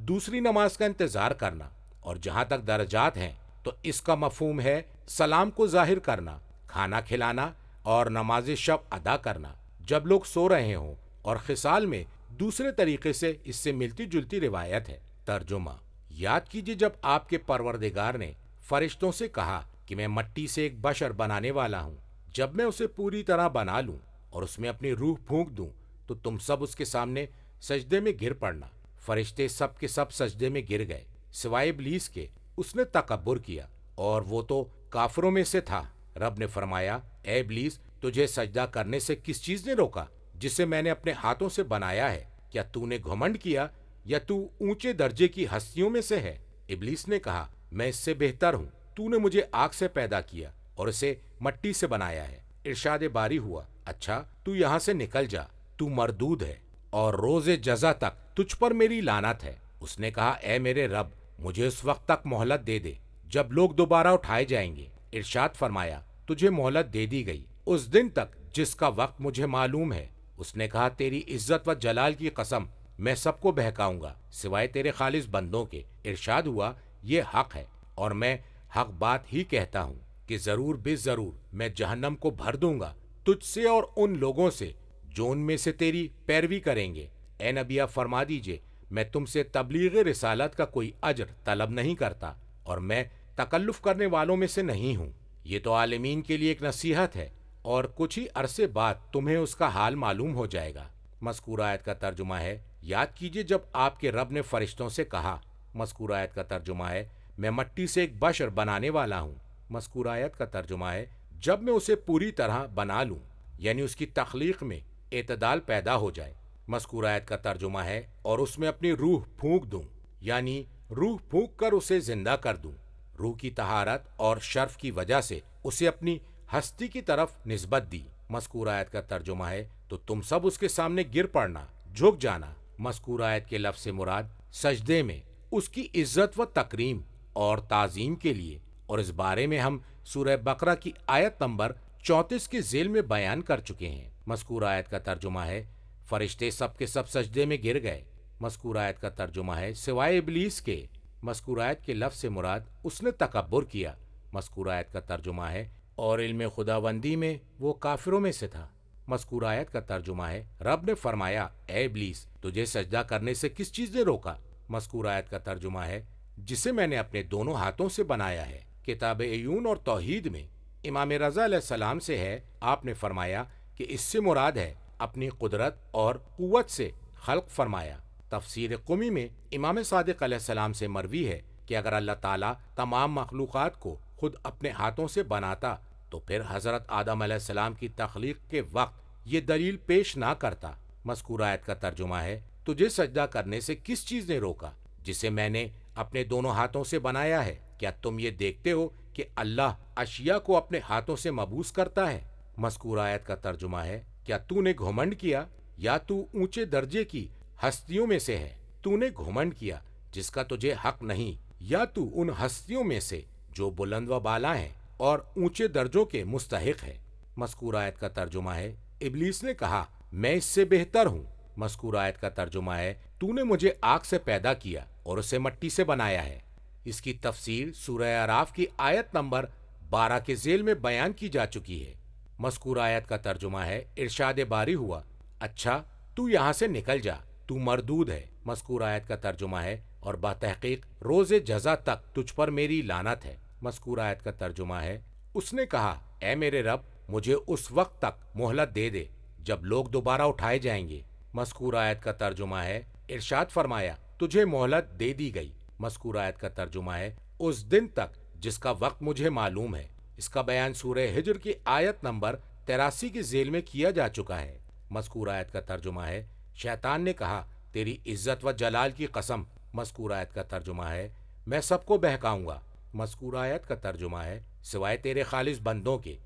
B: دوسری نماز کا انتظار کرنا۔ اور جہاں تک درجات ہیں تو اس کا مفہوم ہے سلام کو ظاہر کرنا، کھانا کھلانا اور نماز شب ادا کرنا جب لوگ سو رہے ہوں، اور خصال میں دوسرے طریقے سے اس سے ملتی جلتی روایت ہے۔ ترجمہ، یاد کیجئے جب آپ کے پروردگار نے فرشتوں سے کہا کہ میں مٹی سے ایک بشر بنانے والا ہوں، جب میں اسے پوری طرح بنا لوں اور اس میں اپنی روح پھونک دوں تو تم سب اس کے سامنے سجدے میں گر پڑنا۔ فرشتے سب کے سب سجدے میں گر گئے سوائے ابلیس کے، اس نے تکبر کیا اور وہ تو کافروں میں سے تھا۔ رب نے فرمایا، اے ابلیس، تجھے سجدہ کرنے سے کس چیز نے روکا جسے میں نے اپنے ہاتھوں سے بنایا ہے؟ کیا تو نے گھمنڈ کیا یا تو اونچے درجے کی ہستیوں میں سے ہے؟ ابلیس نے کہا، میں اس سے بہتر ہوں، تو نے مجھے آگ سے پیدا کیا اور اسے مٹی سے بنایا ہے۔ ارشاد باری ہوا، اچھا تو یہاں سے نکل جا، تو مردود ہے اور روز جزا تک تجھ پر میری لعنت ہے۔ اس نے کہا، اے میرے رب، مجھے اس وقت تک مہلت دے دے جب لوگ دوبارہ اٹھائے جائیں گے۔ ارشاد فرمایا، تجھے مہلت دے دی گئی اس دن تک جس کا وقت مجھے معلوم ہے۔ اس نے کہا، تیری عزت و جلال کی قسم، میں سب کو بہکاؤں گا سوائے تیرے خالص بندوں کے۔ ارشاد ہوا، یہ حق ہے اور میں حق بات ہی کہتا ہوں کہ ضرور بے ضرور میں جہنم کو بھر دوں گا تجھ سے اور ان لوگوں سے جو ان میں سے تیری پیروی کریں گے۔ اے نبی آپ فرما دیجئے میں تم سے تبلیغ رسالت کا کوئی اجر طلب نہیں کرتا اور میں تکلف کرنے والوں میں سے نہیں ہوں۔ یہ تو عالمین کے لیے ایک نصیحت ہے اور کچھ ہی عرصے بعد تمہیں اس کا حال معلوم ہو جائے گا۔ مذکور آیت کا ترجمہ ہے، یاد کیجئے جب آپ کے رب نے فرشتوں سے کہا۔ مذکور آیت کا ترجمہ ہے، میں مٹی سے ایک بشر بنانے والا ہوں۔ مذکور آیت کا ترجمہ ہے، جب میں اسے پوری طرح بنا لوں، یعنی اس کی تخلیق میں اعتدال پیدا ہو جائے۔ مذکور آیت کا ترجمہ ہے، اور اس میں اپنی روح پھونک دوں، یعنی روح پھونک کر اسے زندہ کر دوں۔ روح کی طہارت اور شرف کی وجہ سے اسے اپنی ہستی کی طرف نسبت دی۔ مذکور آیت کا ترجمہ ہے، تو تم سب اس کے سامنے گر پڑنا، جھک جانا۔ مذکور آیت کے لفظ سے مراد سجدے میں اس کی عزت و تکریم اور تعظیم کے لیے، اور اس بارے میں ہم سورہ بقرہ کی آیت نمبر 34 کے ذیل میں بیان کر چکے ہیں۔ مذکور آیت کا ترجمہ ہے، فرشتے سب کے سب سجدے میں گر گئے۔ مذکور آیت کا ترجمہ ہے، سوائے ابلیس کے۔ مذکور آیت کے لفظ سے مراد اس نے تکبر کیا۔ مذکور آیت کا ترجمہ ہے، اور علم خداوندی میں وہ کافروں میں سے تھا۔ مذکور آیت کا ترجمہ ہے، رب نے فرمایا، اے ابلیس تجھے سجدہ کرنے سے کس چیز نے روکا؟ مذکور آیت کا ترجمہ ہے، جسے میں نے اپنے دونوں ہاتھوں سے بنایا ہے۔ کتاب عیون اور توحید میں امام رضا علیہ السلام سے ہے، آپ نے فرمایا کہ اس سے مراد ہے اپنی قدرت اور قوت سے خلق فرمایا۔ تفسیر قمی میں امام صادق علیہ السلام سے مروی ہے کہ اگر اللہ تعالیٰ تمام مخلوقات کو خود اپنے ہاتھوں سے بناتا تو پھر حضرت آدم علیہ السلام کی تخلیق کے وقت یہ دلیل پیش نہ کرتا۔ مذکور آیت کا ترجمہ ہے، تجھے سجدہ کرنے سے کس چیز نے روکا جسے میں نے اپنے دونوں ہاتھوں سے بنایا ہے؟ کیا تم یہ دیکھتے ہو کہ اللہ اشیاء کو اپنے ہاتھوں سے مبعوث کرتا ہے؟ مذکور آیت کا ترجمہ ہے، کیا تو نے گھمنڈ کیا؟ یا تو اونچے درجے کی ہستیوں میں سے ہے؟ تو نے گھمنڈ کیا جس کا تجھے حق نہیں، یا تو ان ہستیوں میں سے جو بلند و بالا ہیں اور اونچے درجوں کے مستحق ہے؟ مذکور آیت کا ترجمہ ہے، ابلیس نے کہا میں اس سے بہتر ہوں۔ مذکور آیت کا ترجمہ ہے، تو نے مجھے آگ سے پیدا کیا اور اسے مٹی سے بنایا ہے۔ اس کی تفسیر سورہ اعراف کی آیت نمبر 12 کے ذیل میں بیان کی جا چکی ہے۔ مذکور آیت کا ترجمہ ہے، ارشاد باری ہوا، اچھا تو یہاں سے نکل جا، تو مردود ہے۔ مذکور آیت کا ترجمہ ہے، اور بتحقیق روز جزا تک تجھ پر میری لعنت ہے۔ مذکور آیت کا ترجمہ ہے، اس نے کہا اے میرے رب مجھے اس وقت تک مہلت دے دے جب لوگ دوبارہ اٹھائے جائیں گے۔ مذکور آیت کا ترجمہ ہے، ارشاد فرمایا تجھے مہلت دے دی گئی۔ مذکور آیت کا ترجمہ ہے، اس دن تک جس کا وقت مجھے معلوم ہے۔ اس کا بیان سورہ ہجر کی آیت نمبر 83 کے ذیل میں کیا جا چکا ہے۔ مذکور آیت کا ترجمہ ہے، شیطان نے کہا تیری عزت و جلال کی قسم۔ مذکور آیت کا ترجمہ ہے، میں سب کو بہکاؤں گا۔ مذکور آیت کا ترجمہ ہے، سوائے تیرے خالص بندوں کے،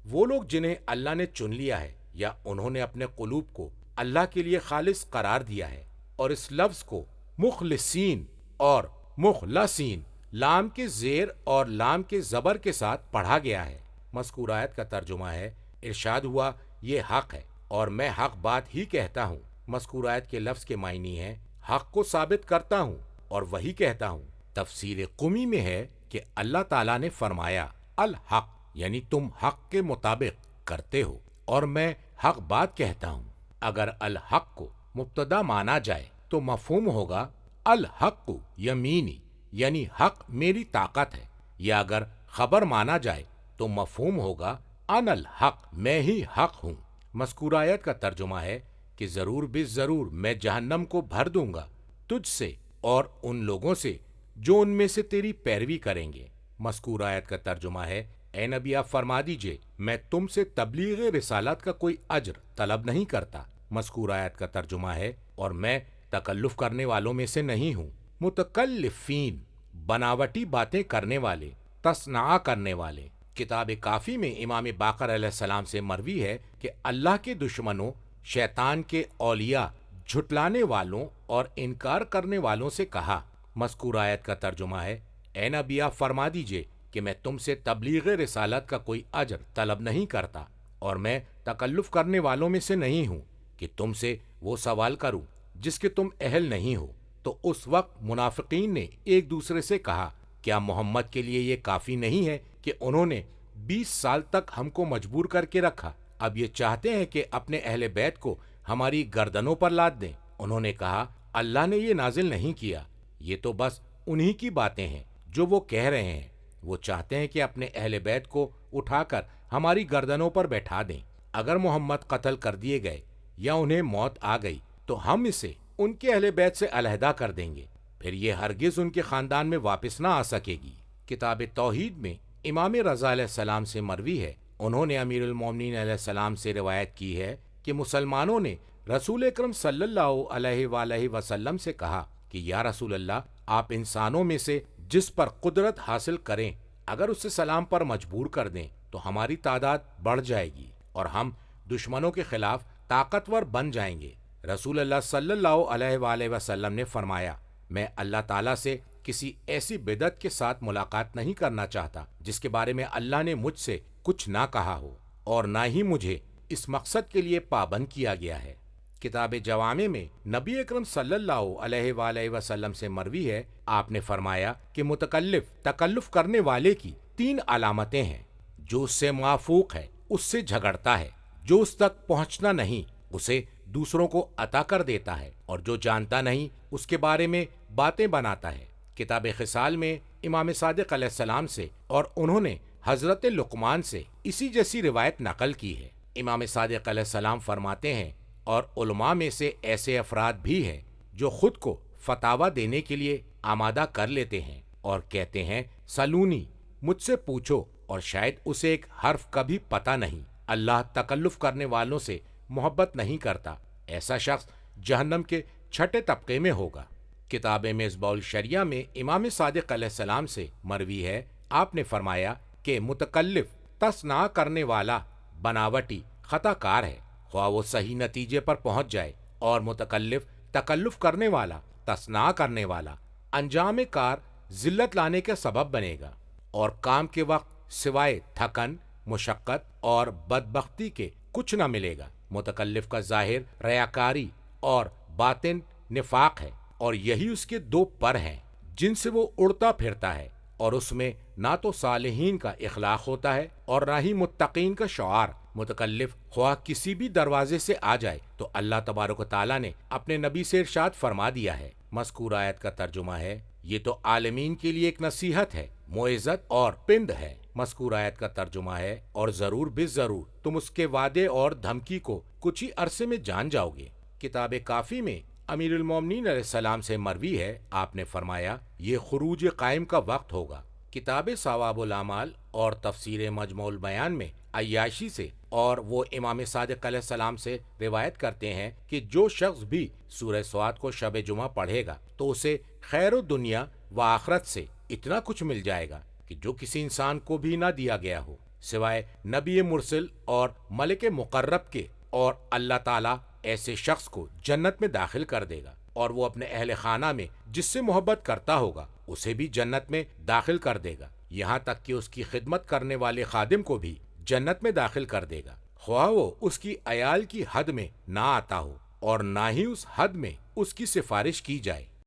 B: وہ لوگ جنہیں اللہ نے چن لیا ہے یا انہوں نے اپنے قلوب کو اللہ کے لیے خالص قرار دیا ہے۔ اور اس لفظ کو مخلصین اور مخلصین لام کے زیر اور لام کے زبر کے ساتھ پڑھا گیا ہے۔ مذکور آیت کا ترجمہ ہے، ارشاد ہوا یہ حق ہے اور میں حق بات ہی کہتا ہوں۔ مذکور آیت کے لفظ کے معنی ہے، حق کو ثابت کرتا ہوں اور وہی کہتا ہوں۔ تفسیر قمی میں ہے کہ اللہ تعالیٰ نے فرمایا الحق، یعنی تم حق کے مطابق کرتے ہو اور میں حق بات کہتا ہوں۔ اگر الحق کو مبتدا مانا جائے تو مفہوم ہوگا الحق یمینی، یعنی حق میری طاقت ہے، یا اگر خبر مانا جائے تو مفہوم ہوگا ان الحق، میں ہی حق ہوں۔ مذکور آیت کا ترجمہ ہے کہ ضرور بے ضرور میں جہنم کو بھر دوں گا تجھ سے اور ان لوگوں سے جو ان میں سے تیری پیروی کریں گے۔ مذکور آیت کا ترجمہ ہے، اے نبی آپ فرما دیجئے میں تم سے تبلیغ رسالت کا کوئی اجر طلب نہیں کرتا۔ مذکور آیت کا ترجمہ ہے، اور میں تکلف کرنے والوں میں سے نہیں ہوں۔ متکلفین، بناوٹی باتیں کرنے والے، تصنع کرنے والے۔ کتاب کافی میں امام باقر علیہ السلام سے مروی ہے کہ اللہ کے دشمنوں، شیطان کے اولیاء، جھٹلانے والوں اور انکار کرنے والوں سے کہا۔ مذکور آیت کا ترجمہ ہے، اے نبی آپ فرما دیجئے کہ میں تم سے تبلیغ رسالت کا کوئی اجر طلب نہیں کرتا اور میں تکلف کرنے والوں میں سے نہیں ہوں کہ تم سے وہ سوال کروں جس کے تم اہل نہیں ہو۔ تو اس وقت منافقین نے ایک دوسرے سے کہا کیا محمد کے لیے یہ کافی نہیں ہے کہ انہوں نے 20 سال تک ہم کو مجبور کر کے رکھا؟ اب یہ چاہتے ہیں کہ اپنے اہل بیت کو ہماری گردنوں پر لاد دیں۔ انہوں نے کہا اللہ نے یہ نازل نہیں کیا، یہ تو بس انہی کی باتیں ہیں جو وہ کہہ رہے ہیں۔ وہ چاہتے ہیں کہ اپنے اہل بیت کو اٹھا کر ہماری گردنوں پر بیٹھا دیں۔ اگر محمد قتل کر دیے گئے یا انہیں موت آ گئی تو ہم اسے ان کے اہل بیت سے علیحدہ کر دیں گے، پھر یہ ہرگز ان کے خاندان میں واپس نہ آ سکے گی۔ کتاب توحید میں امام رضا علیہ السلام سے مروی ہے، انہوں نے امیر المومنین علیہ السلام سے روایت کی ہے کہ مسلمانوں نے رسول اکرم صلی اللہ علیہ وآلہ وسلم سے کہا کہ یا رسول اللہ، آپ انسانوں میں سے جس پر قدرت حاصل کریں اگر اسے سلام پر مجبور کر دیں تو ہماری تعداد بڑھ جائے گی اور ہم دشمنوں کے خلاف طاقتور بن جائیں گے۔ رسول اللہ صلی اللہ علیہ وآلہ وسلم نے فرمایا، میں اللہ تعالیٰ سے کسی ایسی بدعت کے ساتھ ملاقات نہیں کرنا چاہتا جس کے بارے میں اللہ نے مجھ سے کچھ نہ کہا ہو، اور نہ ہی مجھے اس مقصد کے لیے پابند کیا گیا ہے۔ کتاب جوامع میں نبی اکرم صلی اللہ علیہ وآلہ وسلم سے مروی ہے، آپ نے فرمایا کہ متکلف تکلف کرنے والے کی 3 علامتیں ہیں۔ جو اس سے موافوق ہے اس سے جھگڑتا ہے، جو اس تک پہنچنا نہیں اسے دوسروں کو عطا کر دیتا ہے، اور جو جانتا نہیں اس کے بارے میں باتیں بناتا ہے۔ کتاب خصال میں امام صادق علیہ السلام سے اور انہوں نے حضرت لقمان سے اسی جیسی روایت نقل کی ہے۔ امام صادق علیہ السلام فرماتے ہیں، اور علماء میں سے ایسے افراد بھی ہیں جو خود کو فتاوی دینے کے لیے آمادہ کر لیتے ہیں اور کہتے ہیں سلونی، مجھ سے پوچھو، اور شاید اسے ایک حرف کا بھی پتہ نہیں۔ اللہ تکلف کرنے والوں سے محبت نہیں کرتا، ایسا شخص جہنم کے چھٹے طبقے میں ہوگا۔ کتاب مصباح الشریعہ میں امام صادق علیہ السلام سے مروی ہے، آپ نے فرمایا کہ متکلف تصنع کرنے والا بناوٹی خطا کار ہے، خواہ وہ صحیح نتیجے پر پہنچ جائے، اور متکلف تکلف کرنے والا تصنع کرنے والا انجام کار ذلت لانے کا سبب بنے گا، اور کام کے وقت سوائے تھکن، مشقت اور بدبختی کے کچھ نہ ملے گا۔ متکلف کا ظاہر ریاکاری اور باطن نفاق ہے، اور یہی اس کے 2 پر ہیں جن سے وہ اڑتا پھرتا ہے، اور اس میں نہ تو صالحین کا اخلاق ہوتا ہے اور نہ ہی متقین کا شعار۔ متکلف خواہ کسی بھی دروازے سے آ جائے تو اللہ تبارک و تعالیٰ نے اپنے نبی سے ارشاد فرما دیا ہے۔ مذکور آیت کا ترجمہ ہے، یہ تو عالمین کے لیے ایک نصیحت ہے، موعظت اور پند ہے۔ مذکور آیت کا ترجمہ ہے، اور ضرور بے ضرور تم اس کے وعدے اور دھمکی کو کچھ ہی عرصے میں جان جاؤ گے۔ کتاب کافی میں امیر المومنین علیہ السلام سے مروی ہے، آپ نے فرمایا یہ خروج قائم کا وقت ہوگا۔ کتاب ثواب الاعمال اور تفسیر مجموع البیان میں عیاشی سے اور وہ امام صادق علیہ السلام سے روایت کرتے ہیں کہ جو شخص بھی سورہ سواد کو شب جمعہ پڑھے گا تو اسے خیر و دنیا و آخرت سے اتنا کچھ مل جائے گا کہ جو کسی انسان کو بھی نہ دیا گیا ہو سوائے نبی مرسل اور ملک مقرب کے، اور اللہ تعالیٰ ایسے شخص کو جنت میں داخل کر دے گا، اور وہ اپنے اہل خانہ میں جس سے محبت کرتا ہوگا اسے بھی جنت میں داخل کر دے گا، یہاں تک کہ اس کی خدمت کرنے والے خادم کو بھی جنت میں داخل کر دے گا، خواہ وہ اس کی عیال کی حد میں نہ آتا ہو اور نہ ہی اس حد میں اس کی سفارش کی جائے۔